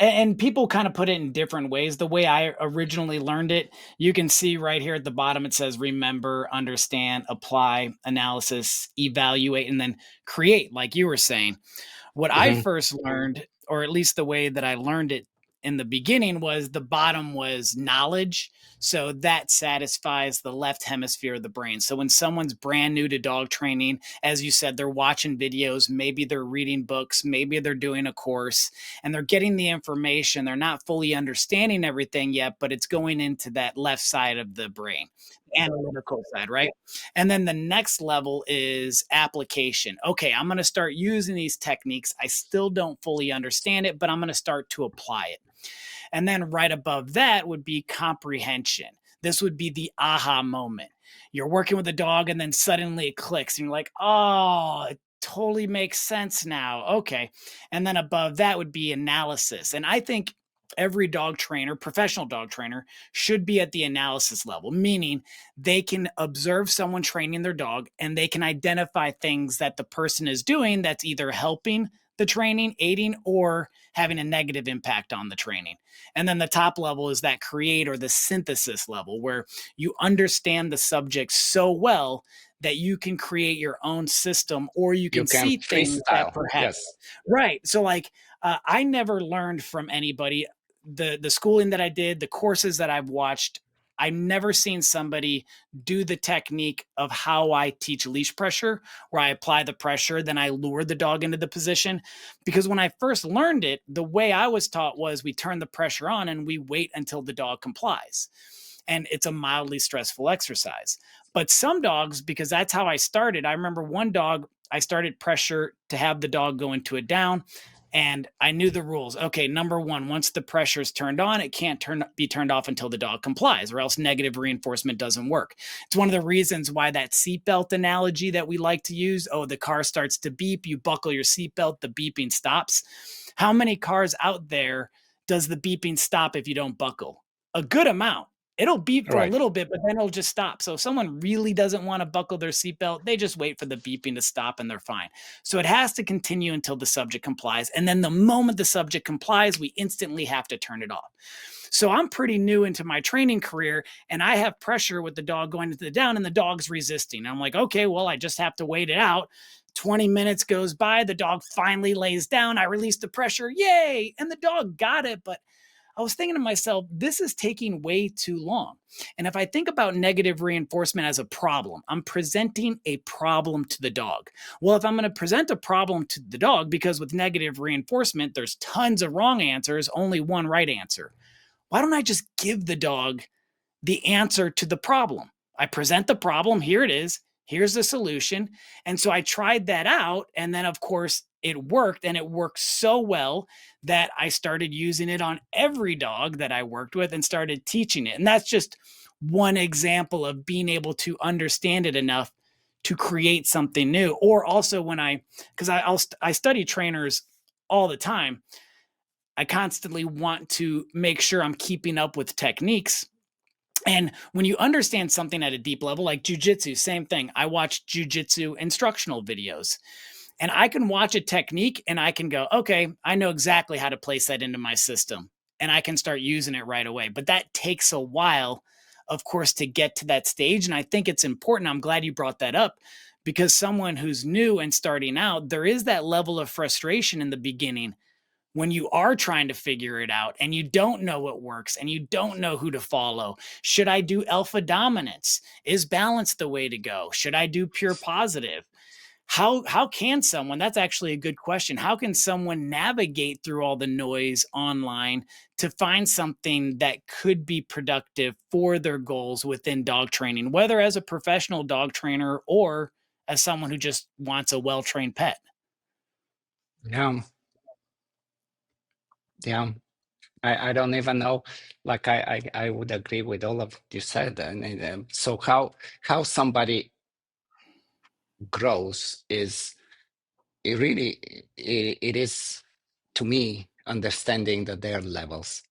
and people kind of put it in different ways. The way I originally learned it, you can see right here at the bottom, it says remember, understand, apply, analysis, evaluate, and then create, like you were saying. What I Hmm. first learned, or at least the way that I learned it in the beginning, was the bottom was knowledge. So that satisfies the left hemisphere of the brain. So when someone's brand new to dog training, as you said, they're watching videos, maybe they're reading books, maybe they're doing a course, and they're getting the information. They're not fully understanding everything yet, but it's going into that left side of the brain, analytical side, right? And then the next level is application. Okay, I'm going to start using these techniques. I still don't fully understand it, but I'm going to start to apply it. And then right above that would be comprehension. This would be the aha moment. You're working with a dog and then suddenly it clicks and you're like, oh, it totally makes sense now. Okay. And then above that would be analysis. And I think every dog trainer, professional dog trainer, should be at the analysis level, meaning they can observe someone training their dog and they can identify things that the person is doing that's either helping the training, aiding, or having a negative impact on the training. And then the top level is that create or the synthesis level, where you understand the subject so well that you can create your own system, or you You can can see things that freestyle, perhaps, yes. right. So like I never learned from anybody. The schooling that I did, the courses that I've watched, I've never seen somebody do the technique of how I teach leash pressure, where I apply the pressure, then I lure the dog into the position. Because when I first learned it, the way I was taught was we turn the pressure on and we wait until the dog complies. And it's a mildly stressful exercise. But some dogs, because that's how I started, I remember one dog, I started pressure to have the dog go into a down. And I knew the rules. Okay, number one, once the pressure is turned on, it can't be turned off until the dog complies, or else negative reinforcement doesn't work. It's one of the reasons why that seatbelt analogy that we like to use, oh, the car starts to beep, you buckle your seatbelt, the beeping stops. How many cars out there does the beeping stop if you don't buckle? A good amount. It'll beep for a Right. little bit, but then it'll just stop. So if someone really doesn't want to buckle their seatbelt, they just wait for the beeping to stop and they're fine. So it has to continue until the subject complies. And then the moment the subject complies, we instantly have to turn it off. So I'm pretty new into my training career and I have pressure with the dog going into the down and the dog's resisting. I'm like, okay, well, I just have to wait it out. 20 minutes goes by, the dog finally lays down. I release the pressure, yay! And the dog got it. But I was thinking to myself, this is taking way too long. And if I think about negative reinforcement as a problem, I'm presenting a problem to the dog. Well, if I'm going to present a problem to the dog, because with negative reinforcement, there's tons of wrong answers, only one right answer. Why don't I just give the dog the answer to the problem? I present the problem, here it is, here's the solution. And so I tried that out. And then, of course, it worked. And it worked so well that I started using it on every dog that I worked with and started teaching it. And that's just one example of being able to understand it enough to create something new. Or also when because I study trainers all the time, I constantly want to make sure I'm keeping up with techniques. And when you understand something at a deep level, like jujitsu, same thing. I watch jujitsu instructional videos and I can watch a technique and I can go, okay, I know exactly how to place that into my system and I can start using it right away. But that takes a while, of course, to get to that stage. And I think it's important. I'm glad you brought that up because someone who's new and starting out, there is that level of frustration in the beginning when you are trying to figure it out and you don't know what works and you don't know who to follow. Should I do alpha dominance? Is balance the way to go? Should I do pure positive? How can someone, that's actually a good question. How can someone navigate through all the noise online to find something that could be productive for their goals within dog training, whether as a professional dog trainer or as someone who just wants a well-trained pet? Yeah. Yeah. I don't even know. Like I would agree with all of what you said. And so how somebody grows is it really it is to me understanding that there are levels.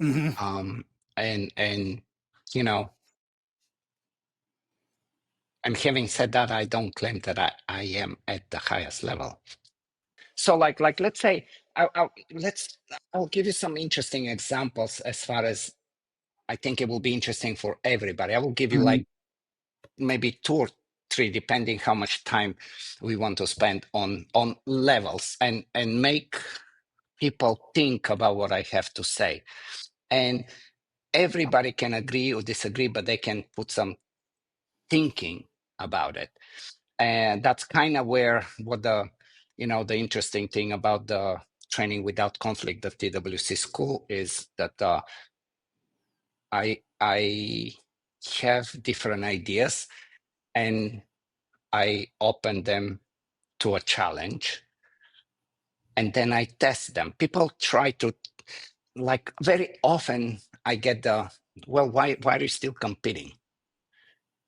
Mm-hmm. And you know, and having said that, I don't claim that I am at the highest level. So like let's say I'll give you some interesting examples as far as I think it will be interesting for everybody. I will give you like maybe two or three, depending how much time we want to spend on levels and make people think about what I have to say. And everybody can agree or disagree, but they can put some thinking about it. And that's kind of where what the interesting thing about the training without conflict, the TWC school, is that I have different ideas and I open them to a challenge and then I test them. People try to, like, very often I get well, why are you still competing?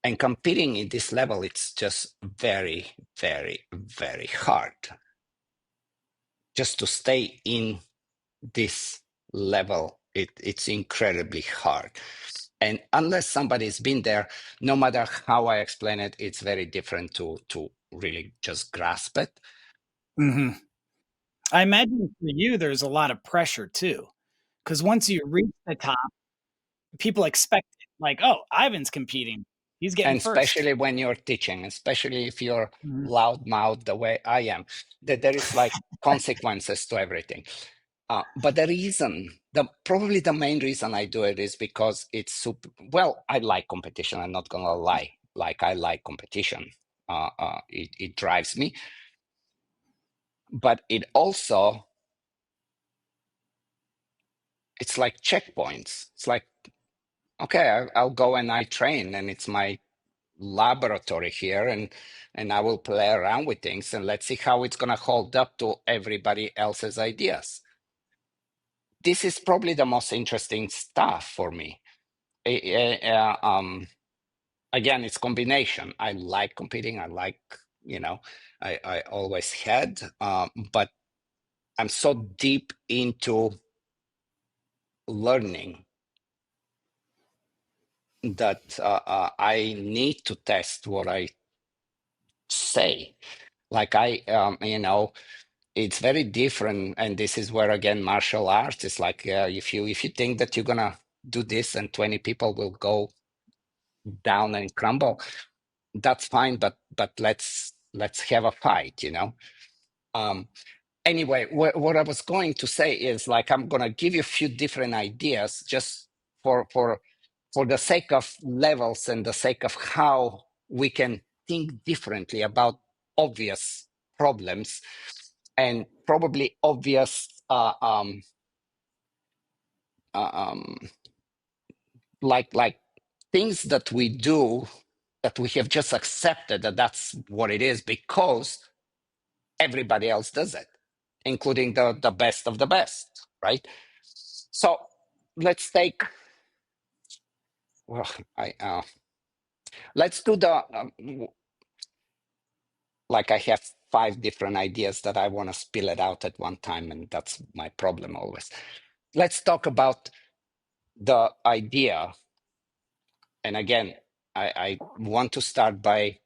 And competing in this level, it's just very, very, very hard just to stay in this level. It's incredibly hard. And unless somebody's been there, no matter how I explain it, it's very different to really just grasp it. Mm-hmm. I imagine for you, there's a lot of pressure too, because once you reach the top, people expect it. Like, oh, Ivan's competing. He's getting And first. especially when you're teaching, especially if you're Mhm. loud mouth the way I am, that there is like consequences to everything. But the reason, probably the main reason I do it is because it's super, well, I like competition. I'm not gonna lie. Like I like competition. It drives me, but it also, it's like checkpoints. It's like, okay, I'll go and I train and it's my laboratory here, and I will play around with things, and let's see how it's going to hold up to everybody else's ideas. This is probably the most interesting stuff for me. Again, it's combination. I like competing. I like, I always had, but I'm so deep into learning that I need to test what I say. Like it's very different, and this is where again martial arts is like if you think that you're gonna do this and 20 people will go down and crumble, that's fine, but let's have a fight, um anyway, what I was going to say is like I'm gonna give you a few different ideas just for the sake of levels and the sake of how we can think differently about obvious problems and probably obvious uh, um, like things that we do that we have just accepted that that's what it is because everybody else does it, including the best of the best, right? So let's take well, I let's do the like I have 5 different ideas that I want to spill it out at one time, and that's my problem always. Let's talk about the idea. And again, I want to start by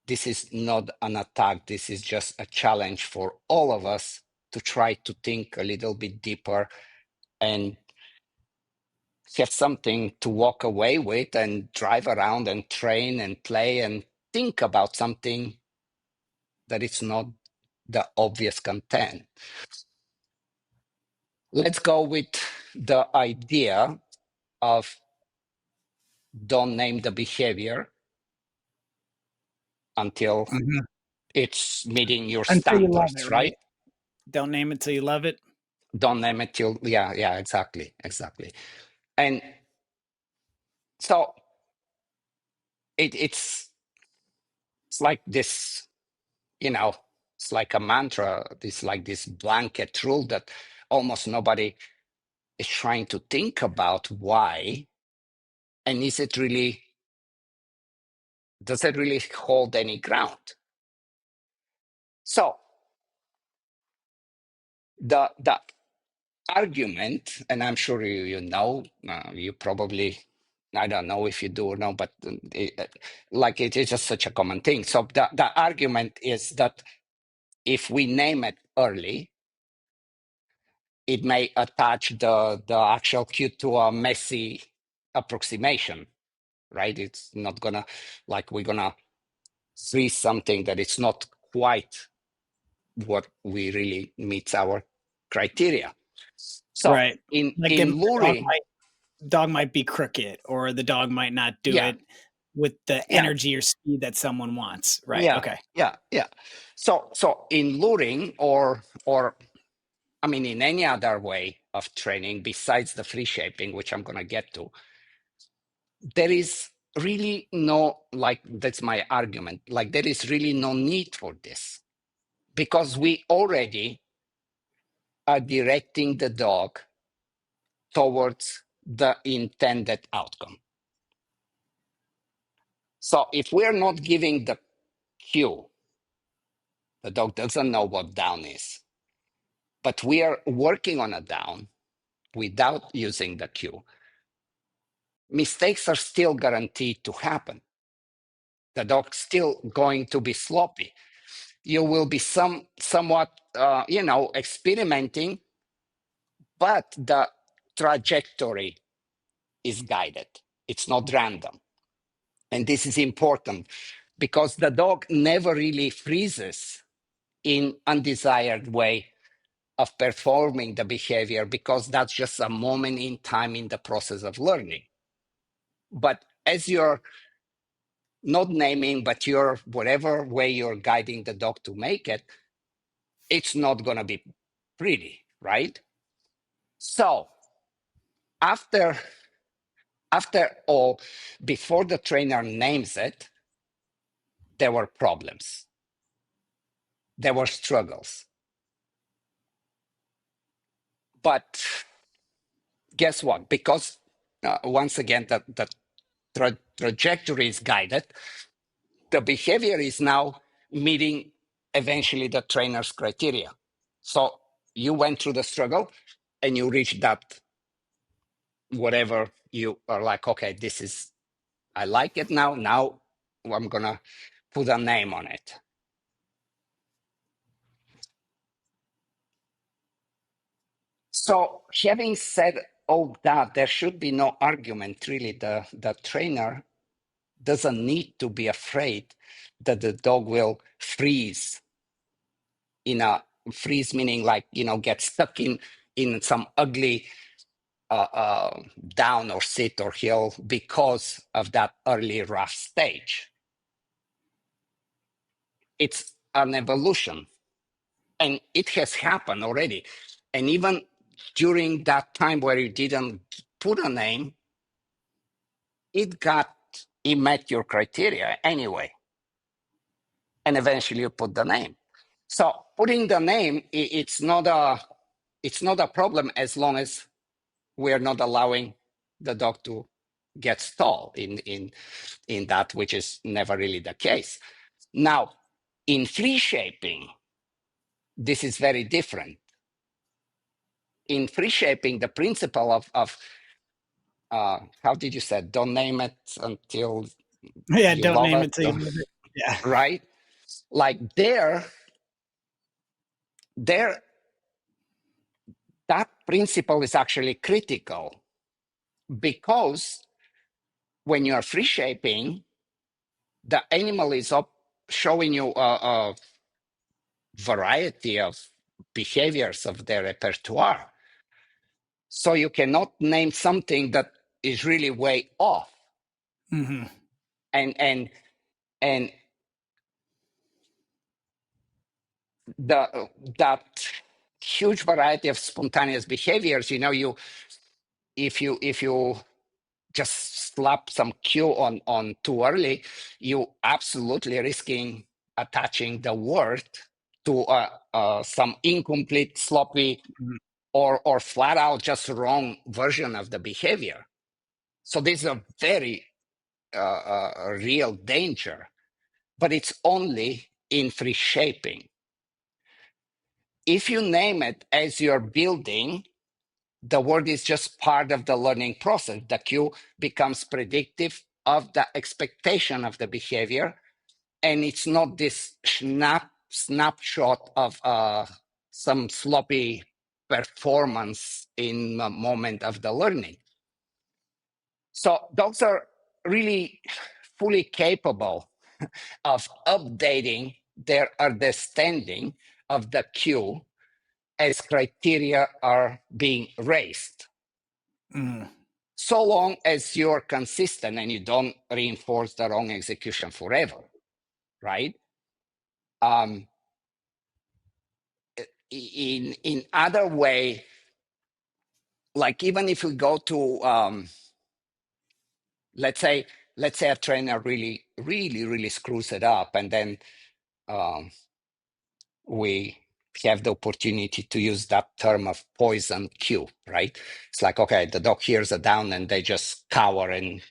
this is not an attack. This is just a challenge for all of us to try to think a little bit deeper and have something to walk away with and drive around and train and play and think about something that it's not the obvious content. Let's go with the idea of don't name the behavior until Mhm. it's meeting your Until you love it, standards, right? right? Don't name it till you love it. Don't name it till, yeah, exactly. And so it's like this, you know, it's like a mantra, it's like this blanket rule that almost nobody is trying to think about why. And does it really hold any ground? So the argument, and I'm sure you probably, I don't know if you do or no, but it is just such a common thing. So the argument is that if we name it early, it may attach the actual cue to a messy approximation, right? It's not gonna, like we're gonna freeze something that it's not quite what we really meets our criteria. So Right. Like in luring, the dog might be crooked, or the dog might not do yeah, it with the yeah, energy or speed that someone wants. Right. yeah, Okay. yeah. So in luring or I mean in any other way of training besides the free shaping, which I'm gonna get to, there is really no, like that's my argument, like there is really no need for this because we already are directing the dog towards the intended outcome. So if we're not giving the cue, the dog doesn't know what down is, but we are working on a down without using the cue, mistakes are still guaranteed to happen. The dog's still going to be sloppy. You will be somewhat experimenting, but the trajectory is guided. It's not random. And this is important because the dog never really freezes in undesired way of performing the behavior because that's just a moment in time in the process of learning. But as you're not naming, but you're whatever way you're guiding the dog to make it, it's not going to be pretty, right? So after all, before the trainer names it, there were problems, there were struggles. But guess what? Because once again, the trajectory is guided, the behavior is now meeting eventually the trainer's criteria. So you went through the struggle and you reached that, whatever you are like, okay, this is, I like it now. Now I'm going to put a name on it. So having said all that, there should be no argument, really. The trainer doesn't need to be afraid that the dog will freeze in a freeze, meaning like, get stuck in some ugly down or sit or heel because of that early rough stage. It's an evolution, and it has happened already. And even during that time where you didn't put a name, it met your criteria anyway. And eventually you put the name. So putting the name, it's not a problem, as long as we're not allowing the dog to get stalled in that, which is never really the case. Now, in free shaping, this is very different. In free shaping, the principle of how did you say, don't name it until you don't love name it, it till you love it. Yeah. right? Like there, that principle is actually critical, because when you are free shaping, the animal is showing you a variety of behaviors of their repertoire. So you cannot name something that is really way off. Mm-hmm. And that huge variety of spontaneous behaviors, if you just slap some cue on too early, you absolutely risking attaching the word to some incomplete, sloppy, Mm-hmm. or flat out just wrong version of the behavior. So this is a very real danger, but it's only in free shaping. If you name it as you're building, the word is just part of the learning process. The cue becomes predictive of the expectation of the behavior, and it's not this snapshot of some sloppy performance in a moment of the learning. So dogs are really fully capable of updating their understanding of the cue as criteria are being raised. Mm-hmm. So long as you're consistent and you don't reinforce the wrong execution forever, right? In other way, like even if we go to let's say a trainer really screws it up, and then um, we have the opportunity to use that term of poison cue, right? It's like, okay, the dog hears a down and they just cower and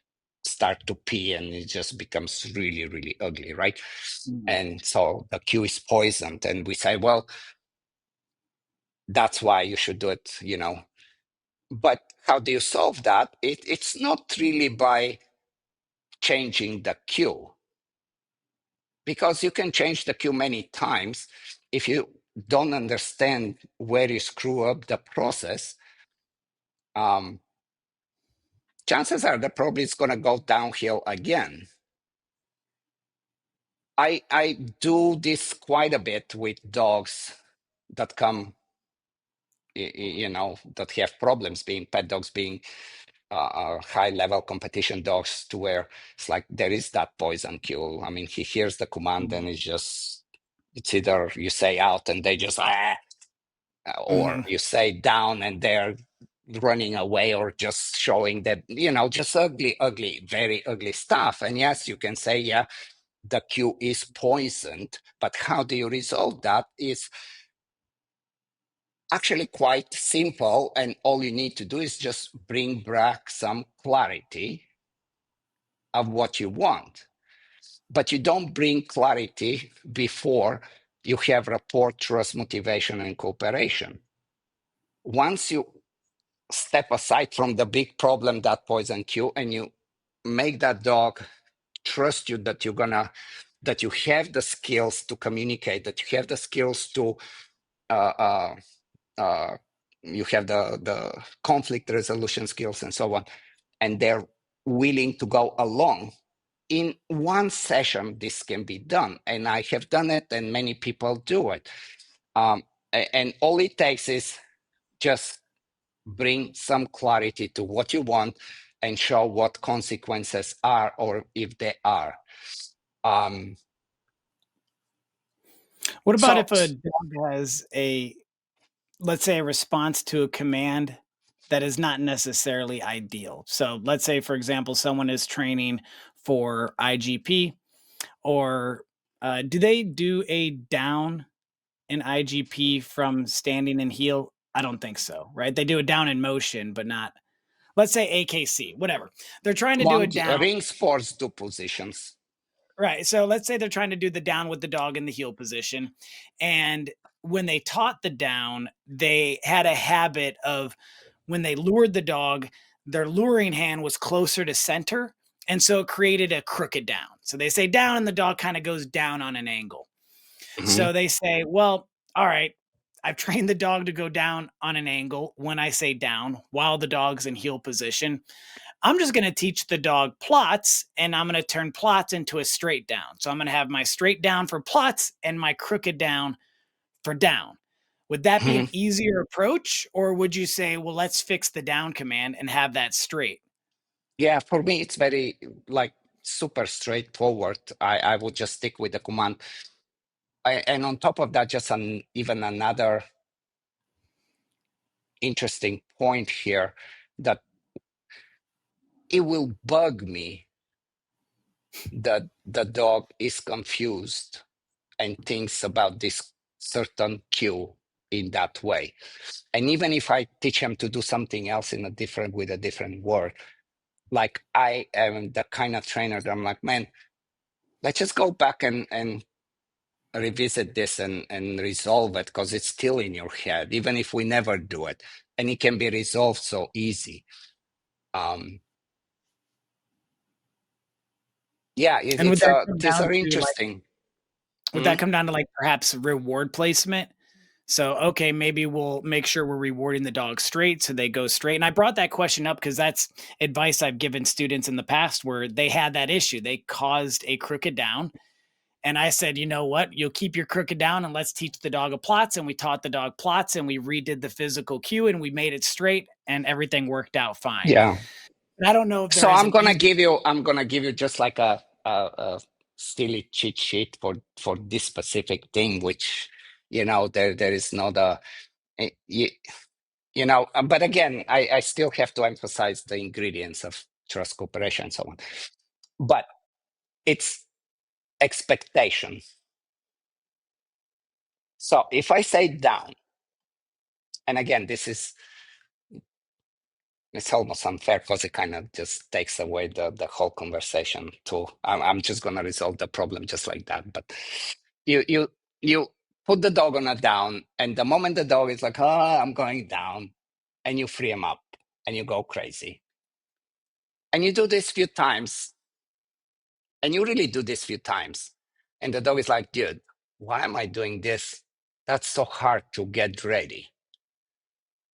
start to pee, and it just becomes really ugly, right? Mm-hmm. And so the cue is poisoned, and we say, well, that's why you should do it, But how do you solve that? It's not really by changing the cue, because you can change the cue many times. If you don't understand where you screw up the process, chances are that probably it's going to go downhill again. I do this quite a bit with dogs that come, that have problems, being pet dogs, being high level competition dogs, to where it's like there is that poison cue. I mean, he hears the command and it's either you say out and they just, or Mm-hmm. you say down and they're running away, or just showing that, just ugly, very ugly stuff. And yes, you can say, yeah, the cue is poisoned. But how do you resolve that is actually quite simple, and all you need to do is just bring back some clarity of what you want. But you don't bring clarity before you have rapport, trust, motivation, and cooperation. Once you step aside from the big problem, that poison cue, and you make that dog trust you that that you have the skills to communicate, that you have the skills to uh, uh, uh, you have the conflict resolution skills and so on, and they're willing to go along. In one session, this can be done, and I have done it, and many people do it. And all it takes is just bring some clarity to what you want and show what consequences are, or if they are. Um, What about so if a dog has a, let's say, a response to a command that is not necessarily ideal? So let's say, for example, someone is training for IGP, or do they do a down in IGP from standing and heel? I don't think so, right? They do a down in motion, but not, let's say AKC, whatever. They're trying to do a long down. ring sports do positions. Right. So let's say they're trying to do the down with the dog in the heel position. And when they taught the down, they had a habit of, when they lured the dog, their luring hand was closer to center. And so it created a crooked down. So they say down, and the dog kind of goes down on an angle. Mhm. So they say, well, all right, I've trained the dog to go down on an angle when I say down while the dog's in heel position. I'm just going to teach the dog plots, and I'm going to turn plots into a straight down. So I'm going to have my straight down for plots and my crooked down for down. Would that be an Mhm. easier approach? Or would you say, well, let's fix the down command and have that straight? Yeah, for me, it's very like super straightforward. I would just stick with the command. And on top of that, just even another interesting point here, that it will bug me that the dog is confused and thinks about this certain cue in that way. And even if I teach him to do something else in a different with a different word, like I am the kind of trainer that I'm like, man, let's just go back and revisit this and resolve it, because it's still in your head, even if we never do it. And it can be resolved so easy. Um, yeah, And would that come these down are to like, interesting. would that come down to like perhaps reward placement? So, okay, maybe we'll make sure we're rewarding the dog straight so they go straight. And I brought that question up because that's advice I've given students in the past where they had that issue. They caused a crooked down. And I said, you know what? You'll keep your crooked down and let's teach the dog a plots. And we taught the dog plots, and we redid the physical cue, and we made it straight, and everything worked out fine. Yeah. And I don't know if there So is an easy. I'm gonna give you just like a silly cheat sheet for this specific thing, which there is not a you, but again, I still have to emphasize the ingredients of trust, cooperation, and so on. But it's expectation. So if I say down, and again, it's almost unfair because it kind of just takes away the whole conversation too. I'm just gonna resolve the problem just like that. But you put the dog on a down, and the moment the dog is like, oh, I'm going down, and you free him up and you go crazy. And you do this few times, and you really do this few times. And the dog is like, dude, why am I doing this? That's so hard to get ready.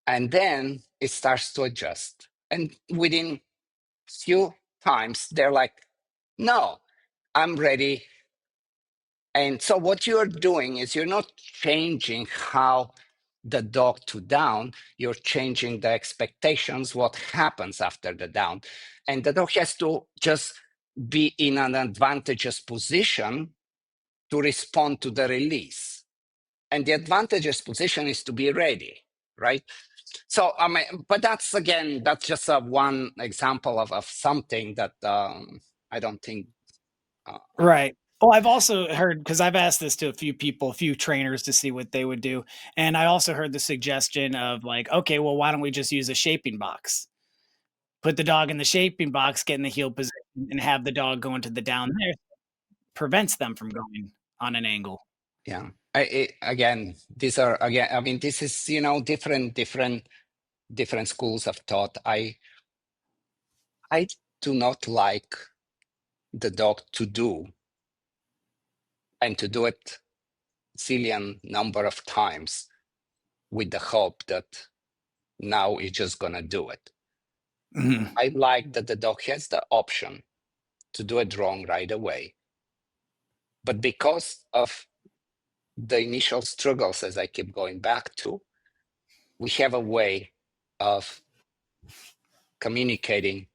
And then it starts to adjust. And within few times, they're like, no, I'm ready. And so what you're doing is you're not changing how the dog to down, you're changing the expectations, what happens after the down. And the dog has to just be in an advantageous position to respond to the release. And the advantageous position is to be ready, right? So, I mean, but that's just one example of something that I don't think. Uh, Right. Oh, I've also heard, because I've asked this to a few people, a few trainers to see what they would do. And I also heard the suggestion of like, okay, well, why don't we just use a shaping box? Put the dog in the shaping box, get in the heel position, and have the dog go into the down there. Prevents them from going on an angle. Yeah. Again, these are again. I mean, this is different schools of thought. I do not like the dog to do and to do it zillion number of times with the hope that now it's just gonna do it. Mhm. I like that the dog has the option to do it wrong right away. But because of the initial struggles, as I keep going back to, we have a way of communicating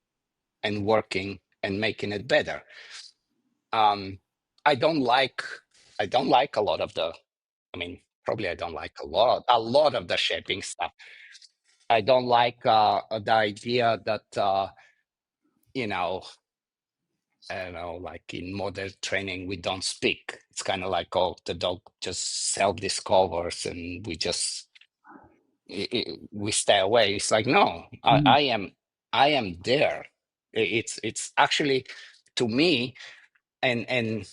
and working and making it better. Um, I don't like I don't like a lot of the I mean, probably I don't like a lot of the shaping stuff. I don't like the idea that you know, I don't know, like in modern training, we don't speak. It's kind of like, oh, the dog just self-discovers and we stay away. It's like, no, Mhm. I am there. It's actually to me, and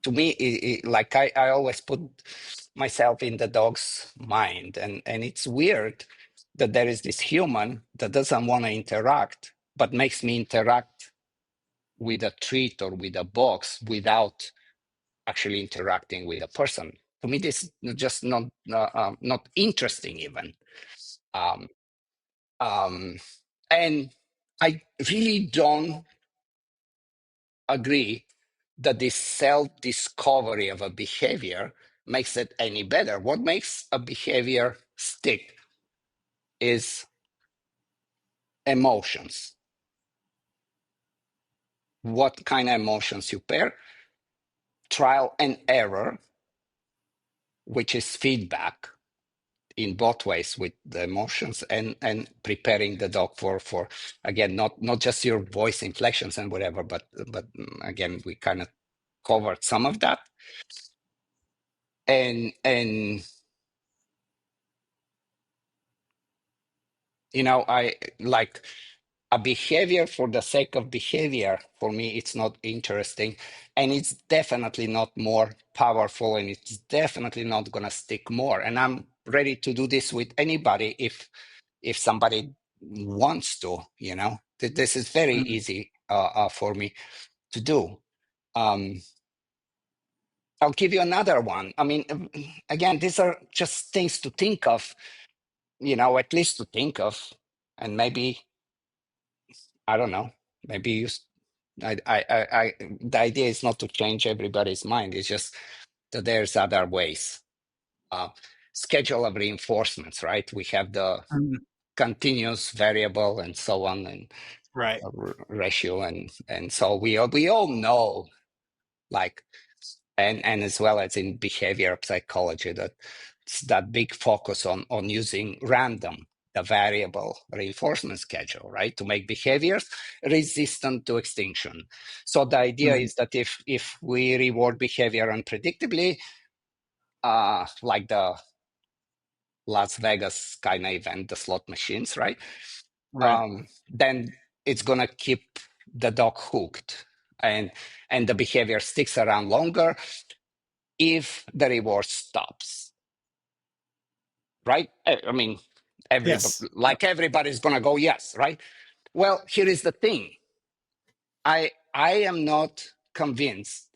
to me, like I always put myself in the dog's mind, and it's weird that there is this human that doesn't want to interact, but makes me interact with a treat or with a box without actually interacting with a person. To me, this is just not interesting even. Um, um, and I really don't agree that this self-discovery of a behavior makes it any better. What makes a behavior stick is emotions. What kind of emotions you pair, trial and error, which is feedback in both ways with the emotions and preparing the dog for again not just your voice inflections and whatever, but again we kind of covered some of that, and I like a behavior for the sake of behavior. For me, it's not interesting, and it's definitely not more powerful, and it's definitely not going to stick more. And I'm ready to do this with anybody if somebody wants to. This is very Mhm. easy for me to do. um I'll give you another one. I mean, again, these are just things to think of, at least to think of, and maybe, I don't know, maybe the idea is not to change everybody's mind. It's just that there's other ways. Uh, Schedule of reinforcements, right? We have the Mhm. continuous variable and so on, and Right. ratio, and so we all know, like, and as well as in behavior psychology, that it's that big focus on using random, the variable reinforcement schedule, right, to make behaviors resistant to extinction. So the idea Mhm. is that if we reward behavior unpredictably, like the Las Vegas kind of event, the slot machines, right, Right. then it's gonna keep the dog hooked, and the behavior sticks around longer if the reward stops, right? I mean, Yes. Yep. everybody's gonna go yes, right? Well, here is the thing. I am not convinced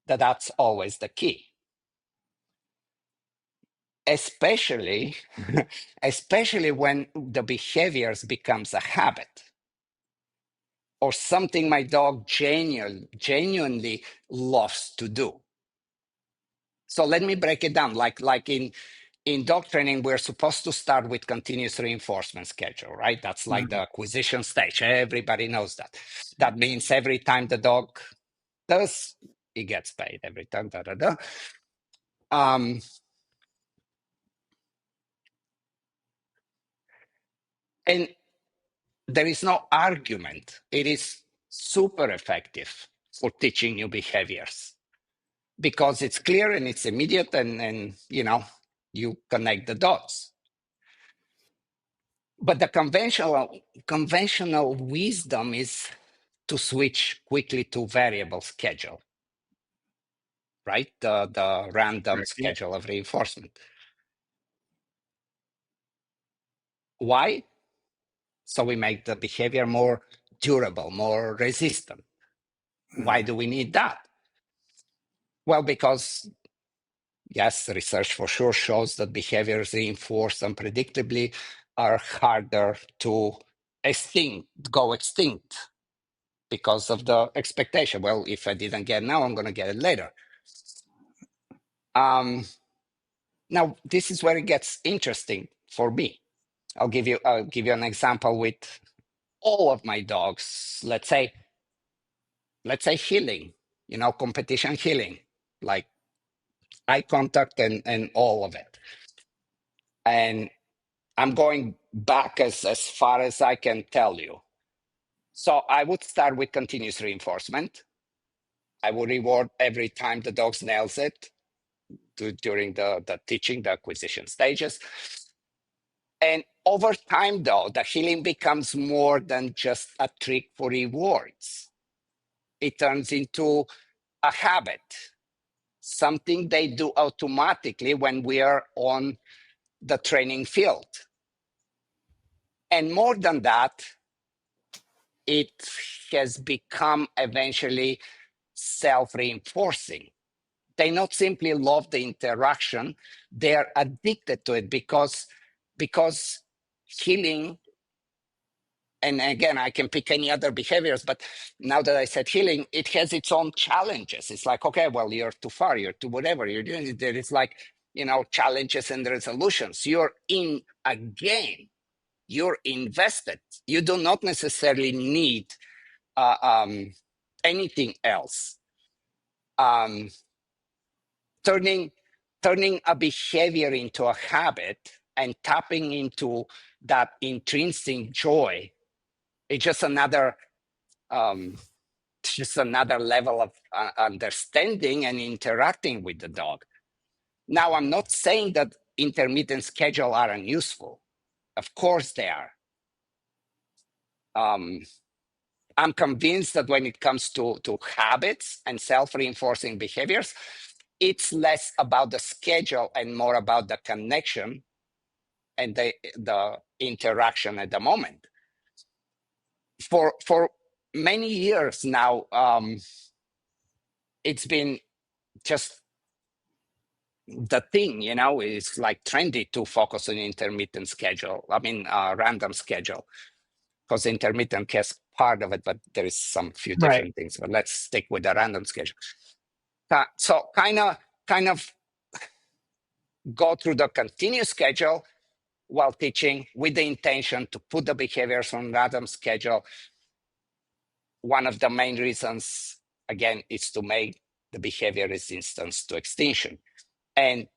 that that's always the key, especially especially when the behaviors becomes a habit or something my dog genuinely loves to do. So let me break it down. Like in dog training, we're supposed to start with continuous reinforcement schedule, right? That's like the Mhm. acquisition stage. Everybody knows that. That means every time the dog does, he gets paid every time. Da, da, da. Um, and there is no argument. It is super effective for teaching new behaviors because it's clear and it's immediate, and you connect the dots. But the conventional wisdom is to switch quickly to variable schedule, right? The random Correct. Yeah. schedule of reinforcement. Why? So we make the behavior more durable, more resistant. Why do we need that? Well, because yes, research for sure shows that behaviors reinforced unpredictably are harder to go extinct because of the expectation. Well, if I didn't get it now, I'm going to get it later. Now, this is where it gets interesting for me. I'll give you an example with all of my dogs. Let's say healing, competition healing, like eye contact and all of it. And I'm going back as far as I can tell you. So I would start with continuous reinforcement. I would reward every time the dog nails it during the teaching, the acquisition stages. And over time, though, the healing becomes more than just a trick for rewards. It turns into a habit, something they do automatically when we are on the training field. And more than that, it has become eventually self-reinforcing. They not simply love the interaction, they're addicted to it because healing, and again, I can pick any other behaviors, but now that I said healing, it has its own challenges. It's like, okay, well, you're too far, you're too whatever, you're doing. There is like, challenges and resolutions. You're in a game, you're invested. You do not necessarily need anything else. Turning a behavior into a habit and tapping into that intrinsic joy, it's just another level of understanding and interacting with the dog. Now, I'm not saying that intermittent schedule are unuseful. Of course they are. I'm convinced that when it comes to habits and self-reinforcing behaviors, it's less about the schedule and more about the connection and the interaction at the moment. For many years now, it's been just the thing, is like trendy to focus on intermittent schedule. I mean, random schedule, because intermittent has part of it, but there is some few Right. different things. But let's stick with the random schedule. So kind of go through the continuous schedule while teaching with the intention to put the behaviors on random schedule. One of the main reasons, again, is to make the behavior resistance to extinction. And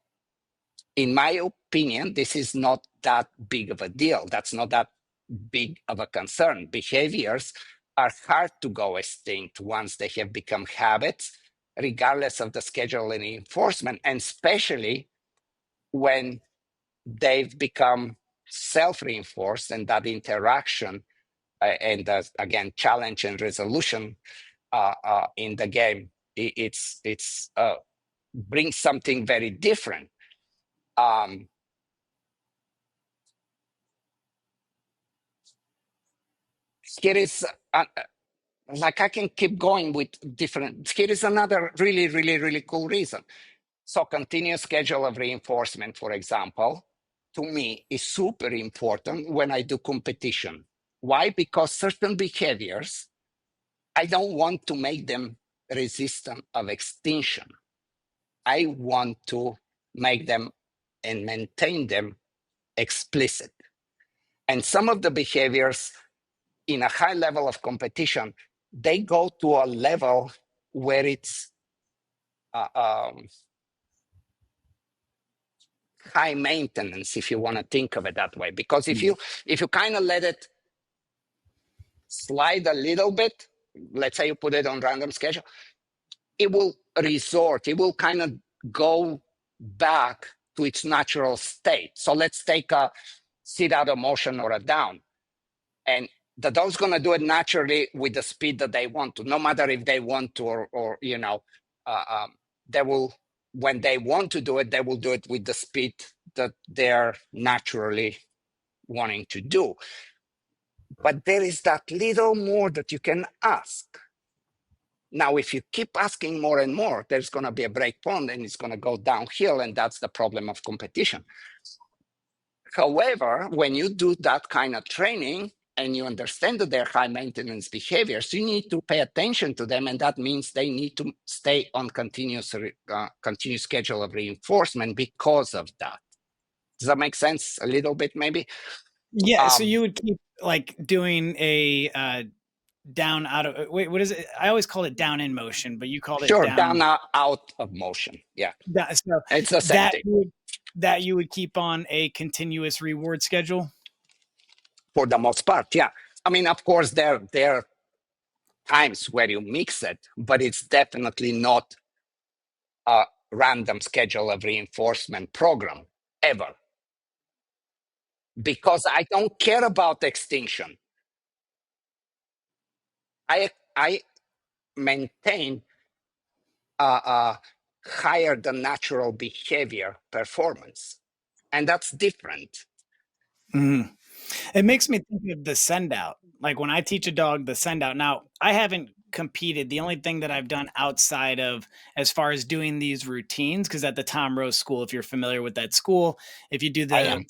in my opinion, this is not that big of a deal. That's not that big of a concern. Behaviors are hard to go extinct once they have become habits, regardless of the schedule and enforcement, and especially when they've become self-reinforced, and that interaction and again, challenge and resolution in the game, it's brings something very different. Here is like I can keep going with different. Here is another really, really, really cool reason. So continuous schedule of reinforcement, for example, to me is super important when I do competition. Why? Because certain behaviors, I don't want to make them resistant of extinction. I want to make them and maintain them explicit. And some of the behaviors in a high level of competition, they go to a level where it's high maintenance, if you want to think of it that way. Because if you kind of let it slide a little bit, let's say you put it on random schedule, it will it will kind of go back to its natural state. So let's take a sit out of motion or a down. And the dog's going to do it naturally with the speed that they want to, no matter if they want to or they will, when they want to do it, they will do it with the speed that they're naturally wanting to do. But there is that little more that you can ask. Now, if you keep asking more and more, there's going to be a break point and it's going to go downhill. And that's the problem of competition. However, when you do that kind of training and you understand that they're high maintenance behaviors, you need to pay attention to them. And that means they need to stay on continuous schedule of reinforcement because of that. Does that make sense a little bit, maybe? Yeah. So you would keep like doing a down out of wait, what is it? I always call it down in motion, but you called it Sure, down. down out of motion. Yeah, So it's the same thing. That you would keep on a continuous reward schedule? For the most part, yeah. I mean, of course, there are times where you mix it, but it's definitely not a random schedule of reinforcement program ever. Because I don't care about extinction. I maintain higher than natural behavior performance, and that's different. Mm-hmm. It makes me think of the send out. Like when I teach a dog the send out. Now, I haven't competed. The only thing that I've done outside of as far as doing these routines, because at the Tom Rose School, if you're familiar with that school, if you do I the am.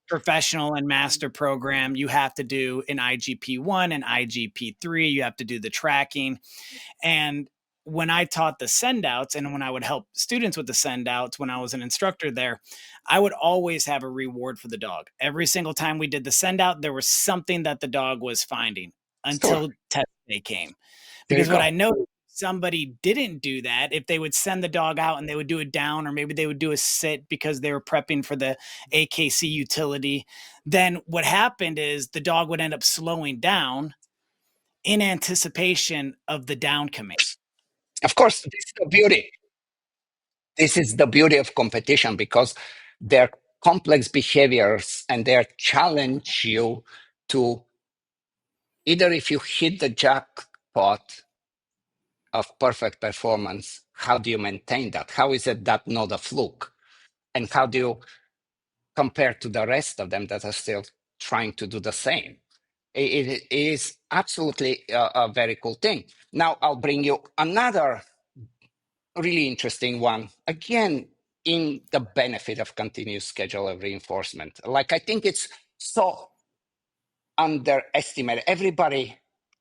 professional and master program, you have to do an IGP1 and IGP3. You have to do the tracking. And when I taught the send outs and when I would help students with the send outs, when I was an instructor there, I would always have a reward for the dog. Every single time we did the send out, there was something that the dog was finding Sure. until test day came. There you Because what go. I noticed, somebody didn't do that, if they would send the dog out and they would do it down, or maybe they would do a sit because they were prepping for the AKC utility, then what happened is the dog would end up slowing down in anticipation of the down command. Of course, this is the beauty. This is the beauty of competition, because they're complex behaviors and they challenge you to either, if you hit the jackpot of perfect performance, how do you maintain that? How is it that not a fluke? And how do you compare to the rest of them that are still trying to do the same? It is absolutely a very cool thing. Now, I'll bring you another really interesting one. Again, in the benefit of continuous schedule of reinforcement. Like, I think it's so underestimated. Everybody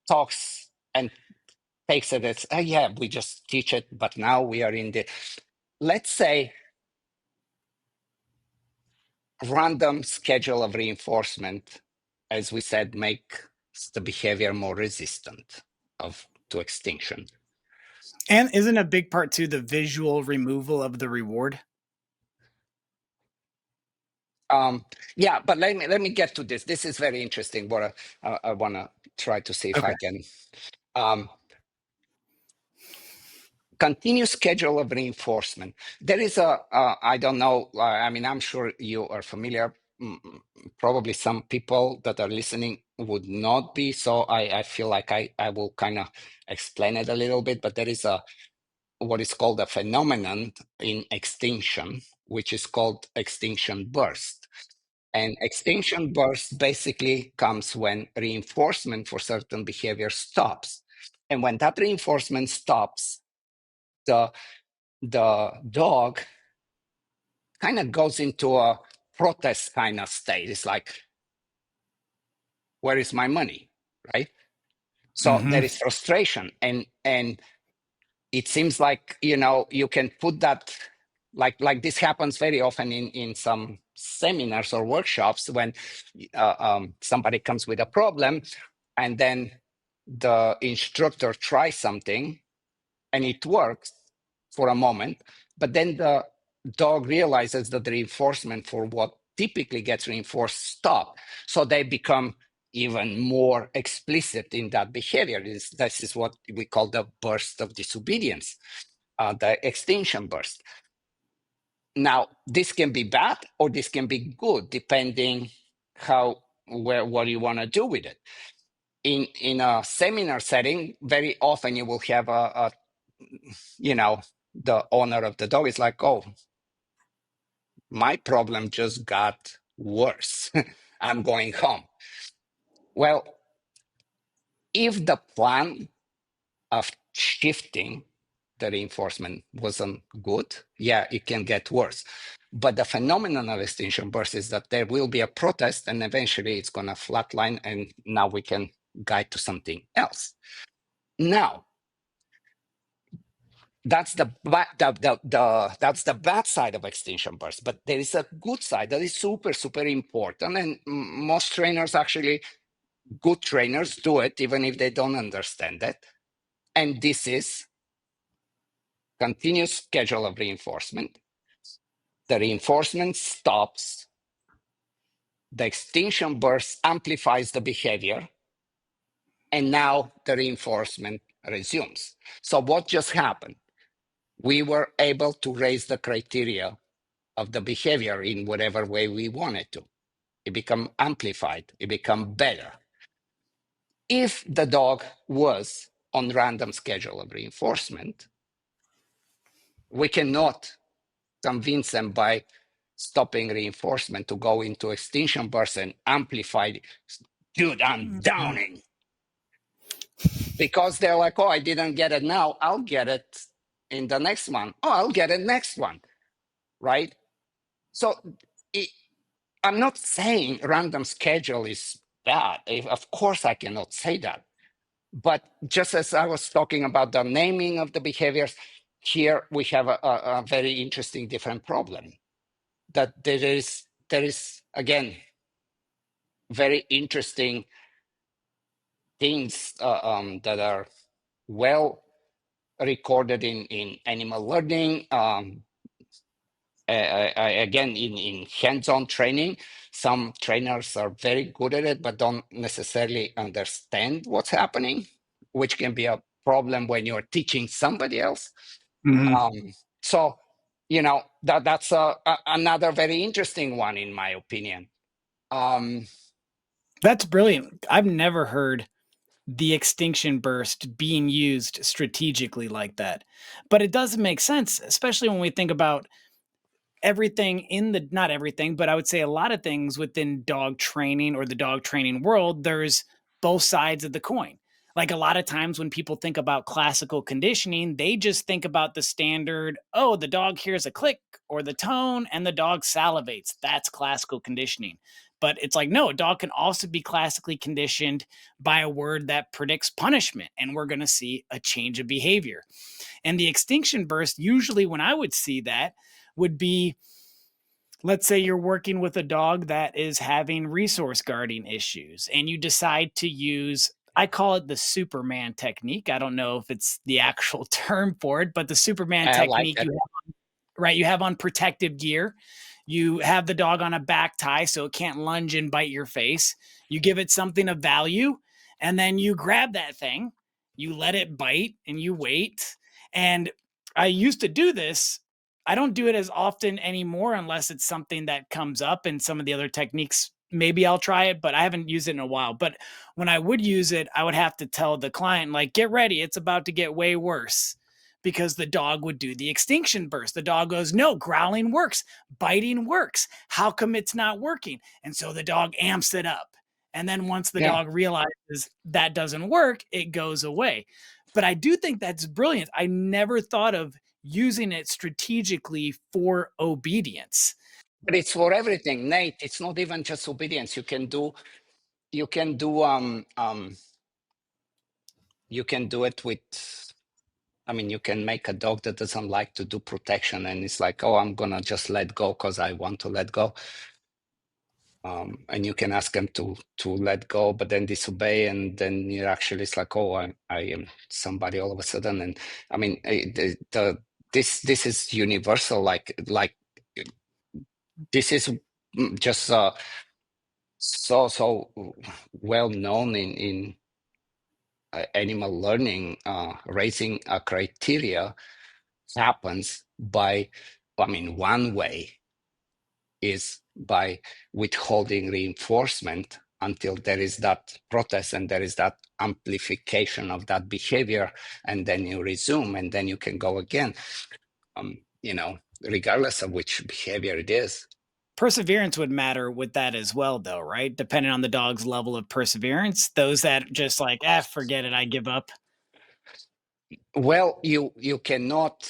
talks and takes it as, oh, yeah, we just teach it, but now we are in the, let's say, random schedule of reinforcement, as we said, makes the behavior more resistant to extinction. And isn't a big part too the visual removal of the reward? Yeah, but let me get to this. This is very interesting. What I want to try to see if Okay. I can. Continuous schedule of reinforcement. There is I don't know, I mean, I'm sure you are familiar. Probably some people that are listening would not be. So I feel like I will kind of explain it a little bit, but there is what is called a phenomenon in extinction, which is called extinction burst. And extinction burst basically comes when reinforcement for certain behavior stops. And when that reinforcement stops, the dog kind of goes into a protest kind of state. It's like, where is my money? Right? So Mm-hmm. there is frustration, and it seems like, you can put that, like this happens very often in some seminars or workshops when somebody comes with a problem, and then the instructor tries something and it works for a moment, but then the dog realizes that the reinforcement for what typically gets reinforced stop. So they become even more explicit in that behavior. This is what we call the burst of disobedience, the extinction burst. Now, this can be bad or this can be good, depending what you want to do with it. In a seminar setting, very often you will have the owner of the dog is like, oh, my problem just got worse. I'm going home. Well, if the plan of shifting the reinforcement wasn't good, yeah, it can get worse. But the phenomenon of extinction burst is that there will be a protest and eventually it's going to flatline, and now we can guide to something else. Now, that's the bad side of extinction burst, but there is a good side that is super, super important. And most trainers, actually, good trainers, do it even if they don't understand it. And this is continuous schedule of reinforcement. The reinforcement stops, the extinction burst amplifies the behavior, and now the reinforcement resumes. So what just happened? We were able to raise the criteria of the behavior in whatever way we wanted to. It become amplified, it become better. If the dog was on random schedule of reinforcement, we cannot convince them by stopping reinforcement to go into extinction burst and amplify. Dude, I'm downing. Because they're like, oh, I didn't get it now. I'll get it in the next one. Oh, I'll get it next one. Right? So I'm not saying random schedule is bad. Of course, I cannot say that. But just as I was talking about the naming of the behaviors, here we have a very interesting different problem. That there is again very interesting things that are well recorded in animal learning. Again, in hands-on training, some trainers are very good at it, but don't necessarily understand what's happening, which can be a problem when you're teaching somebody else. So, that's another very interesting one, in my opinion. That's brilliant. I've never heard the extinction burst being used strategically like that. But it does make sense, especially when we think about everything not everything, but I would say a lot of things within dog training or the dog training world, there's both sides of the coin. Like a lot of times when people think about classical conditioning, they just think about the standard, oh, the dog hears a click or the tone and the dog salivates. That's classical conditioning. But it's like, no, a dog can also be classically conditioned by a word that predicts punishment, and we're going to see a change of behavior. And the extinction burst, usually when I would see that, would be, let's say you're working with a dog that is having resource guarding issues and you decide to use, I call it the Superman technique. I don't know if it's the actual term for it, but the Superman I like technique, it. you have on protective gear. You have the dog on a back tie so it can't lunge and bite your face. You give it something of value, and then you grab that thing, you let it bite, and you wait. And I used to do this. I don't do it as often anymore unless it's something that comes up, and some of the other techniques, maybe I'll try it, but I haven't used it in a while. But when I would use it, I would have to tell the client, like, get ready, it's about to get way worse, because the dog would do the extinction burst. The dog goes, no, growling works, biting works. How come it's not working? And so the dog amps it up. And then once the Yeah. dog realizes that doesn't work, it goes away. But I do think that's brilliant. I never thought of using it strategically for obedience. But it's for everything, Nate. It's not even just obedience. You can do you can do it with, I mean, you can make a dog that doesn't like to do protection and it's like, oh, I'm gonna just let go because I want to let go. And you can ask them to let go, but then disobey, and then you actually, it's like, oh, I am somebody all of a sudden. And I mean, this is universal. Like this is just so well known in animal learning. Raising a criteria happens by, I mean, one way is by withholding reinforcement until there is that protest and there is that amplification of that behavior, and then you resume, and then you can go again, regardless of which behavior it is. Perseverance would matter with that as well, though, right? Depending on the dog's level of perseverance. Those that just like, forget it, I give up. Well, you cannot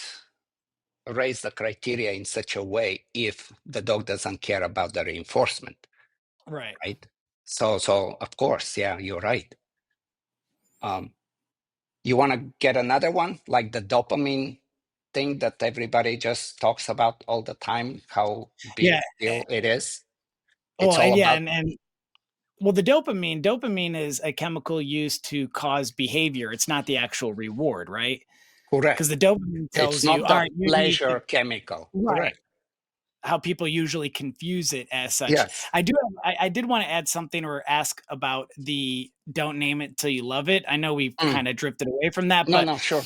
raise the criteria in such a way if the dog doesn't care about the reinforcement, Right. right? So of course, yeah, you're right. You want to get another one, like the dopamine thing that everybody just talks about all the time, how big Yeah. a deal it is. Oh, It's all and yeah, about, and well, the dopamine is a chemical used to cause behavior. It's not the actual reward, right? Because correct. the dopamine It's tells you, not all the right, you need to, pleasure chemical. right. Correct. How people usually confuse it as such. Yes. I did want to add something or ask about the don't name it till you love it. I know we've Mm. kind of drifted away from that, No, but no, sure.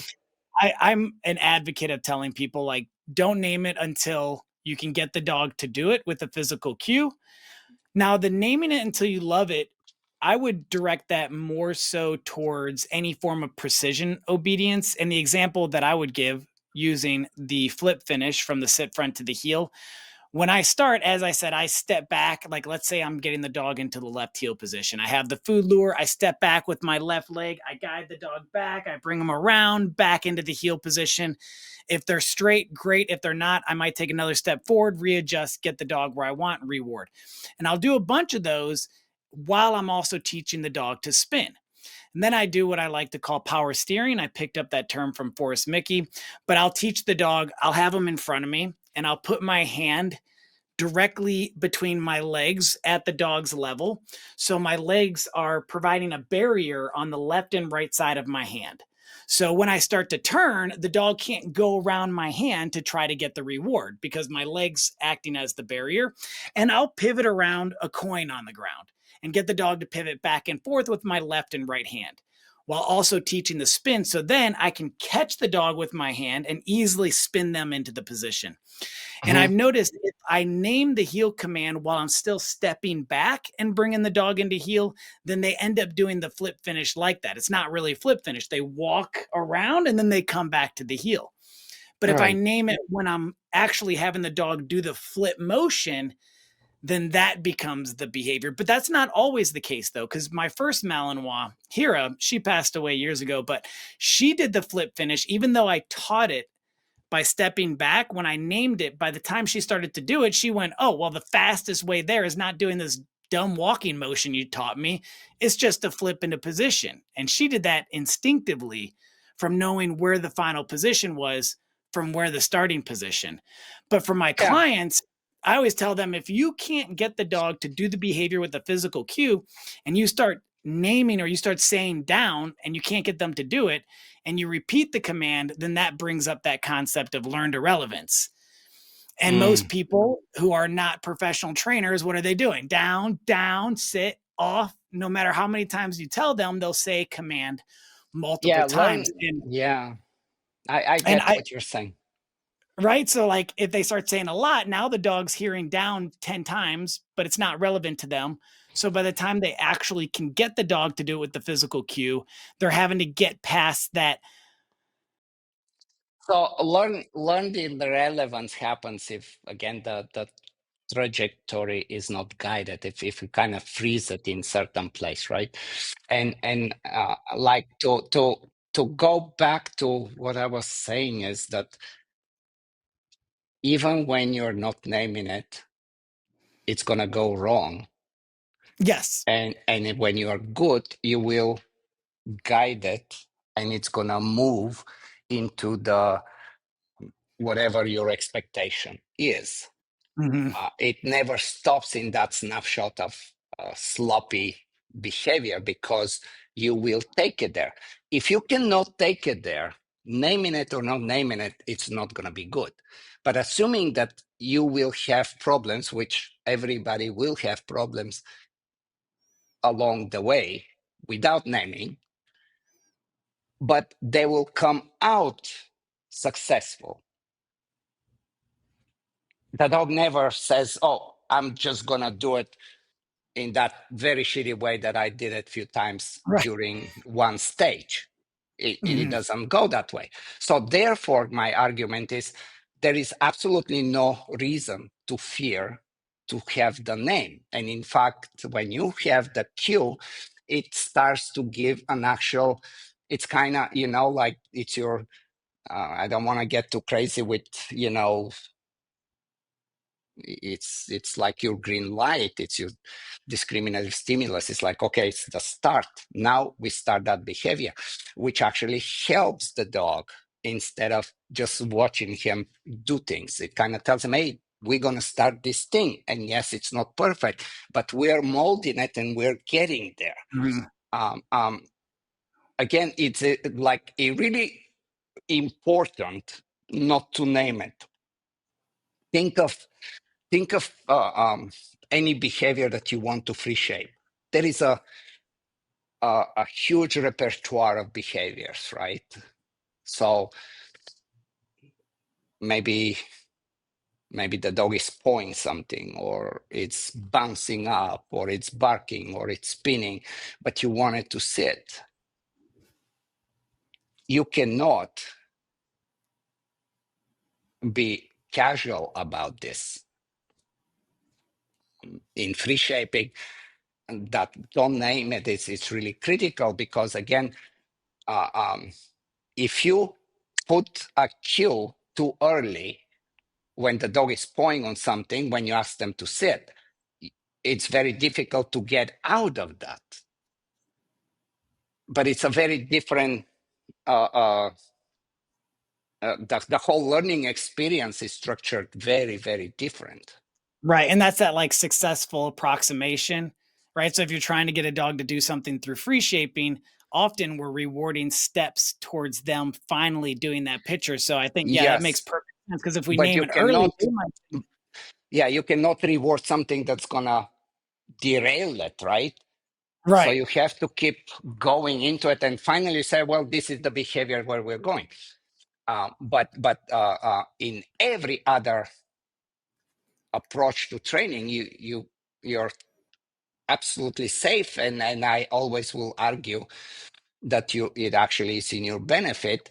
I'm an advocate of telling people like don't name it until you can get the dog to do it with a physical cue. Now, the naming it until you love it, I would direct that more so towards any form of precision obedience. And the example that I would give using the flip finish from the sit front to the heel, when I start, as I said, I step back. Like, let's say I'm getting the dog into the left heel position. I have the food lure. I step back with my left leg. I guide the dog back. I bring them around back into the heel position. If they're straight, great. If they're not, I might take another step forward, readjust, get the dog where I want, reward. And I'll do a bunch of those while I'm also teaching the dog to spin. And then I do what I like to call power steering. I picked up that term from Forrest Mickey, but I'll teach the dog, I'll have him in front of me, and I'll put my hand directly between my legs at the dog's level. So my legs are providing a barrier on the left and right side of my hand. So when I start to turn, the dog can't go around my hand to try to get the reward because my legs acting as the barrier. And I'll pivot around a coin on the ground and get the dog to pivot back and forth with my left and right hand while also teaching the spin. So then I can catch the dog with my hand and easily spin them into the position. And Mhm. I've noticed if I name the heel command while I'm still stepping back and bringing the dog into heel, then they end up doing the flip finish like that. It's not really a flip finish. They walk around and then they come back to the heel. But if I Right. name it when I'm actually having the dog do the flip motion, then that becomes the behavior. But that's not always the case, though, because my first Malinois, Hira, she passed away years ago, but she did the flip finish, even though I taught it by stepping back. When I named it, by the time she started to do it, she went, oh, well, the fastest way there is not doing this dumb walking motion you taught me. It's just to flip into position. And she did that instinctively from knowing where the final position was from where the starting position. But for my Yeah. clients, I always tell them if you can't get the dog to do the behavior with a physical cue and you start naming or you start saying down and you can't get them to do it, and you repeat the command, then that brings up that concept of learned irrelevance. And most Mm. people who are not professional trainers, what are they doing? Down, down, sit, off. No matter how many times you tell them, they'll say command multiple Yeah. times. Learn. Yeah. I And get I what you're saying. right. So like if they start saying a lot, now the dog's hearing down 10 times, but it's not relevant to them. So by the time they actually can get the dog to do it with the physical cue, they're having to get past that. So learn the relevance happens if, again, the trajectory is not guided, if you kind of freeze it in certain place, right? And like to go back to what I was saying is that even when you're not naming it, it's gonna go wrong. Yes. And when you are good, you will guide it, and it's gonna move into the whatever your expectation is. Mhm. It never stops in that snapshot of sloppy behavior, because you will take it there. If you cannot take it there, naming it or not naming it, it's not going to be good. But assuming that you will have problems, which everybody will have problems, along the way without naming, but they will come out successful. The dog never says, oh, I'm just going to do it in that very shitty way that I did it a few times Right. during one stage. It Mhm. doesn't go that way. So therefore, my argument is there is absolutely no reason to fear to have the name. And in fact, when you have the cue, it starts to give an actual, it's kind of, like it's your, I don't want to get too crazy with, it's like your green light, it's your discriminative stimulus. It's like, okay, it's the start. Now we start that behavior, which actually helps the dog instead of just watching him do things. It kind of tells him, hey, we're going to start this thing. And yes, it's not perfect, but we're molding it and we're getting there. Mhm. Again, it's like a really important not to name it. Think of any behavior that you want to free shape. There is a huge repertoire of behaviors, right? So maybe the dog is pawing something, or it's bouncing up, or it's barking, or it's spinning, but you want it to sit. You cannot be casual about this. In free shaping, that don't name it, it's really critical, because again, uh, um, if you put a cue too early when the dog is pawing on something, when you ask them to sit, it's very difficult to get out of that. But it's a very different, the whole learning experience is structured very, very different. Right, and that's that, like, successful approximation, right? So if you're trying to get a dog to do something through free shaping, often we're rewarding steps towards them finally doing that picture. So I think, yeah, that makes Yes, perfect sense, because if we but name you it early, cannot, they might think. yeah, you cannot reward something that's gonna derail it, right? So Right. you have to keep going into it and finally say, well, this is the behavior where we're going. But in every other approach to training, you're absolutely safe, and I always will argue that it actually is in your benefit,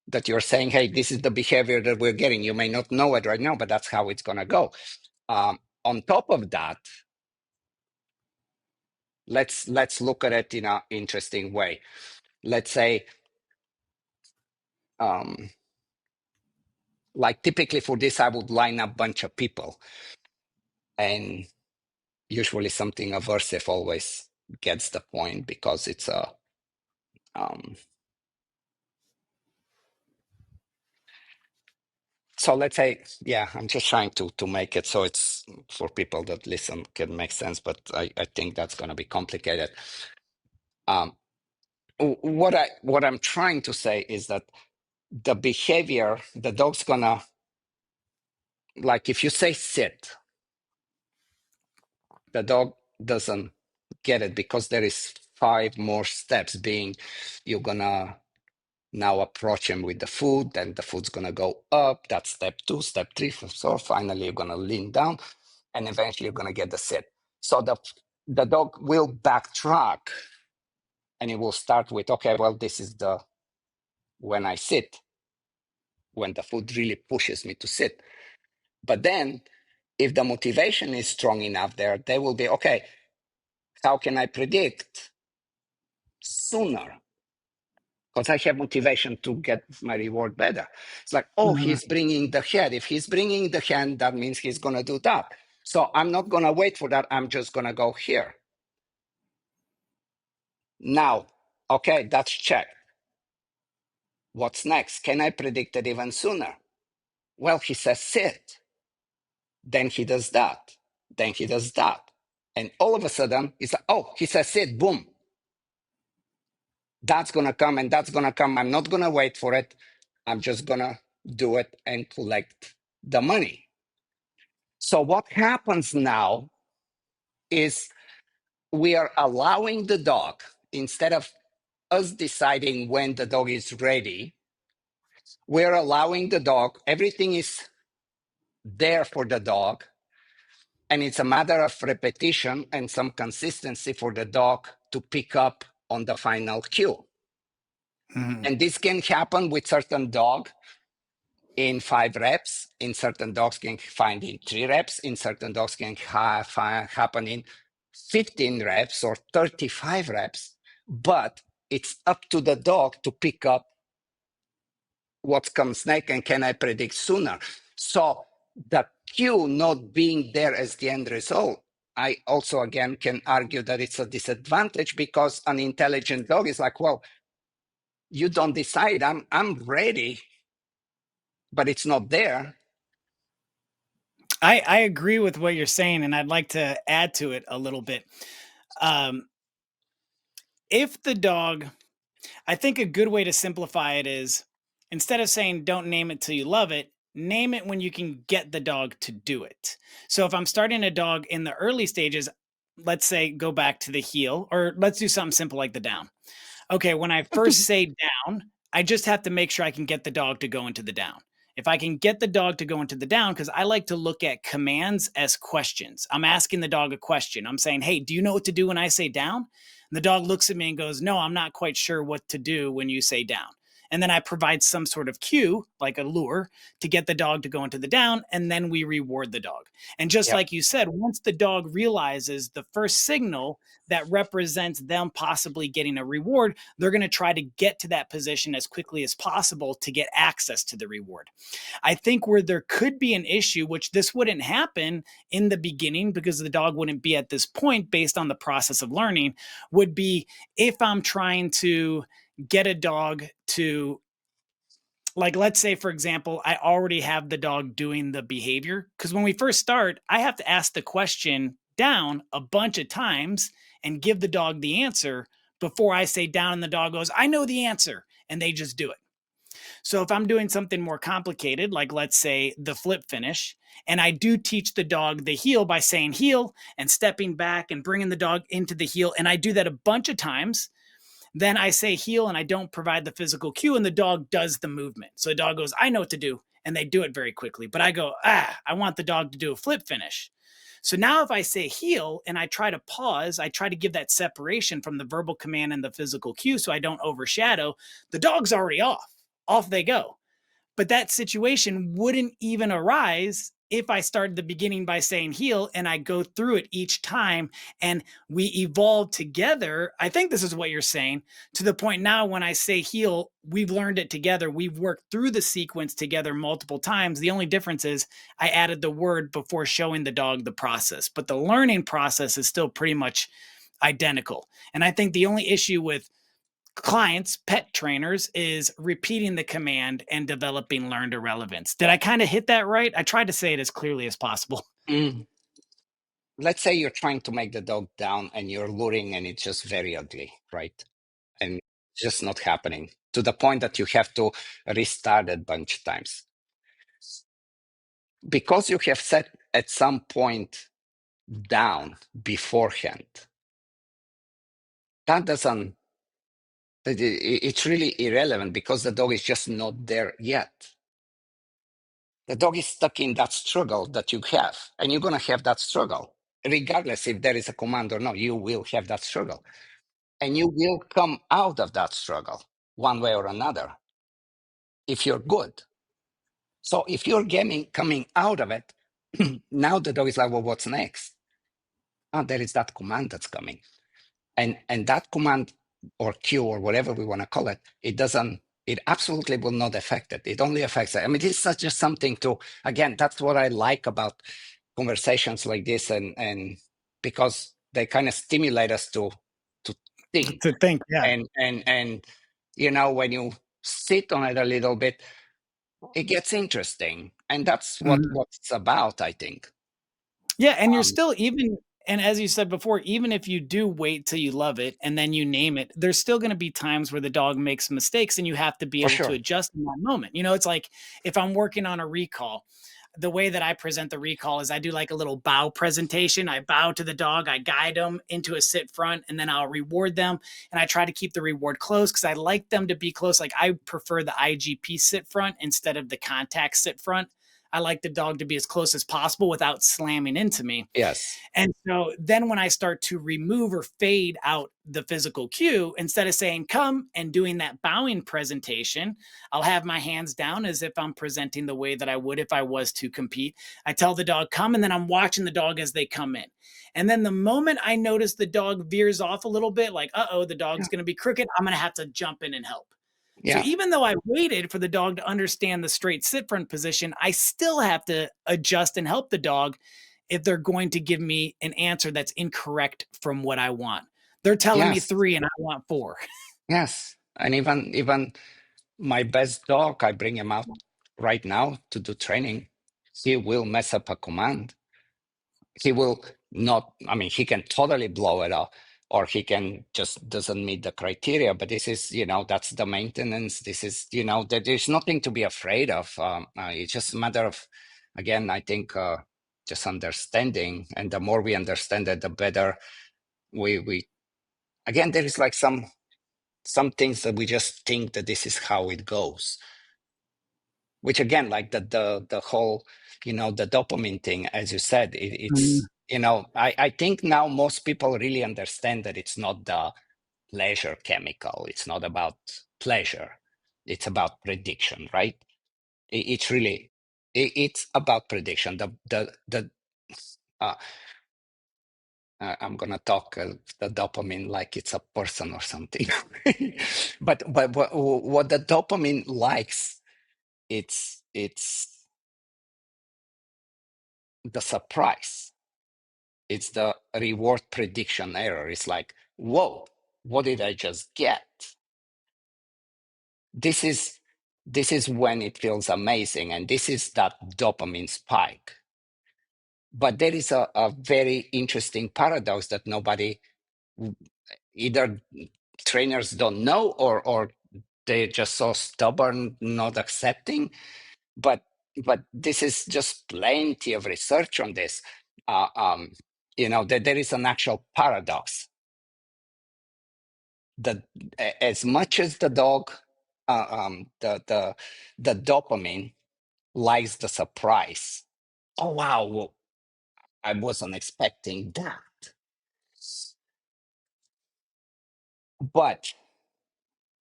that you're saying, hey, this is the behavior that we're getting. You may not know it right now, but that's how it's going to go. On top of that, let's look at it in an interesting way. Let's say, like typically for this, I would line up a bunch of people, and usually something aversive always gets the point, because it's a so let's say, yeah, I'm just trying to make it so it's for people that listen can make sense, but I think that's going to be complicated. um what I'm trying to say is that the behavior, the dog's gonna, like if you say sit, the dog doesn't get it, because there is 5 more steps, being you're gonna now approach him with the food, then the food's gonna go up, that's step 2, step 3, so finally you're gonna lean down, and eventually you're gonna get the sit. So the dog will backtrack, and it will start with, okay, well, this is the when I sit, when the food really pushes me to sit. But then if the motivation is strong enough there, they will be, okay, how can I predict sooner? Because I have motivation to get my reward better. It's like, oh, Mhm. he's bringing the head. If he's bringing the hand, that means he's going to do that. So I'm not going to wait for that. I'm just going to go here. Now, okay, that's checked. What's next? Can I predict it even sooner? Well, he says sit. Then he does that. Then he does that. And all of a sudden, it's like, oh, he says sit, boom. That's going to come and that's going to come. I'm not going to wait for it. I'm just going to do it and collect the money. So what happens now is we are allowing the dog, instead of us deciding when the dog is ready, we're allowing the dog, everything is there for the dog. And it's a matter of repetition and some consistency for the dog to pick up on the final cue. Mhm. And this can happen with certain dog in 5 reps. In certain dogs can find in 3 reps. In certain dogs can happen in 15 reps or 35 reps. But it's up to the dog to pick up what comes next and can I predict sooner. So the cue not being there as the end result, I also again can argue that it's a disadvantage, because an intelligent dog is like, well, you don't decide. I'm ready, but it's not there. I agree with what you're saying, and I'd like to add to it a little bit. Um, if the dog, I think a good way to simplify it is, instead of saying don't name it till you love it, name it when you can get the dog to do it. So if I'm starting a dog in the early stages, let's say go back to the heel, or let's do something simple like the down. Okay, when I first say down, I just have to make sure I can get the dog to go into the down. If I can get the dog to go into the down, because I like to look at commands as questions. I'm asking the dog a question. I'm saying, hey, do you know what to do when I say down? And the dog looks at me and goes, no, I'm not quite sure what to do when you say down. And then I provide some sort of cue, like a lure, to get the dog to go into the down, and then we reward the dog. And just Yep. like you said, once the dog realizes the first signal that represents them possibly getting a reward, they're going to try to get to that position as quickly as possible to get access to the reward. I think where there could be an issue, which this wouldn't happen in the beginning because the dog wouldn't be at this point based on the process of learning, would be if I'm trying to get a dog to, like, let's say for example, I already have the dog doing the behavior, because when we first start I have to ask the question down a bunch of times and give the dog the answer before I say down and the dog goes, I know the answer, and they just do it. So if I'm doing something more complicated, like let's say the flip finish, and I do teach the dog the heel by saying heel and stepping back and bringing the dog into the heel, and I do that a bunch of times, then I say heel and I don't provide the physical cue, and the dog does the movement. So the dog goes, I know what to do. And they do it very quickly. But I go, I want the dog to do a flip finish. So now if I say heel and I try to pause, I try to give that separation from the verbal command and the physical cue so I don't overshadow, the dog's already off. Off they go. But that situation wouldn't even arise if I started the beginning by saying heel and I go through it each time and we evolve together. I think this is what you're saying, to the point now when I say heel, we've learned it together. We've worked through the sequence together multiple times. The only difference is I added the word before showing the dog the process, but the learning process is still pretty much identical. And I think the only issue with clients, pet trainers, is repeating the command and developing learned irrelevance. Did I kind of hit that right? I tried to say it as clearly as possible. Mm. Let's say you're trying to make the dog down and you're luring and it's just very ugly, right? And it's just not happening, to the point that you have to restart it a bunch of times. Because you have set at some point down beforehand, that doesn't, it's really irrelevant because the dog is just not there yet. The dog is stuck in that struggle that you have, and you're going to have that struggle. Regardless if there is a command or not, you will have that struggle. And you will come out of that struggle one way or another if you're good. So if you're coming out of it, now the dog is like, well, what's next? Oh, there is that command that's coming. And that command or cue or whatever we want to call it, it absolutely will not affect it. It only affects it. I mean, it's not just something to, again, that's what I like about conversations like this, and because they kind of stimulate us to think. To think, yeah. And when you sit on it a little bit, it gets interesting. And that's Mhm. what it's about, I think. Yeah, and you're Um, still even, and as you said before, even if you do wait till you love it and then you name it, there's still going to be times where the dog makes mistakes and you have to be for able to sure. adjust in that moment. It's like if I'm working on a recall, the way that I present the recall is I do like a little bow presentation. I bow to the dog, I guide them into a sit front, and then I'll reward them. And I try to keep the reward close because I like them to be close. Like I prefer the IGP sit front instead of the contact sit front. I like the dog to be as close as possible without slamming into me. Yes. And so then when I start to remove or fade out the physical cue, instead of saying come and doing that bowing presentation, I'll have my hands down as if I'm presenting the way that I would if I was to compete. I tell the dog come, and then I'm watching the dog as they come in. And then the moment I notice the dog veers off a little bit, like, uh-oh, the Yeah. dog's going to be crooked, I'm going to have to jump in and help. So Yeah. even though I waited for the dog to understand the straight sit front position, I still have to adjust and help the dog if they're going to give me an answer that's incorrect from what I want. They're telling me Yes. 3 and I want 4. Yes. And even my best dog, I bring him out right now to do training. He will mess up a command. He will not, I mean, he can totally blow it up, or he can just doesn't meet the criteria. But this is, that's the maintenance. This is, that there's nothing to be afraid of. It's just a matter of, again, I think just understanding. And the more we understand it, the better we again, there is like some things that we just think that this is how it goes, which again, like the whole, the dopamine thing, as you said, it's, I think now most people really understand that it's not the pleasure chemical. It's not about pleasure. It's about prediction, right? It's really, it's about prediction. Uh, I'm gonna talk the dopamine like it's a person or something, but what the dopamine likes, it's the surprise. It's the reward prediction error. It's like, whoa, what did I just get? This is when it feels amazing, and this is that dopamine spike. But there is a very interesting paradox that nobody, either trainers don't know, or they're just so stubborn not accepting. But this is just plenty of research on this. That there is an actual paradox that as much as the dog, the dopamine likes the surprise. Oh wow, well, I wasn't expecting that. But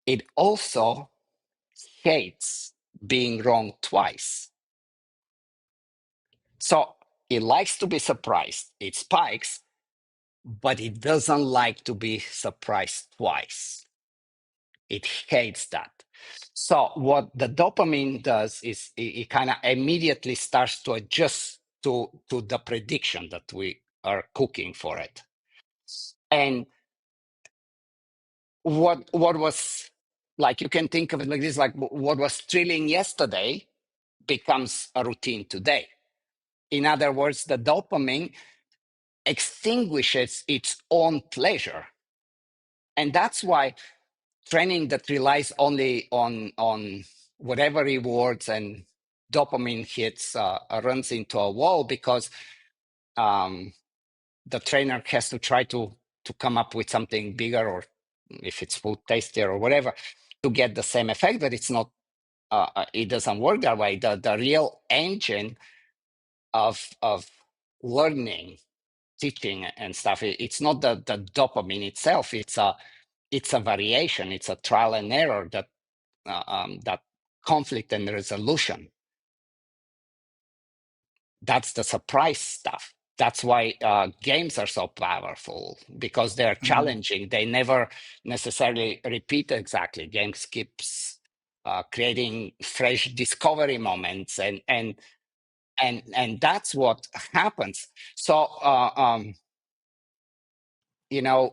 it also hates being wrong twice. So it likes to be surprised. It spikes, but it doesn't like to be surprised twice. It hates that. So what the dopamine does is it kind of immediately starts to adjust to the prediction that we are cooking for it. And what was, like, you can think of it like this, like what was thrilling yesterday becomes a routine today. In other words, the dopamine extinguishes its own pleasure. And that's why training that relies only on whatever rewards and dopamine hits runs into a wall, because the trainer has to try to come up with something bigger, or if it's food tastier or whatever, to get the same effect. But it's not, it doesn't work that way. The real engine of learning, teaching and stuff, it's not the dopamine itself. It's a variation. It's a trial and error, that conflict and resolution. That's the surprise stuff. That's why games are so powerful, because they're challenging. They never necessarily repeat exactly. Games keeps creating fresh discovery moments, and that's what happens. So you know,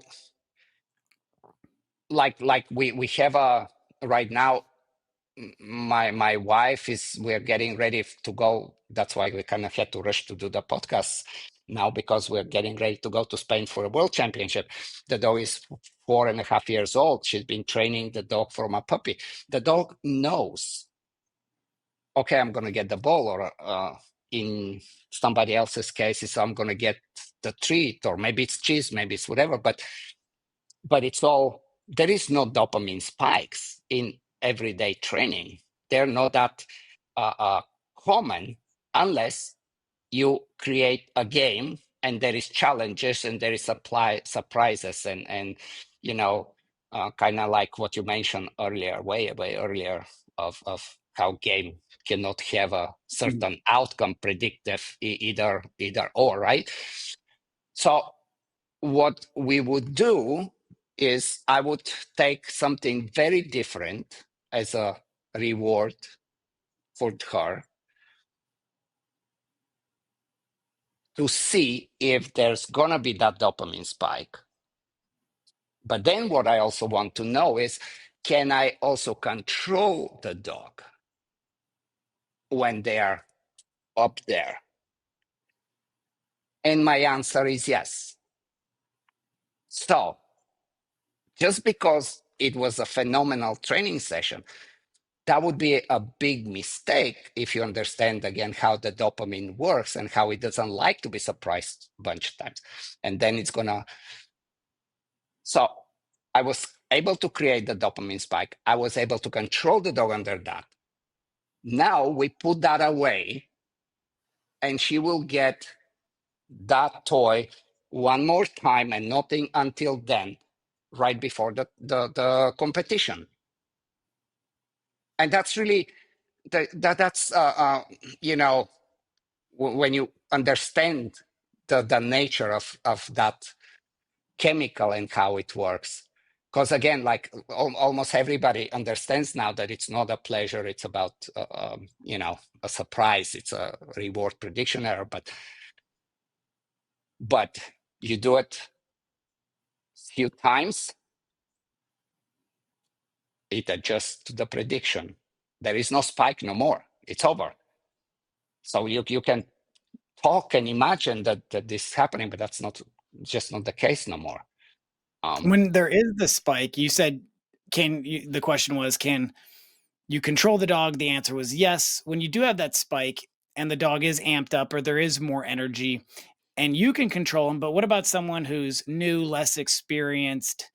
like we have a right now. My wife is, we're getting ready to go. That's why we kind of had to rush to do the podcast now, because we're getting ready to go to Spain for a world championship. The dog is 4.5 years old. She's been training the dog from a puppy. The dog knows, okay, I'm going to get the ball, or in somebody else's case is I'm going to get the treat, or maybe it's cheese, maybe it's whatever, but it's all, there is no dopamine spikes in everyday training. They're not that common unless you create a game and there is challenges and there is surprises and you know, kind of like what you mentioned earlier, way earlier, of how game cannot have a certain outcome predictive, either or, right? So what we would do is I would take something very different as a reward for her to see if there's gonna be that dopamine spike. But then what I also want to know is, can I also control the dog when they're up there? And my answer is yes. So just because it was a phenomenal training session, that would be a big mistake if you understand again how the dopamine works and how it doesn't like to be surprised a bunch of times. And then it's gonna, so I was able to create the dopamine spike. I was able to control the dog under that. Now we put that away and she will get that toy one more time and nothing until then, right before the competition. And that's really, that's, you know, when you understand the nature of that chemical and how it works. Because again, like almost everybody understands now that it's not a pleasure, it's about you know, a surprise, it's a reward prediction error, but you do it a few times, it adjusts to the prediction. There is no spike no more, it's over. So you can talk and imagine that this is happening, but that's not, just not the case no more. When there is the spike, you said, the question was, can you control the dog? The answer was yes. When you do have that spike and the dog is amped up or there is more energy and you can control him, but what about someone who's new, less experienced?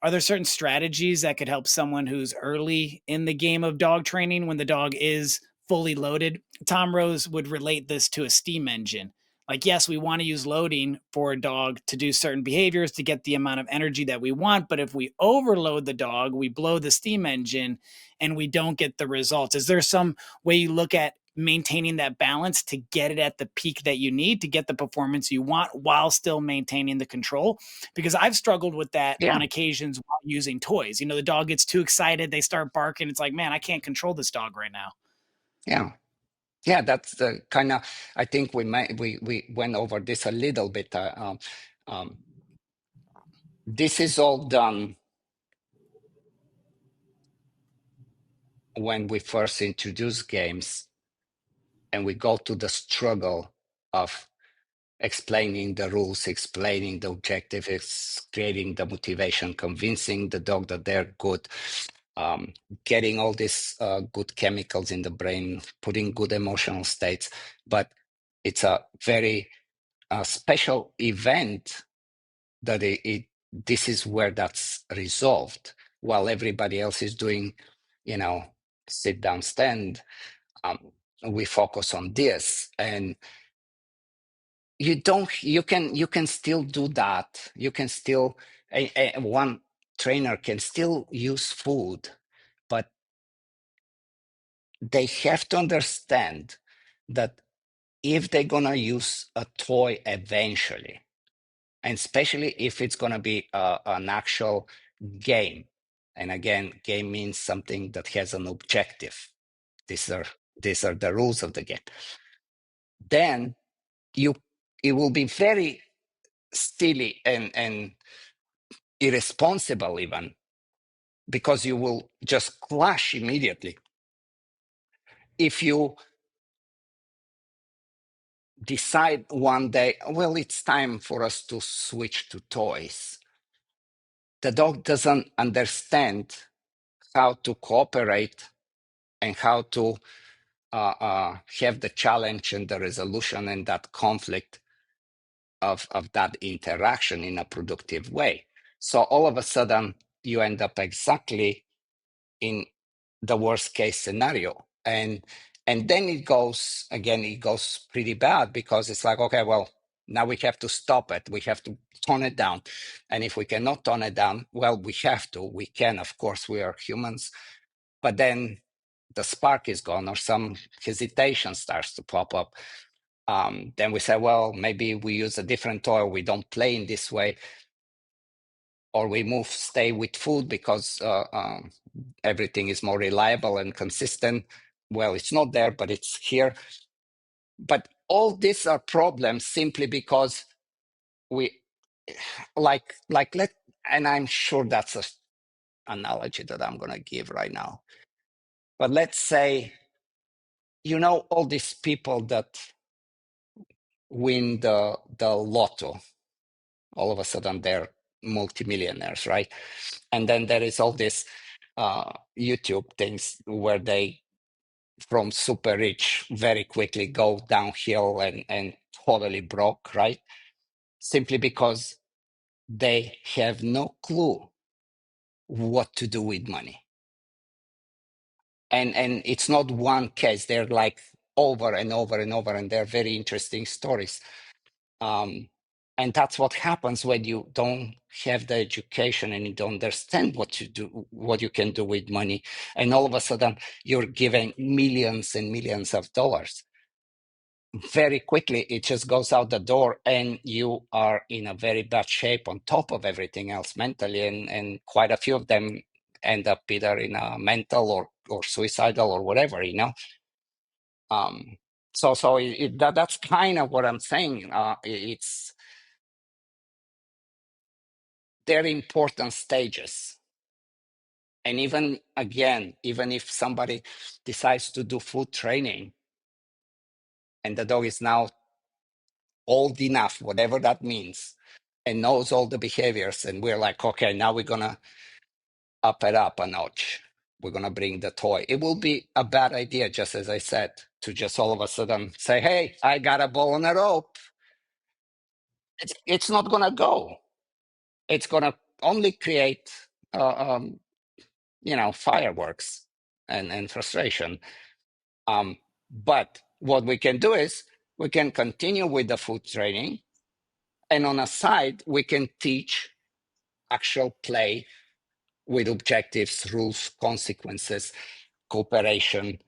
Are there certain strategies that could help someone who's early in the game of dog training when the dog is fully loaded? Tom Rose would relate this to a steam engine. Like, yes, we want to use loading for a dog to do certain behaviors to get the amount of energy that we want. But if we overload the dog, we blow the steam engine and we don't get the results. Is there some way you look at maintaining that balance to get it at the peak that you need to get the performance you want while still maintaining the control? Because I've struggled with that Yeah, on occasions while using toys. You know, the dog gets too excited, they start barking. It's like, man, I can't control this dog right now. yeah. Yeah, that's the kind of, I think we went over this a little bit. Um, this is all done when we first introduce games and we go to the struggle of explaining the rules, explaining the objectives, creating the motivation, convincing the dog that they're good, getting all these good chemicals in the brain, putting good emotional states. But it's a very special event that this is where that's resolved, while everybody else is doing, you know, sit down, stand. We focus on this, and you can still do that. You can still, one trainer can still use food, but they have to understand that if they're gonna use a toy eventually, and especially if it's gonna be an actual game, and again, game means something that has an objective. These are the rules of the game. Then you it will be very silly and irresponsible even, because you will just clash immediately if you decide one day, well, it's time for us to switch to toys. The dog doesn't understand how to cooperate and how to have the challenge and the resolution and that conflict of that interaction in a productive way. So all of a sudden, you end up exactly in the worst case scenario. And then it goes pretty bad, because it's like, okay, well, now we have to stop it. We have to tone it down. And if we cannot tone it down, well, we can, of course, we are humans. But then the spark is gone, or some hesitation starts to pop up. Then we say, well, maybe we use a different toy, or we don't play in this way, or we stay with food because everything is more reliable and consistent. Well, it's not there, but it's here. But all these are problems simply because we and I'm sure that's an analogy that I'm going to give right now. But let's say, all these people that win the lotto, all of a sudden they're multimillionaires, right? And then there is all this YouTube things where they, from super rich, very quickly go downhill and totally broke, right? Simply because they have no clue what to do with money. And it's not one case, they're like over and over and over, and they're very interesting stories. And that's what happens when you don't have the education and you don't understand what you can do with money. And all of a sudden, you're giving millions and millions of dollars. Very quickly, it just goes out the door, and you are in a very bad shape on top of everything else mentally. And quite a few of them end up either in a mental or suicidal or whatever, So that's kind of what I'm saying. It's they're important stages. And even if somebody decides to do food training and the dog is now old enough, whatever that means, and knows all the behaviors, and we're like, okay, now we're going to up it up a notch. We're going to bring the toy. It will be a bad idea, just as I said, to just all of a sudden say, hey, I got a ball on a rope. It's not going to go. It's going to only create fireworks and frustration. But what we can do is we can continue with the food training, and on a side, we can teach actual play with objectives, rules, consequences, cooperation,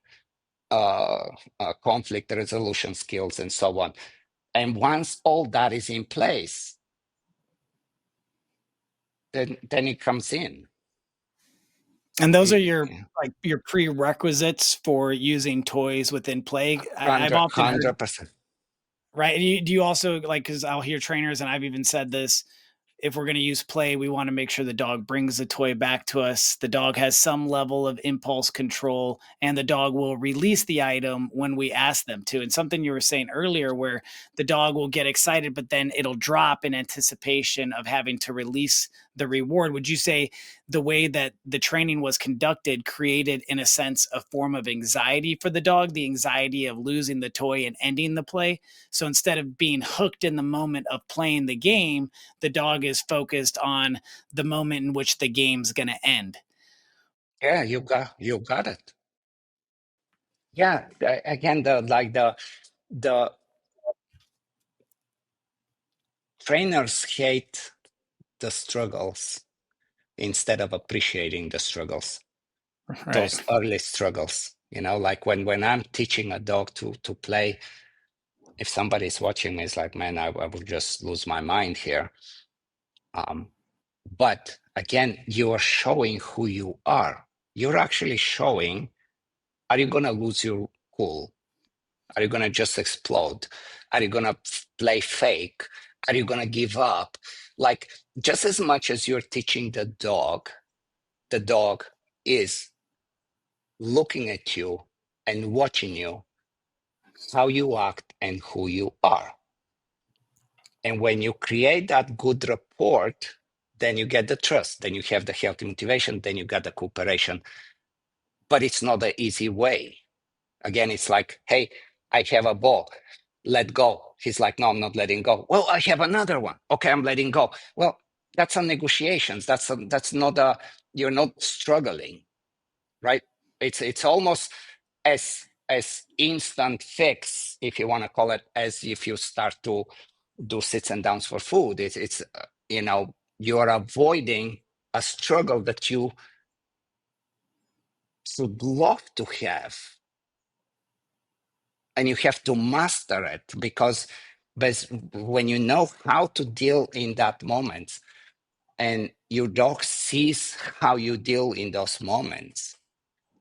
conflict resolution skills, and so on. And once all that is in place, then it comes in. And those are your prerequisites for using toys within play. I've often heard, 100%. right? And do you also, like, because I'll hear trainers, and I've even said this, if we're going to use play, we want to make sure the dog brings the toy back to us. The dog has some level of impulse control, and the dog will release the item when we ask them to. And something you were saying earlier, where the dog will get excited, but then it'll drop in anticipation of having to release the reward. Would you say the way that the training was conducted created, in a sense, a form of anxiety for the dog, the anxiety of losing the toy and ending the play? So instead of being hooked in the moment of playing the game, the dog is focused on the moment in which the game's going to end. Yeah, you got it. Yeah, again, the trainers hate the struggles instead of appreciating the struggles. Right. Those early struggles, like when I'm teaching a dog to play, if somebody's watching me, it's like, man, I would just lose my mind here. But again, you are showing who you are. You're actually showing, are you going to lose your cool? Are you going to just explode? Are you going to play fake? Are you going to give up? Like, just as much as you're teaching the dog is looking at you and watching you, how you act and who you are. And when you create that good rapport, then you get the trust, then you have the healthy motivation, then you got the cooperation. But it's not the easy way. Again, it's like, hey, I have a ball, let go. He's like, no, I'm not letting go. Well, I have another one. Okay, I'm letting go. Well, that's a negotiations. That's not a, you're not struggling, right? It's almost as instant fix, if you want to call it, as if you start to do sits and downs for food. It's you know, you are avoiding a struggle that you should love to have, and you have to master it, because when you know how to deal in that moment, and your dog sees how you deal in those moments,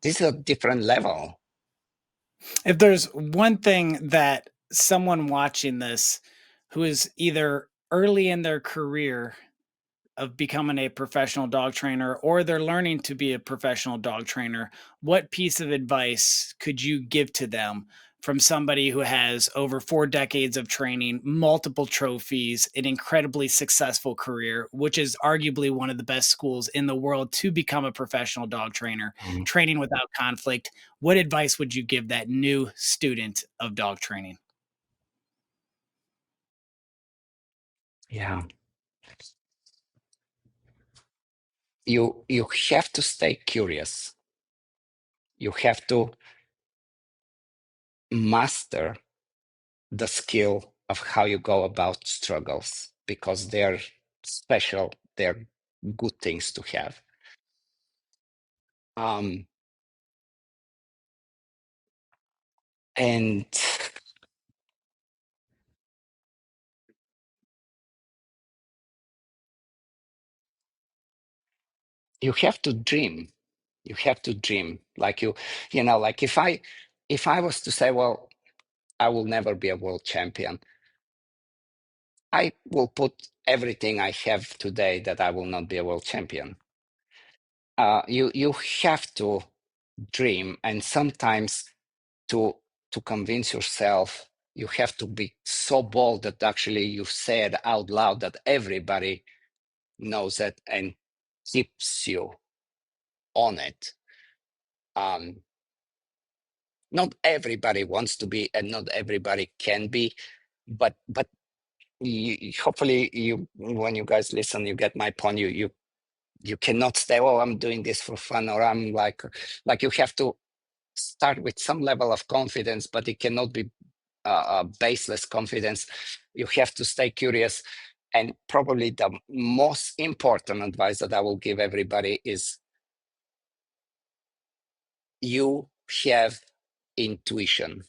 this is a different level. If there's one thing that someone watching this who is either early in their career of becoming a professional dog trainer or they're learning to be a professional dog trainer, what piece of advice could you give to them from somebody who has over 4 decades of training, multiple trophies, an incredibly successful career, which is arguably one of the best schools in the world to become a professional dog trainer, Mhm. training without conflict? What advice would you give that new student of dog training? Yeah, you have to stay curious. You have to master the skill of how you go about struggles, because they're special, they're good things to have. And you have to dream. You have to dream. Like you know, like if I was to say, well, I will never be a world champion, I will put everything I have today that I will not be a world champion. You have to dream, and sometimes to convince yourself, you have to be so bold that actually you say it out loud that everybody knows it and keeps you on it. Um, Not everybody wants to be, and not everybody can be, but hopefully you, when you guys listen, you get my point. You cannot say, oh, I'm doing this for fun, or I'm like you have to start with some level of confidence, but it cannot be baseless confidence. You have to stay curious. And probably the most important advice that I will give everybody is, you have intuition,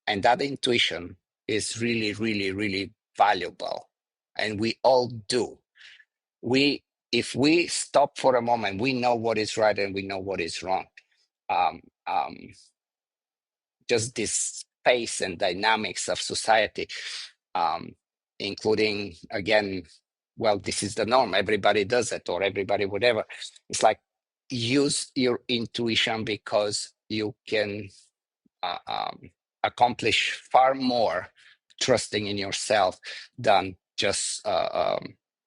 and that intuition is really, really, really valuable. And we all do. If we stop for a moment, we know what is right and we know what is wrong. Um, um, just this space and dynamics of society, um, including, again, well, this is the norm, everybody does it, or everybody whatever. It's like, use your intuition, because you can uh, um, accomplish far more trusting in yourself than just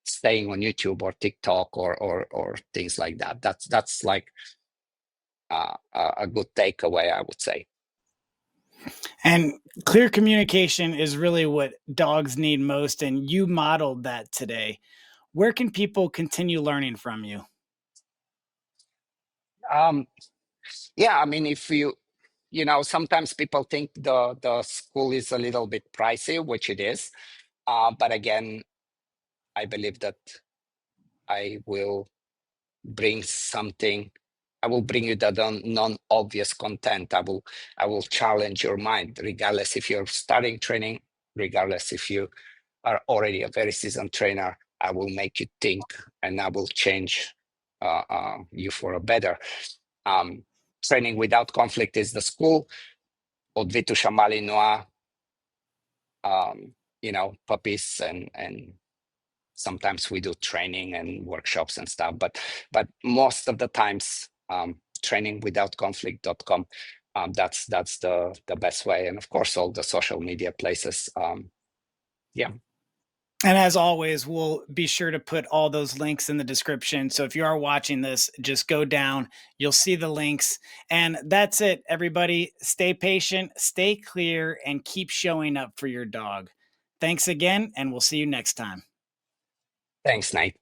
staying on YouTube or TikTok or things like that. That's like a good takeaway, I would say. And clear communication is really what dogs need most. And you modeled that today. Where can people continue learning from you? Um, yeah, I mean, if you know, sometimes people think the school is a little bit pricey, which it is. But again, I believe that I will bring something. I will bring you the non-obvious content. I will challenge your mind, regardless if you're starting training, regardless if you are already a very seasoned trainer. I will make you think, and I will change you for a better. Um, Training without conflict is the school. Odvitu Shamali Noa, you know, puppies, and sometimes we do training and workshops and stuff, but most of the times, trainingwithoutconflict.com, that's the best way. And of course, all the social media places. Yeah. And as always, we'll be sure to put all those links in the description. So if you are watching this, just go down, you'll see the links. And that's it, everybody. Stay patient, stay clear, and keep showing up for your dog. Thanks again, and we'll see you next time. Thanks, Nate.